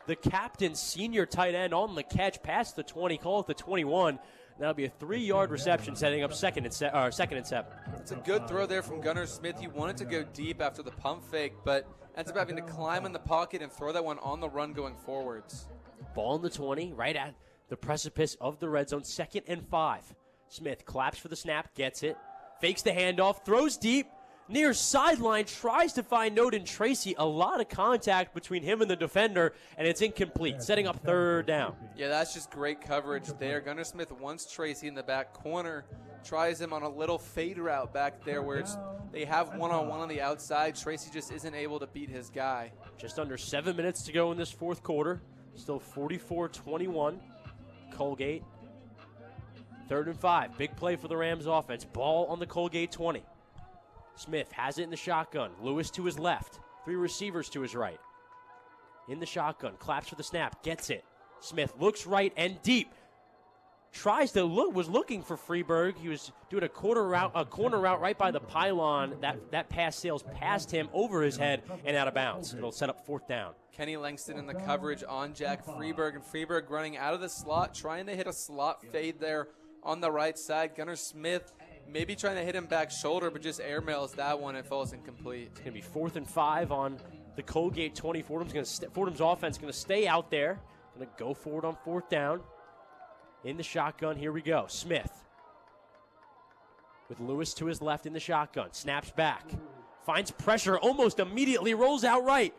[SPEAKER 6] the captain, senior tight end on the catch, past the 20, call it the 21. That'll be a 3-yard reception, setting up 2nd and 7.
[SPEAKER 4] It's a good throw there from Gunnar Smith. He wanted to go deep after the pump fake, but ends up having to climb in the pocket and throw that one on the run going forwards.
[SPEAKER 6] Ball on the 20, right at the precipice of the red zone, 2nd and 5. Smith claps for the snap, gets it, fakes the handoff, throws deep, near sideline, tries to find Noden Tracy. A lot of contact between him and the defender, and it's incomplete, setting up 3rd down.
[SPEAKER 4] Yeah, that's just great coverage there. Gunnar Smith wants Tracy in the back corner, tries him on a little fade route back there where they have one-on-one on the outside. Tracy just isn't able to beat his guy.
[SPEAKER 6] Just under 7 minutes to go in this fourth quarter. Still 44-21. Colgate. 3rd and 5. Big play for the Rams offense. Ball on the Colgate 20. Smith has it in the shotgun. Lewis to his left. 3 receivers to his right. In the shotgun. Claps for the snap. Gets it. Smith looks right and deep. Tries to look, was looking for Freeberg. He was doing a corner route right by the pylon. That pass sails past him, over his head, and out of bounds. It'll set up 4th down.
[SPEAKER 4] Kenny Langston in the coverage on Jack Freeberg, and Freeberg running out of the slot, trying to hit a slot fade there on the right side. Gunnar Smith maybe trying to hit him back shoulder, but just airmails that one and falls incomplete.
[SPEAKER 6] It's going to be 4th and 5 on the Colgate 20. Fordham's offense going to stay out there. Going to go for it on 4th down. In the shotgun, here we go. Smith with Lewis to his left in the shotgun. Snaps back. Finds pressure almost immediately. Rolls out right.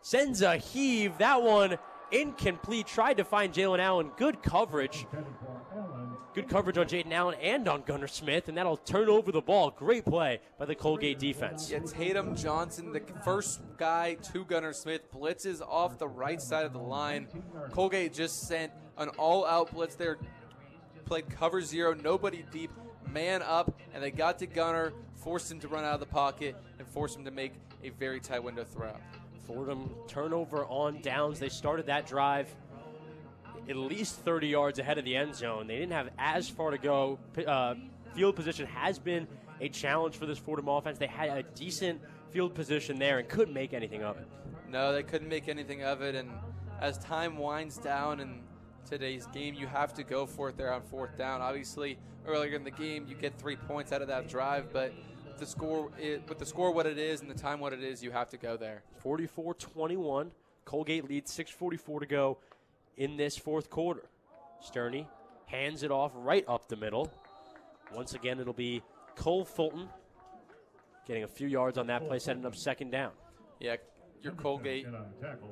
[SPEAKER 6] Sends a heave. That one incomplete. Tried to find Jalen Allen. Good coverage. Good coverage on Jaden Allen and on Gunnar Smith, and that'll turn over the ball. Great play by the Colgate defense.
[SPEAKER 4] Yeah, Tatum Johnson, the first guy to Gunnar Smith, blitzes off the right side of the line. Colgate just sent an all-out blitz there, played cover 0, nobody deep, man up, and they got to Gunnar, forced him to run out of the pocket, and forced him to make a very tight window throw.
[SPEAKER 6] Fordham turnover on downs. They started that drive at least 30 yards ahead of the end zone. They didn't have as far to go. Field position has been a challenge for this Fordham offense. They had a decent field position there and couldn't make anything of it.
[SPEAKER 4] No, they couldn't make anything of it, and as time winds down in today's game, you have to go for it there on 4th down. Obviously, earlier in the game, you get 3 points out of that drive, but with the score what it is and the time what it is, you have to go there.
[SPEAKER 6] 44-21. Colgate leads, 6:44 to go in this fourth quarter. Sterney hands it off right up the middle. Once again, it'll be Cole Fulton getting a few yards on that play, setting up 2nd down.
[SPEAKER 4] Yeah, you're Colgate.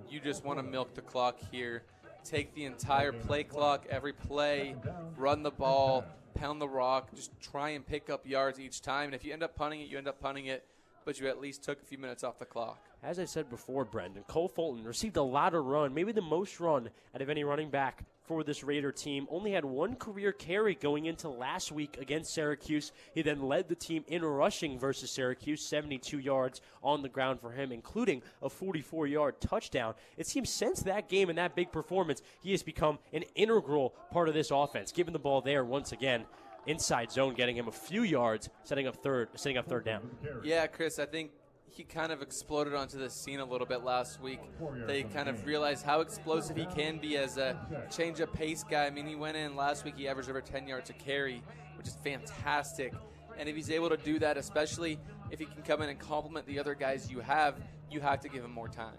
[SPEAKER 4] You just want to milk the clock here. Take the entire play clock, every play, run the ball, pound the rock, just try and pick up yards each time. And if you end up punting it, you end up punting it, but you at least took a few minutes off the clock.
[SPEAKER 6] As I said before, Brendan, Cole Fulton received a lot of run, maybe the most run out of any running back for this Raider team. Only had 1 career carry going into last week against Syracuse. He then led the team in rushing versus Syracuse, 72 yards on the ground for him, including a 44-yard touchdown. It seems since that game and that big performance, he has become an integral part of this offense, giving the ball there once again. Inside zone, getting him a few yards, setting up third down.
[SPEAKER 4] Yeah, Chris, I think he kind of exploded onto the scene a little bit last week. They kind of realized how explosive he can be as a change of pace guy. I mean, he went in last week, he averaged over 10 yards a carry, which is fantastic. And if he's able to do that, especially if he can come in and complement the other guys you have to give him more time.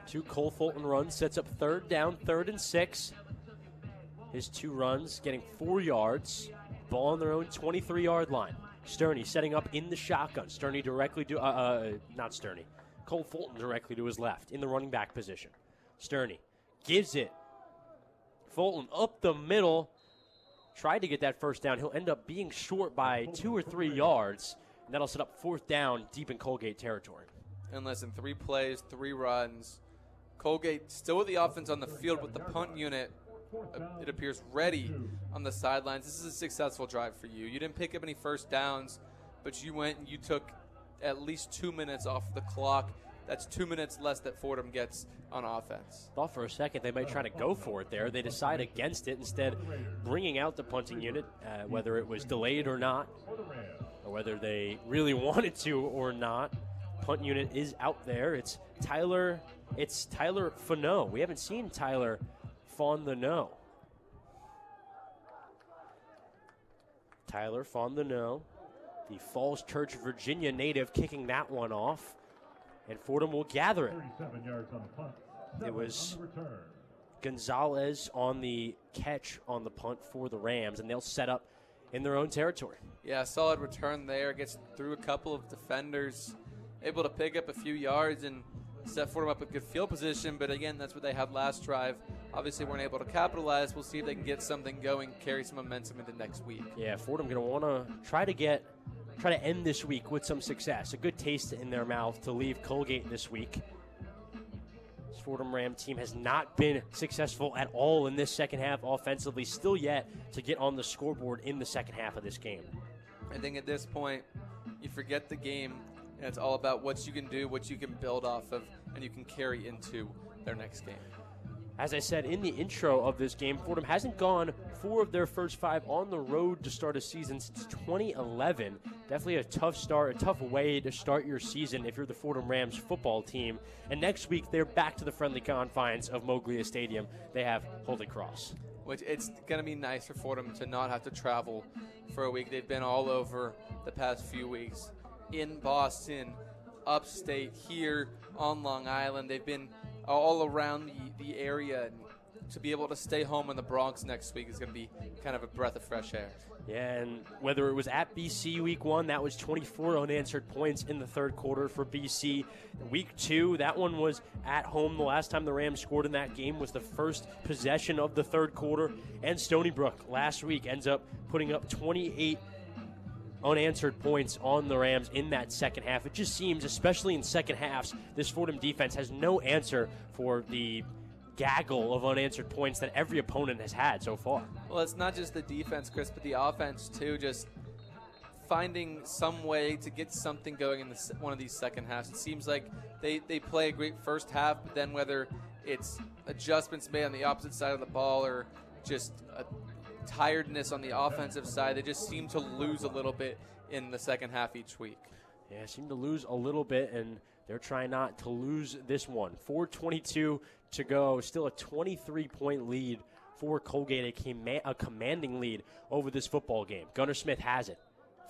[SPEAKER 6] 2 Cole Fulton runs, sets up 3rd down, 3rd and 6. His 2 runs getting 4 yards. Ball on their own 23-yard line. Sterney setting up in the shotgun. Sterney directly to, not Sterney. Cole Fulton directly to his left in the running back position. Sterney gives it. Fulton up the middle. Tried to get that 1st down. He'll end up being short by 2 or 3 yards. And that'll set up 4th down deep in Colgate territory.
[SPEAKER 4] In less than 3 plays, 3 runs. Colgate still with the offense on the field with the punt unit. It appears ready on the sidelines. This is a successful drive for you. You didn't pick up any 1st downs, but you went and you took at least 2 minutes off the clock. That's 2 minutes less that Fordham gets on offense.
[SPEAKER 6] Thought for a second they might try to go for it there. They decide against it, instead bringing out the punting unit, whether it was delayed or not, or whether they really wanted to or not. Punt unit is out there. It's Tyler Fano. We haven't seen Tyler Fondano. Tyler Fondano, the Falls Church, Virginia native, kicking that one off. And Fordham will gather it.
[SPEAKER 20] 37 yards on the punt.
[SPEAKER 6] It was Gonzalez on the catch on the punt for the Rams, and they'll set up in their own territory.
[SPEAKER 4] Yeah, solid return there. Gets through a couple of defenders, able to pick up a few yards and set Fordham up a good field position. But again, that's what they had last drive obviously weren't able to capitalize. We'll see if they can get something going, carry some momentum into next week.
[SPEAKER 6] Yeah, Fordham going to want to try to end this week with some success. A good taste in their mouth to leave Colgate this week. This Fordham Ram team has not been successful at all in this second half offensively, still yet to get on the scoreboard in the second half of this game.
[SPEAKER 4] I think at this point, you forget the game, and it's all about what you can do, what you can build off of, and you can carry into their next game.
[SPEAKER 6] As I said in the intro of this game, Fordham hasn't gone 4 of their first 5 on the road to start a season since 2011. Definitely a tough start, a tough way to start your season if you're the Fordham Rams football team. And next week, they're back to the friendly confines of Moglia Stadium. They have Holy Cross.
[SPEAKER 4] Which it's going to be nice for Fordham to not have to travel for a week. They've been all over the past few weeks. In Boston, upstate, here on Long Island. They've been all around the area. And to be able to stay home in the Bronx next week is going to be kind of a breath of fresh air.
[SPEAKER 6] Yeah, and whether it was at BC week 1, that was 24 unanswered points in the third quarter for BC. Week 2, that one was at home. The last time the Rams scored in that game was the first possession of the third quarter. And Stony Brook last week ends up putting up 28 unanswered points on the Rams in that second half. It just seems, especially in second halves, this Fordham defense has no answer for the gaggle of unanswered points that every opponent has had so far.
[SPEAKER 4] Well, it's not just the defense, Chris, but the offense too. Just finding some way to get something going in one of these second halves. It seems like they play a great first half, but then whether it's adjustments made on the opposite side of the ball or just a tiredness on the offensive side, they just seem to lose a little bit in the second half each week.
[SPEAKER 6] Yeah, seem to lose a little bit, and they're trying not to lose this one. 4:22 to go, still a 23-point lead for Colgate, a commanding lead over this football game. Gunnar Smith has it.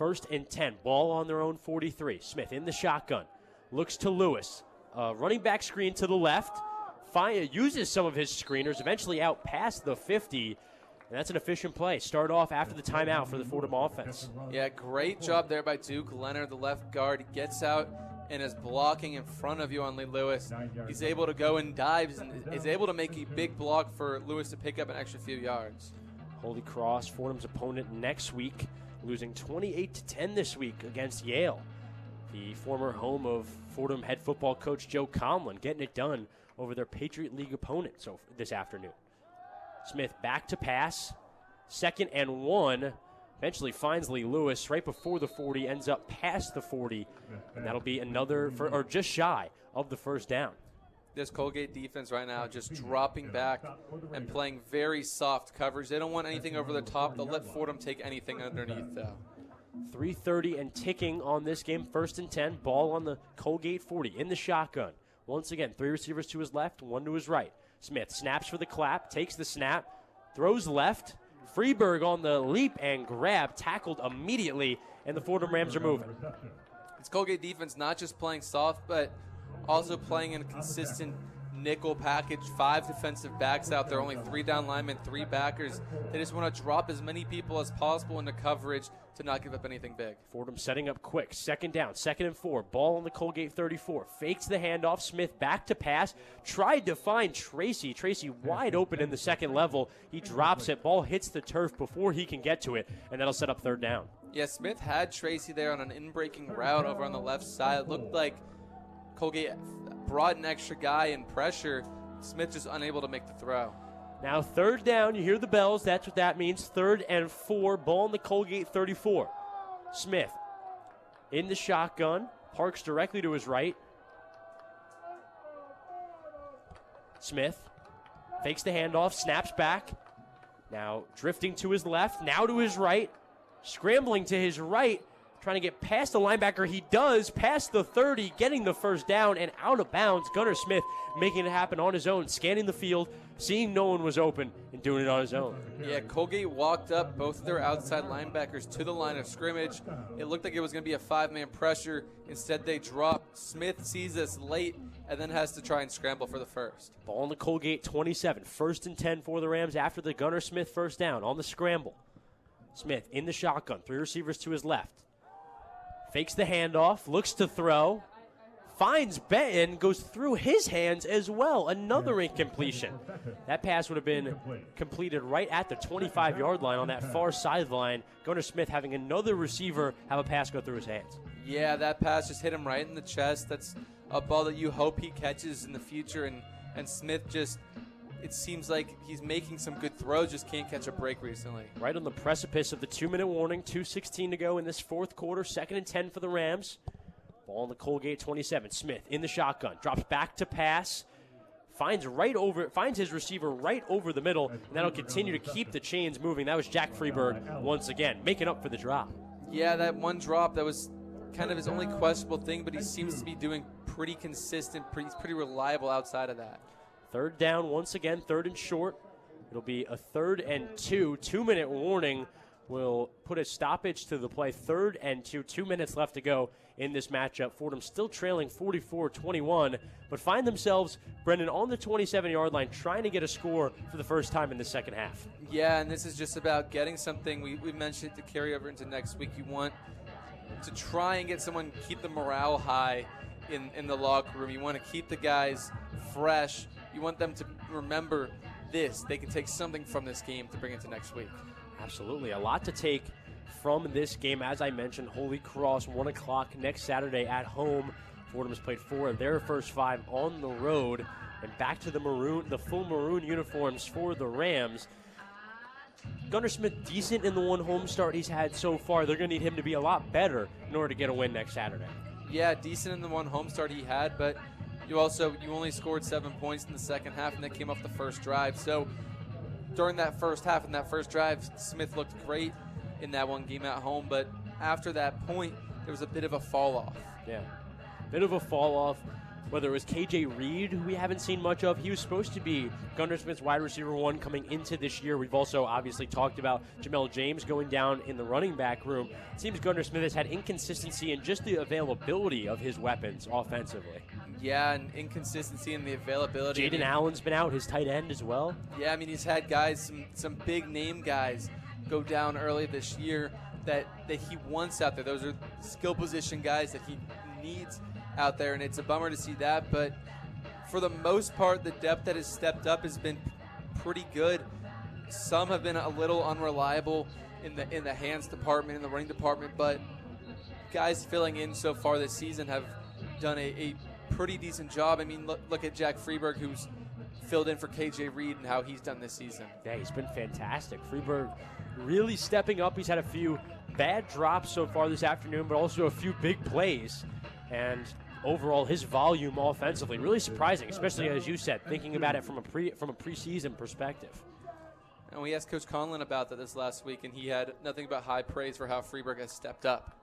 [SPEAKER 6] 1st and 10, ball on their own 43. Smith in the shotgun, looks to Lewis. Running back screen to the left, uses some of his screeners, eventually out past the 50. And that's an efficient play. Start off after the timeout for the Fordham offense.
[SPEAKER 4] Yeah, great job there by Duke. Leonard, the left guard, gets out and is blocking in front of you on Lee Lewis. He's able to go and dives and is able to make a big block for Lewis to pick up an extra few yards.
[SPEAKER 6] Holy Cross, Fordham's opponent next week, losing 28-10 this week against Yale. The former home of Fordham head football coach Joe Conlon getting it done over their Patriot League opponent this afternoon. Smith back to pass, 2nd and 1, eventually finds Lee Lewis right before the 40, ends up past the 40, and that'll be another, or just shy of the first down.
[SPEAKER 4] This Colgate defense right now just dropping back and playing very soft coverage. They don't want anything over the top. They'll let Fordham take anything underneath, though.
[SPEAKER 6] 3:30 and ticking on this game, 1st and 10, ball on the Colgate 40 in the shotgun. Once again, 3 receivers to his left, 1 to his right. Smith snaps for the clap, takes the snap, throws left. Freeberg on the leap and grab, tackled immediately, and the Fordham Rams are moving.
[SPEAKER 4] It's Colgate defense not just playing soft, but also playing in a consistent nickel package. 5 defensive backs out there, only 3 down linemen, 3 backers. They just want to drop as many people as possible into coverage to not give up anything big.
[SPEAKER 6] Fordham setting up quick. 2nd down, 2nd and 4. Ball on the Colgate 34. Fakes the handoff. Smith back to pass. Tried to find Tracy. Tracy wide open in the second level. He drops it. Ball hits the turf before he can get to it, and that'll set up 3rd down.
[SPEAKER 4] Yeah, Smith had Tracy there on an in-breaking route over on the left side. It looked like Colgate brought an extra guy in pressure. Smith just unable to make the throw.
[SPEAKER 6] Now 3rd down, you hear the bells, that's what that means. 3rd and 4, ball on the Colgate 34. Smith in the shotgun, parks directly to his right. Smith fakes the handoff, snaps back. Now drifting to his left, now to his right. Scrambling to his right, trying to get past the linebacker. He does, past the 30, getting the 1st down and out of bounds. Gunnar Smith making it happen on his own, scanning the field, seeing no one was open, and doing it on his own.
[SPEAKER 4] Yeah, Colgate walked up both of their outside linebackers to the line of scrimmage. It looked like it was going to be a 5-man pressure. Instead, they drop. Smith sees this late and then has to try and scramble for the 1st.
[SPEAKER 6] Ball on the Colgate 27. 1st and 10 for the Rams after the Gunnar Smith 1st down on the scramble. Smith in the shotgun, 3 receivers to his left. Fakes the handoff, looks to throw, finds Benton, goes through his hands as well. Another incompletion. That pass would have been completed right at the 25-yard line on that far sideline. Gunnar Smith having another receiver have a pass go through his hands.
[SPEAKER 4] Yeah, that pass just hit him right in the chest. That's a ball that you hope he catches in the future, and Smith just, it seems like he's making some good throws, just can't catch a break recently.
[SPEAKER 6] Right on the precipice of the 2-minute warning, 2:16 to go in this fourth quarter, 2nd and 10 for the Rams. Ball on the Colgate 27. Smith in the shotgun, drops back to pass, finds his receiver right over the middle, and that'll continue to keep the chains moving. That was Jack Freeberg once again, making up for the drop.
[SPEAKER 4] Yeah, that one drop, that was kind of his only questionable thing, but he seems to be doing pretty consistent, pretty reliable outside of that.
[SPEAKER 6] 3rd down once again, 3rd and short. It'll be a 3rd and 2. 2-minute warning will put a stoppage to the play. 3rd and 2. 2 minutes left to go in this matchup. Fordham still trailing 44-21, but find themselves, Brendan, on the 27-yard line trying to get a score for the first time in the second half.
[SPEAKER 4] Yeah, and this is just about getting something. We mentioned it to carry over into next week. You want to try and get someone, keep the morale high in the locker room. You want to keep the guys fresh. You want them to remember this. They can take something from this game to bring into next week.
[SPEAKER 6] Absolutely. A lot to take from this game. As I mentioned, Holy Cross, 1 o'clock next Saturday at home. Fordham has played 4 of their first 5 on the road. And back to the full maroon uniforms for the Rams. Gunnar Smith, decent in the one home start he's had so far. They're going to need him to be a lot better in order to get a win next Saturday.
[SPEAKER 4] Yeah, decent in the one home start he had, but you only scored 7 points in the second half, and that came off the first drive. So during that first half and that first drive, Smith looked great in that one game at home, but after that point, there was a bit of a fall off.
[SPEAKER 6] Yeah, bit of a fall off. Whether it was KJ Reed, who we haven't seen much of, he was supposed to be Gunnar Smith's wide receiver 1 coming into this year. We've also obviously talked about Jamel James going down in the running back room. It seems Gunnar Smith has had inconsistency in just the availability of his weapons offensively.
[SPEAKER 4] Yeah, and inconsistency in the availability.
[SPEAKER 6] Jaden Allen's been out, his tight end as well.
[SPEAKER 4] Yeah, I mean, he's had guys, some big name guys go down early this year that he wants out there. Those are skill position guys that he needs out there, and it's a bummer to see that, but for the most part, the depth that has stepped up has been pretty good. Some have been a little unreliable in the hands department, in the running department, but guys filling in so far this season have done a pretty decent job. I mean, look at Jack Freeberg, who's filled in for KJ Reed and how he's done this season.
[SPEAKER 6] Yeah, he's been fantastic. Freeberg really stepping up. He's had a few bad drops so far this afternoon, but also a few big plays. And overall, his volume offensively really surprising, especially as you said, thinking about it from a preseason perspective.
[SPEAKER 4] And we asked Coach Conlon about that this last week, and he had nothing but high praise for how Freeberg has stepped up.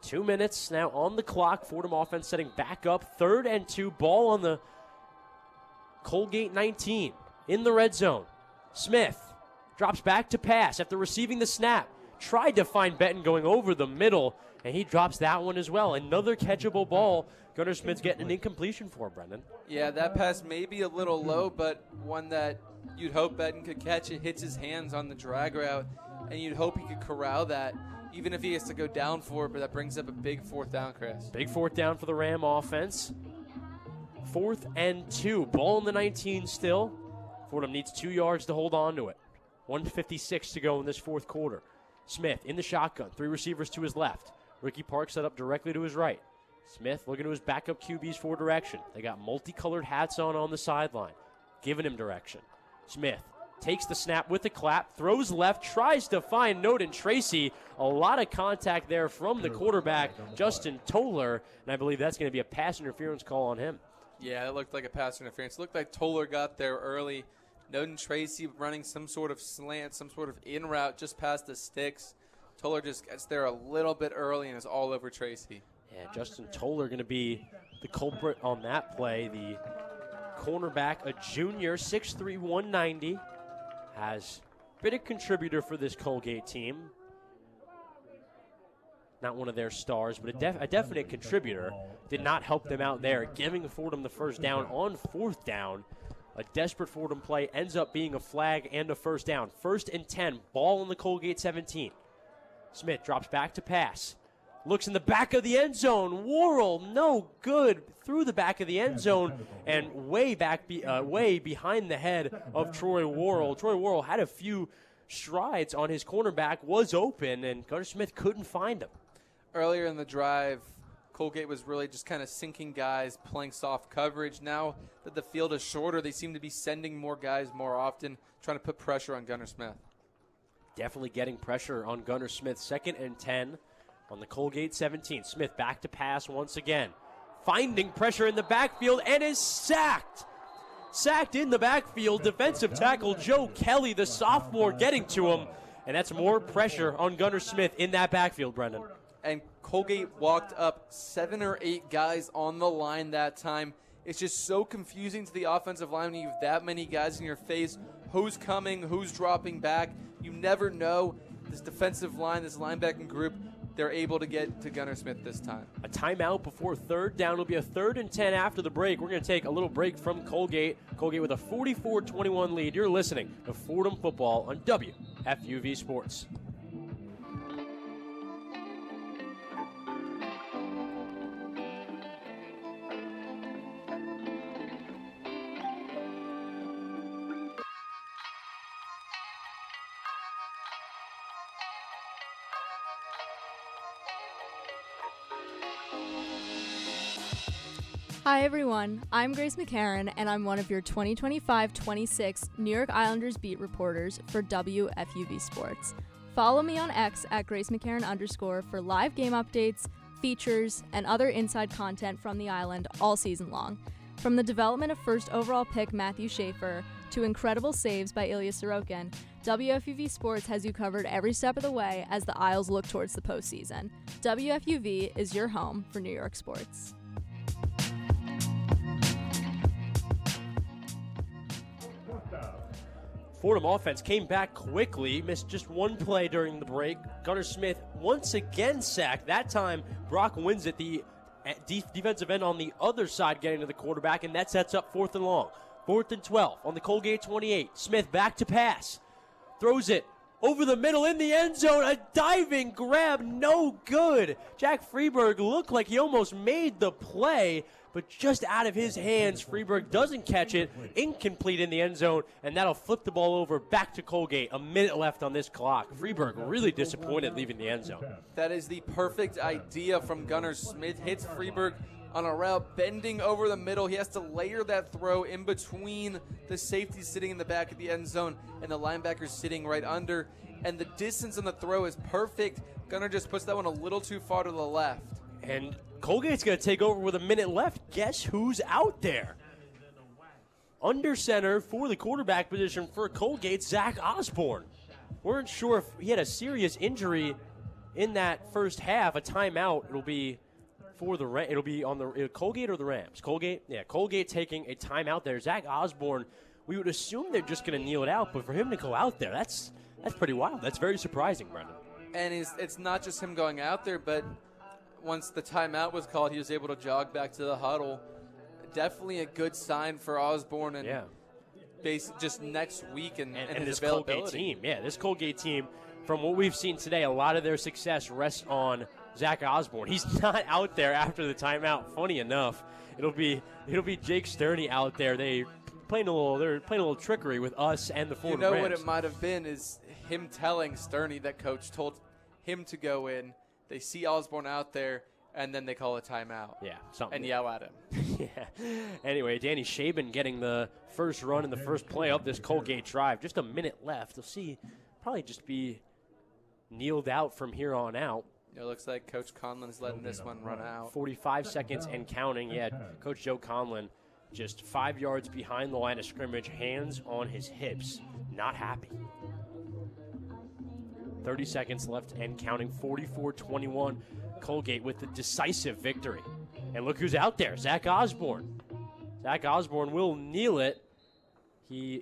[SPEAKER 6] 2 minutes now on the clock. Fordham offense setting back up. 3rd and 2. Ball on the Colgate 19 in the red zone. Smith drops back to pass after receiving the snap. Tried to find Benton going over the middle, and he drops that one as well. Another catchable ball. Gunnar Smith's getting an incompletion for Brendan.
[SPEAKER 4] Yeah, that pass may be a little low, but one that you'd hope Benton could catch. It hits his hands on the drag route, and you'd hope he could corral that, even if he has to go down for it, but that brings up a big 4th down, Chris.
[SPEAKER 6] Big 4th down for the Ram offense. 4th and 2. Ball in the 19 still. Fordham needs 2 yards to hold on to it. 1:56 to go in this fourth quarter. Smith in the shotgun. 3 receivers to his left. Ricky Park set up directly to his right. Smith looking to his backup QBs for direction. They got multicolored hats on the sideline, giving him direction. Smith takes the snap with the clap, throws left, tries to find Noden Tracy. A lot of contact there from the quarterback, Justin Toller, and I believe that's going to be a pass interference call on him.
[SPEAKER 4] Yeah, it looked like a pass interference. It looked like Toller got there early. Noden Tracy running some sort of slant, some sort of in route just past the sticks. Toller just gets there a little bit early and is all over Tracy.
[SPEAKER 6] Yeah, Justin Toller going to be the culprit on that play. The cornerback, a junior, 6'3", 190, has been a contributor for this Colgate team. Not one of their stars, but a definite contributor. Did not help them out there, giving Fordham the first down on 4th down. A desperate Fordham play ends up being a flag and a first down. 1st and 10, ball on the Colgate 17. Smith drops back to pass. looks in the back of the end zone. Worrell, no good, through the back of the end zone and way behind the head of Troy Worrell. Troy Worrell had a few strides on his cornerback, was open, and Gunnar Smith couldn't find him.
[SPEAKER 4] Earlier in the drive, Colgate was really just kind of sinking guys, playing soft coverage. Now that the field is shorter, they seem to be sending more guys more often, trying to put pressure on Gunnar Smith.
[SPEAKER 6] Definitely getting pressure on Gunnar Smith. 2nd and 10 on the Colgate 17. Smith back to pass once again. Finding pressure in the backfield and is sacked. Sacked in the backfield. Defensive tackle Joe Kelly, the sophomore, getting to him. And that's more pressure on Gunnar Smith in that backfield, Brendan.
[SPEAKER 4] And Colgate walked up 7 or 8 guys on the line that time. It's just so confusing to the offensive line when you have that many guys in your face. Who's coming, who's dropping back. You never know. This defensive line, this linebacking group, they're able to get to Gunnar Smith this time.
[SPEAKER 6] A timeout before 3rd down. It'll be a 3rd and 10 after the break. We're going to take a little break from Colgate. Colgate with a 44-21 lead. You're listening to Fordham Football on WFUV Sports.
[SPEAKER 11] Hi everyone, I'm Grace McCarran and I'm one of your 2025-26 New York Islanders beat reporters for WFUV Sports. Follow me on X at GraceMcCarran_ for live game updates, features, and other inside content from the island all season long. From the development of first overall pick Matthew Schaefer to incredible saves by Ilya Sorokin, WFUV Sports has you covered every step of the way as the Isles look towards the postseason. WFUV is your home for New York sports.
[SPEAKER 6] Fordham offense came back quickly, missed just one play during the break. Gunnar Smith once again sacked. That time, Brock wins at the defensive end on the other side, getting to the quarterback, and that sets up 4th and long. 4th and 12 on the Colgate 28. Smith back to pass. Throws it over the middle in the end zone. A diving grab, no good. Jack Freeberg looked like he almost made the play, but just out of his hands, Freeberg doesn't catch it, incomplete in the end zone, and that'll flip the ball over back to Colgate. A minute left on this clock. Freeberg really disappointed leaving the end zone.
[SPEAKER 4] That is the perfect idea from Gunnar Smith. Hits Freeberg on a route, bending over the middle. He has to layer that throw in between the safety sitting in the back of the end zone and the linebacker sitting right under, and the distance on the throw is perfect. Gunnar just puts that one a little too far to the left.
[SPEAKER 6] And Colgate's going to take over with a minute left. Guess who's out there? Under center for the quarterback position for Colgate, Zach Osborne. Weren't sure if he had a serious injury in that first half. A timeout. It'll be for the it'll be on the Colgate or the Rams. Colgate, yeah, Colgate taking a timeout there. Zach Osborne. We would assume they're just going to kneel it out, but for him to go out there, that's pretty wild. That's very surprising, Brendan.
[SPEAKER 4] And it's not just him going out there, but once the timeout was called, he was able to jog back to the huddle. Definitely a good sign for Osborne and just next week and his
[SPEAKER 6] this
[SPEAKER 4] availability.
[SPEAKER 6] Colgate team. Yeah, this Colgate team, from what we've seen today, a lot of their success rests on Zach Osborne. He's not out there after the timeout. Funny enough, it'll be Jake Sterney out there. They're playing a little trickery with us and the Fordham Rams.
[SPEAKER 4] What it might have been is him telling Sterney that coach told him to go in. They see Osborne out there, and then they call a timeout.
[SPEAKER 6] Yeah, something.
[SPEAKER 4] And yell at him.
[SPEAKER 6] Yeah. Anyway, Danny Shaben getting the first run in the first play of this Colgate drive. Just a minute left. You'll see probably just be kneeled out from here on out.
[SPEAKER 4] It looks like Coach Conlon's letting this one run out.
[SPEAKER 6] 45 seconds and counting. Yeah, Coach Joe Conlon just 5 yards behind the line of scrimmage, hands on his hips. Not happy. 30 seconds left and counting. 44-21. Colgate with the decisive victory. And look who's out there, Zach Osborne. Zach Osborne will kneel it. He's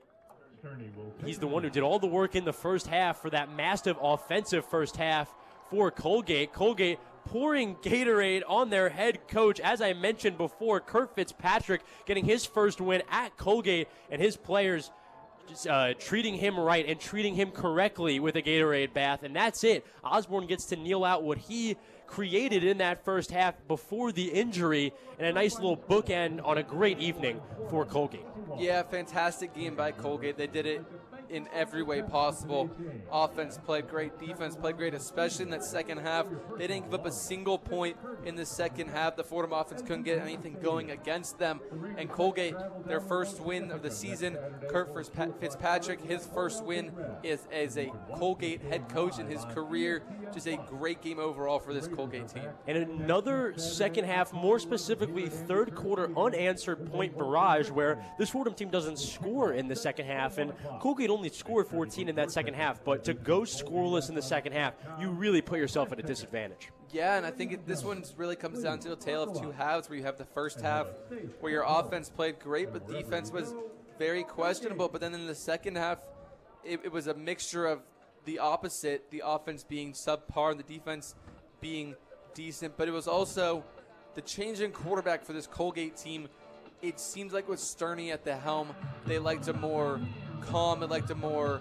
[SPEAKER 6] the one who did all the work in the first half for that massive offensive first half for Colgate. Colgate pouring Gatorade on their head coach. As I mentioned before, Kurt Fitzpatrick getting his first win at Colgate, and his players treating him right and treating him correctly with a Gatorade bath, and that's it. Osborne gets to kneel out what he created in that first half before the injury, and a nice little bookend on a great evening for Colgate.
[SPEAKER 4] Yeah, fantastic game by Colgate. They did it in every way possible. Offense played great, defense played great, especially in that second half. They didn't give up a single point in the second half. The Fordham offense couldn't get anything going against them. And Colgate, their first win of the season. Kurt Fitzpatrick, his first win is as a Colgate head coach in his career. Just a great game overall for this Colgate team.
[SPEAKER 6] And another second half, more specifically third quarter unanswered point barrage, where this Fordham team doesn't score in the second half, and Colgate only scored 14 in that second half, but to go scoreless in the second half, you really put yourself at a disadvantage.
[SPEAKER 4] Yeah, and I think this one really comes down to a tale of two halves, where you have the first half where your offense played great, but defense was very questionable. But then in the second half, it was a mixture of the opposite, the offense being subpar and the defense being decent. But it was also the change in quarterback for this Colgate team. It seems like with Stony at the helm, they liked a more calm, they liked a more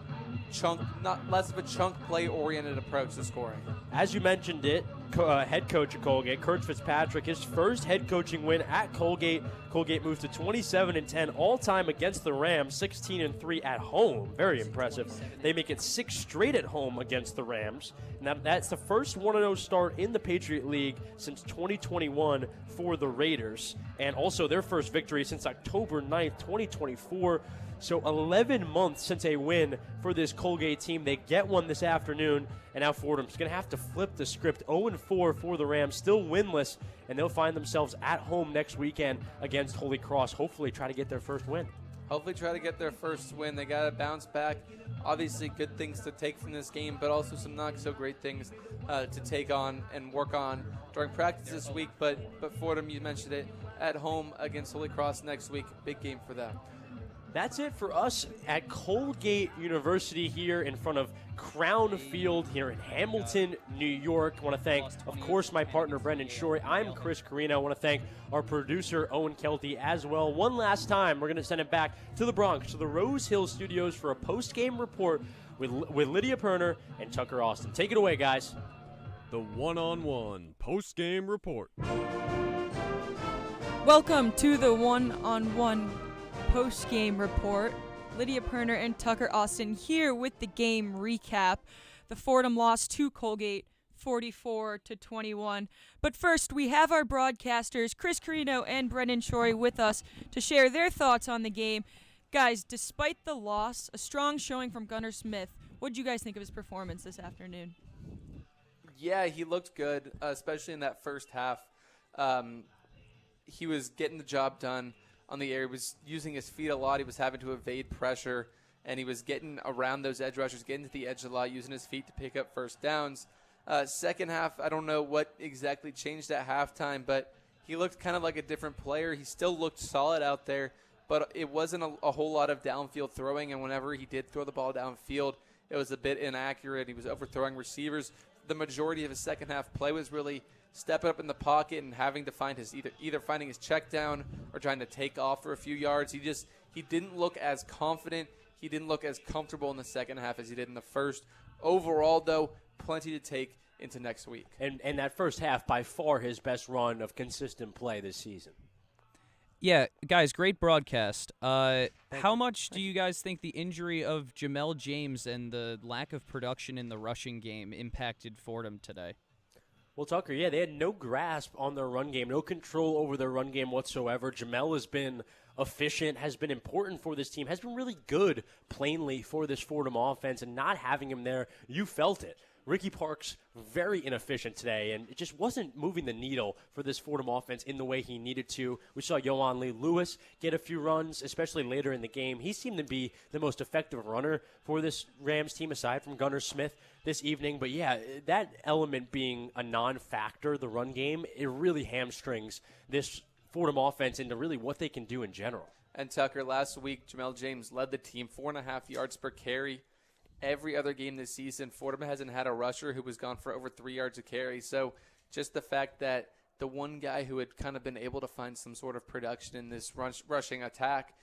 [SPEAKER 4] less of a chunk play-oriented approach to scoring.
[SPEAKER 6] As you mentioned it, head coach at Colgate, Kurt Fitzpatrick, his first head coaching win at Colgate. Colgate moves to 27-10 all-time against the Rams, 16-3 at home. Very impressive. They make it 6 straight at home against the Rams. Now that's the first 1-0 start in the Patriot League since 2021 for the Raiders, and also their first victory since October 9th, 2024. So 11 months since a win for this Colgate team. They get one this afternoon, and now Fordham's going to have to flip the script. 0-4 for the Rams, still winless, and they'll find themselves at home next weekend against Holy Cross. Hopefully try to get their first win.
[SPEAKER 4] Hopefully try to get their first win. They got to bounce back. Obviously good things to take from this game, but also some not so great things to take on and work on during practice this week. But Fordham, you mentioned it, at home against Holy Cross next week. Big game for them.
[SPEAKER 6] That's it for us at Colgate University here in front of Crown Field here in Hamilton, New York. I want to thank, of course, my partner, Brendan Shorey. I'm Chris Carrino. I want to thank our producer, Owen Kelty, as well. One last time, we're going to send it back to the Bronx, to the Rose Hill Studios for a post-game report with Lydia Pirner and Tucker Austin. Take it away, guys.
[SPEAKER 7] The one-on-one post-game report.
[SPEAKER 12] Welcome to the one-on-one post-game report. Lydia Pirner and Tucker Austin here with the game recap. The Fordham lost to Colgate 44-21. But first, we have our broadcasters, Chris Carrino and Brendan Shorey, with us to share their thoughts on the game. Guys, despite the loss, a strong showing from Gunnar Smith. What did you guys think of his performance this afternoon?
[SPEAKER 4] Yeah, he looked good, especially in that first half. He was getting the job done on the air. He was using his feet a lot. He was having to evade pressure, and he was getting around those edge rushers, getting to the edge a lot, using his feet to pick up first downs. Second half, I don't know what exactly changed at halftime, but he looked kind of like a different player. He still looked solid out there, but it wasn't a whole lot of downfield throwing, and whenever he did throw the ball downfield, it was a bit inaccurate. He was overthrowing receivers. The majority of his second half play was really stepping up in the pocket and having to find his either finding his check down or trying to take off for a few yards. He didn't look as confident. He didn't look as comfortable in the second half as he did in the first. Overall, though, plenty to take into next week.
[SPEAKER 6] And that first half, by far his best run of consistent play this season.
[SPEAKER 5] Yeah, guys, great broadcast. How much do you guys think the injury of Jamel James and the lack of production in the rushing game impacted Fordham today?
[SPEAKER 6] Well, Tucker, yeah, they had no grasp on their run game, no control over their run game whatsoever. Jamel has been efficient, has been important for this team, has been really good, plainly, for this Fordham offense, and not having him there, you felt it. Ricky Parks, very inefficient today, and it just wasn't moving the needle for this Fordham offense in the way he needed to. We saw Yohan Lee Lewis get a few runs, especially later in the game. He seemed to be the most effective runner for this Rams team, aside from Gunnar Smith this evening. But, yeah, that element being a non-factor, the run game, it really hamstrings this Fordham offense into really what they can do in general.
[SPEAKER 4] And, Tucker, last week, Jamel James led the team 4.5 yards per carry. Every other game this season, Fordham hasn't had a rusher who was gone for over 3 yards a carry. So just the fact that the one guy who had kind of been able to find some sort of production in this rushing attack,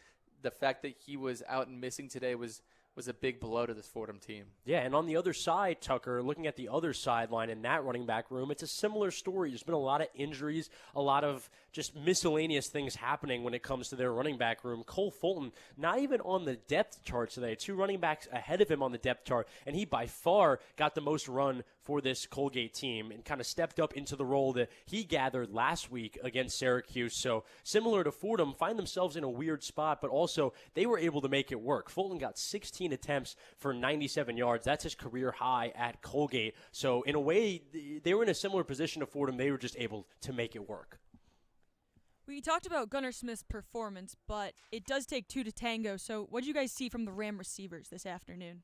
[SPEAKER 4] the fact that he was out and missing today was a big blow to this Fordham team.
[SPEAKER 6] Yeah, and on the other side, Tucker, looking at the other sideline in that running back room, it's a similar story. There's been a lot of injuries, a lot of just miscellaneous things happening when it comes to their running back room. Cole Fulton, not even on the depth chart today. 2 running backs ahead of him on the depth chart, and he by far got the most run for this Colgate team and kind of stepped up into the role that he gathered last week against Syracuse. So similar to Fordham, find themselves in a weird spot, but also they were able to make it work. Fulton got 16 attempts for 97 yards. That's his career high at Colgate. So in a way, they were in a similar position to Fordham. They were just able to make it work.
[SPEAKER 12] We talked about Gunnar Smith's performance, but it does take 2 to tango. So what did you guys see from the Ram receivers this afternoon?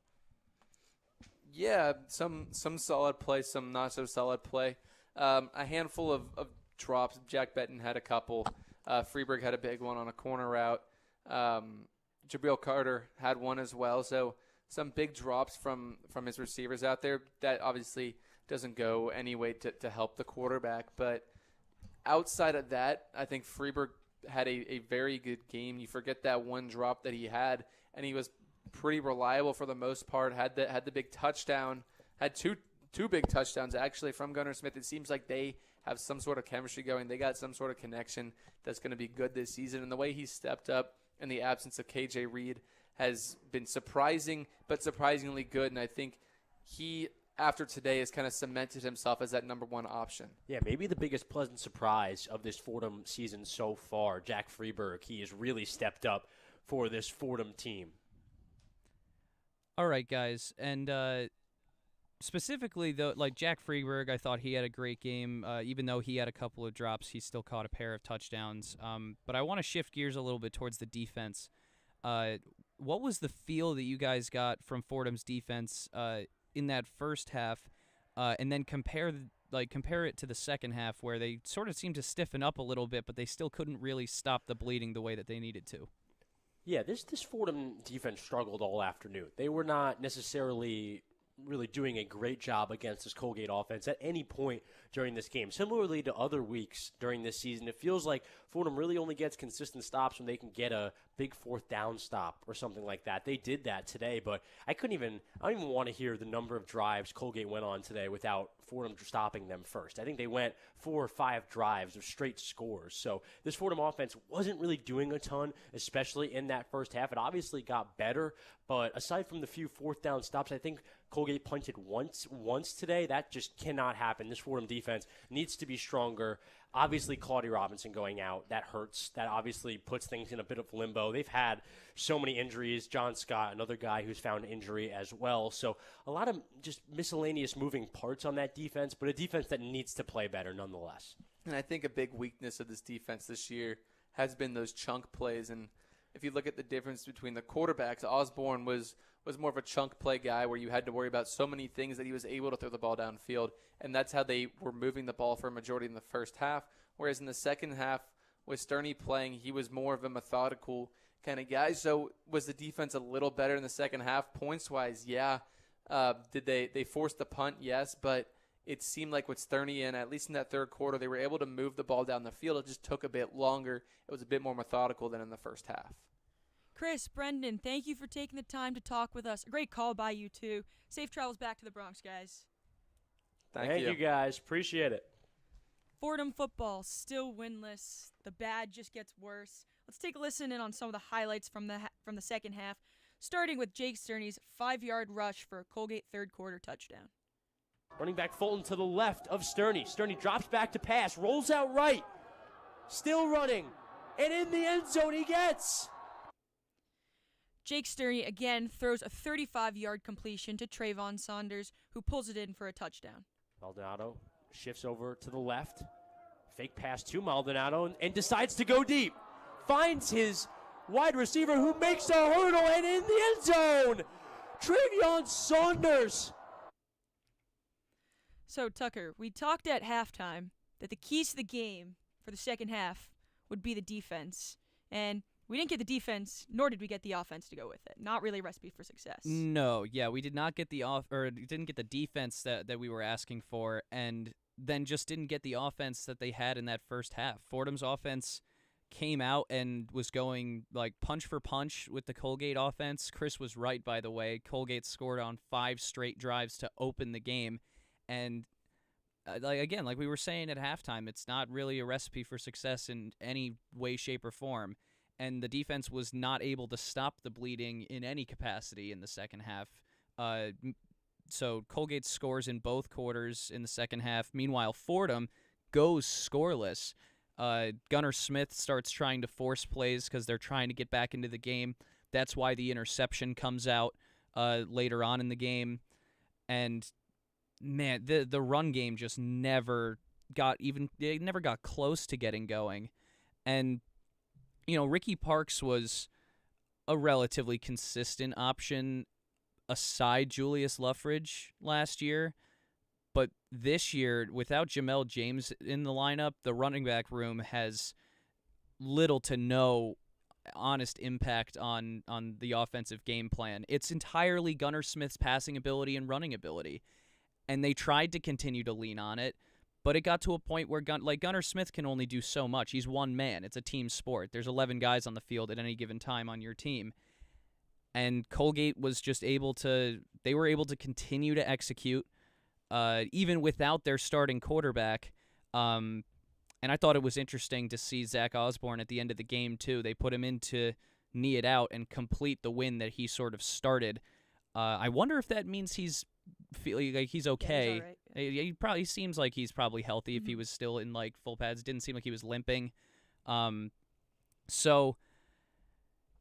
[SPEAKER 4] Yeah, some solid play, some not so solid play. A handful of drops. Jack Benton had a couple. Freeberg had a big one on a corner route. Jabril Carter had one as well. So some big drops from his receivers out there. That obviously doesn't go any way to help the quarterback. But outside of that, I think Freeberg had a very good game. You forget that one drop that he had, and he was pretty reliable for the most part. Had the big touchdown. Had two big touchdowns actually from Gunnar Smith. It seems like they have some sort of chemistry going. They got some sort of connection that's going to be good this season. And the way he stepped up in the absence of KJ Reed has been surprising, but surprisingly good. And I think he, after today, has kind of cemented himself as that number 1 option.
[SPEAKER 6] Yeah, maybe the biggest pleasant surprise of this Fordham season so far, Jack Freeberg. He has really stepped up for this Fordham team.
[SPEAKER 5] All right, guys, and specifically, though, like Jack Freeberg, I thought he had a great game. Even though he had a couple of drops, he still caught a pair of touchdowns. But I want to shift gears a little bit towards the defense. What was the feel that you guys got from Fordham's defense in that first half, and then compare it to the second half, where they sort of seemed to stiffen up a little bit, but they still couldn't really stop the bleeding the way that they needed to?
[SPEAKER 6] Yeah, this Fordham defense struggled all afternoon. They were not necessarily really doing a great job against this Colgate offense at any point during this game. Similarly to other weeks during this season, it feels like Fordham really only gets consistent stops when they can get a big 4th down stop or something like that. They did that today, but I don't even want to hear the number of drives Colgate went on today without Fordham stopping them first. I think they went 4 or 5 drives of straight scores. So this Fordham offense wasn't really doing a ton, especially in that first half. It obviously got better, but aside from the few 4th down stops, I think Colgate punted once today. That just cannot happen. This Fordham defense needs to be stronger. Obviously, Claudia Robinson going out, that hurts. That obviously puts things in a bit of limbo. They've had so many injuries. John Scott, another guy who's found injury as well. So a lot of just miscellaneous moving parts on that defense, but a defense that needs to play better nonetheless.
[SPEAKER 4] And I think a big weakness of this defense this year has been those chunk plays. And if you look at the difference between the quarterbacks, Osborne was more of a chunk play guy where you had to worry about so many things that he was able to throw the ball downfield. And that's how they were moving the ball for a majority in the first half. Whereas in the second half, with Stony playing, he was more of a methodical kind of guy. So was the defense a little better in the second half? Points-wise, yeah. Did they force the punt? Yes. But it seemed like with Stony in, at least in that third quarter, they were able to move the ball down the field. It just took a bit longer. It was a bit more methodical than in the first half.
[SPEAKER 12] Chris, Brendan, thank you for taking the time to talk with us. A great call by you, too. Safe travels back to the Bronx, guys.
[SPEAKER 6] Thank you, guys. Appreciate it.
[SPEAKER 12] Fordham football still winless. The bad just gets worse. Let's take a listen in on some of the highlights from the second half, starting with Jake Sterney's 5-yard rush for a Colgate third-quarter touchdown.
[SPEAKER 6] Running back Fulton to the left of Sterney. Sterney drops back to pass, rolls out right, still running, and in the end zone he gets.
[SPEAKER 12] Jake Sterney again throws a 35-yard completion to Trayvon Saunders, who pulls it in for a touchdown.
[SPEAKER 6] Maldonado shifts over to the left. Fake pass to Maldonado and decides to go deep. Finds his wide receiver who makes a hurdle and in the end zone. Trayvon Saunders.
[SPEAKER 12] So, Tucker, we talked at halftime that the keys to the game for the second half would be the defense. And we didn't get the defense, nor did we get the offense to go with it. Not really a recipe for success.
[SPEAKER 5] No, yeah, we did not get didn't get the defense that we were asking for, and then just didn't get the offense that they had in that first half. Fordham's offense came out and was going like punch for punch with the Colgate offense. Chris was right, by the way. Colgate scored on 5 straight drives to open the game. And like we were saying at halftime, it's not really a recipe for success in any way, shape, or form. And the defense was not able to stop the bleeding in any capacity in the second half. So Colgate scores in both quarters in the second half. Meanwhile, Fordham goes scoreless. Gunnar Smith starts trying to force plays because they're trying to get back into the game. That's why the interception comes out later on in the game. And, man, the run game just never got close to getting going. And, Ricky Parks was a relatively consistent option aside Julius Luffridge last year. But this year, without Jamel James in the lineup, the running back room has little to no honest impact on the offensive game plan. It's entirely Gunnar Smith's passing ability and running ability. And they tried to continue to lean on it, but it got to a point where Gunnar Smith can only do so much. He's one man. It's a team sport. There's 11 guys on the field at any given time on your team. And Colgate was just they were able to continue to execute even without their starting quarterback. And I thought it was interesting to see Zach Osborne at the end of the game, too. They put him in to knee it out and complete the win that he sort of started. I wonder if that means he's feeling like he's okay.
[SPEAKER 12] Yeah, he's all right, yeah.
[SPEAKER 5] He seems like he's probably healthy if he was still in like full pads. Didn't seem like he was limping. So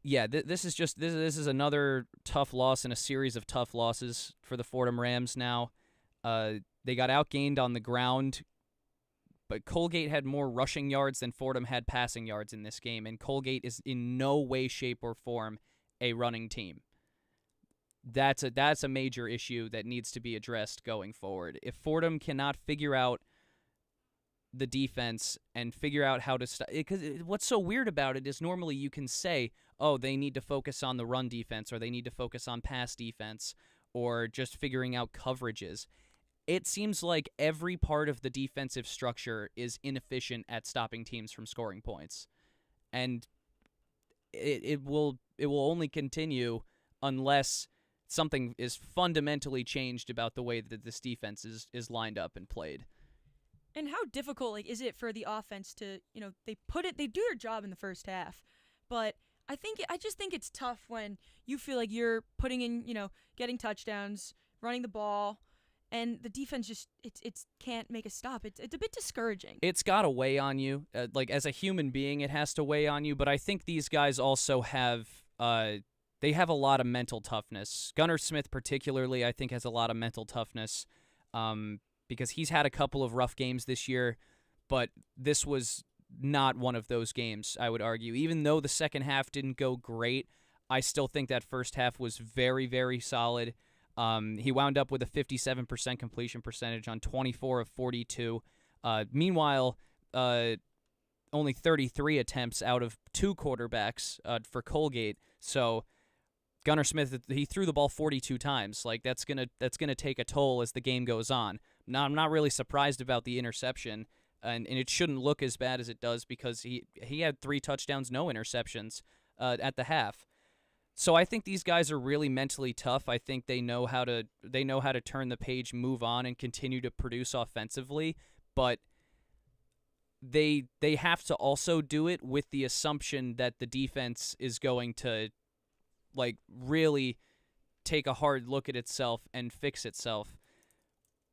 [SPEAKER 5] yeah, this is another tough loss in a series of tough losses for the Fordham Rams now. They got outgained on the ground, but Colgate had more rushing yards than Fordham had passing yards in this game, and Colgate is in no way, shape, or form a running team. That's a major issue that needs to be addressed going forward. If Fordham cannot figure out the defense and figure out how to because what's so weird about it is normally you can say, oh, they need to focus on the run defense or they need to focus on pass defense or just figuring out coverages. It seems like every part of the defensive structure is inefficient at stopping teams from scoring points. And it will only continue unless something is fundamentally changed about the way that this defense is lined up and played.
[SPEAKER 12] And how difficult is it for the offense to, they do their job in the first half, but I just think it's tough when you feel like you're putting in, getting touchdowns, running the ball, and the defense just it can't make a stop. It's a bit discouraging.
[SPEAKER 5] It's got to weigh on you. As a human being, it has to weigh on you. But I think these guys also have they have a lot of mental toughness. Gunnar Smith particularly, I think, has a lot of mental toughness because he's had a couple of rough games this year, but this was not one of those games, I would argue. Even though the second half didn't go great, I still think that first half was very, very solid. He wound up with a 57% completion percentage on 24 of 42. Meanwhile, only 33 attempts out of 2 quarterbacks for Colgate. So Gunnar Smith, he threw the ball 42 times. That's gonna take a toll as the game goes on. Now, I'm not really surprised about the interception, and it shouldn't look as bad as it does because he had 3 touchdowns, no interceptions at the half. So I think these guys are really mentally tough. I think they know how to turn the page, move on, and continue to produce offensively. But they have to also do it with the assumption that the defense is going to really take a hard look at itself and fix itself.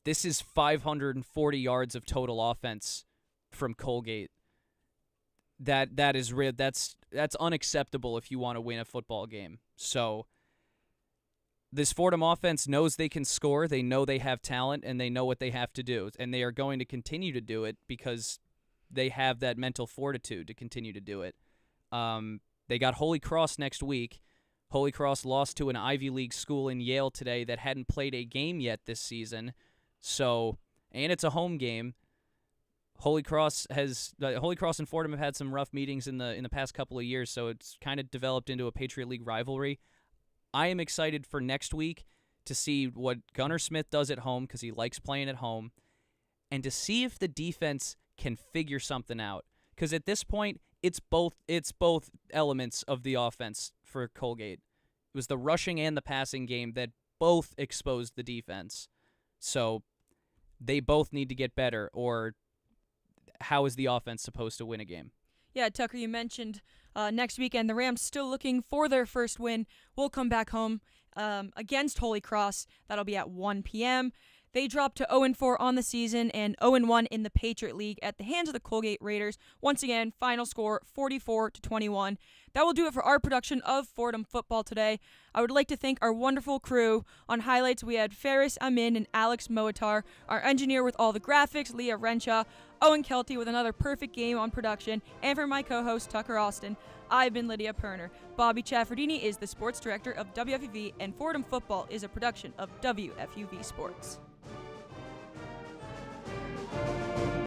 [SPEAKER 5] This is 540 yards of total offense from Colgate. That is real. That's unacceptable if you want to win a football game. So this Fordham offense knows they can score. They know they have talent, and they know what they have to do, and they are going to continue to do it because they have that mental fortitude to continue to do it. They got Holy Cross next week. Holy Cross lost to an Ivy League school in Yale today that hadn't played a game yet this season. So, and it's a home game. Holy Cross and Fordham have had some rough meetings in the past couple of years, so it's kind of developed into a Patriot League rivalry. I am excited for next week to see what Gunnar Smith does at home because he likes playing at home, and to see if the defense can figure something out. Because at this point, it's both elements of the offense for Colgate. It was the rushing and the passing game that both exposed the defense. So they both need to get better, or how is the offense supposed to win a game?
[SPEAKER 12] Yeah, Tucker, you mentioned next weekend the Rams still looking for their first win. We'll come back home against Holy Cross. That'll be at 1 p.m. They dropped to 0-4 on the season and 0-1 in the Patriot League at the hands of the Colgate Raiders. Once again, final score 44-21. That will do it for our production of Fordham Football today. I would like to thank our wonderful crew. On highlights, we had Ferris Amin and Alex Moatar, our engineer with all the graphics, Leah Renshaw, Owen Kelty with another perfect game on production, and for my co-host, Tucker Austin, I've been Lydia Pirner. Bobby Chaffardini is the sports director of WFUV, and Fordham Football is a production of WFUV Sports.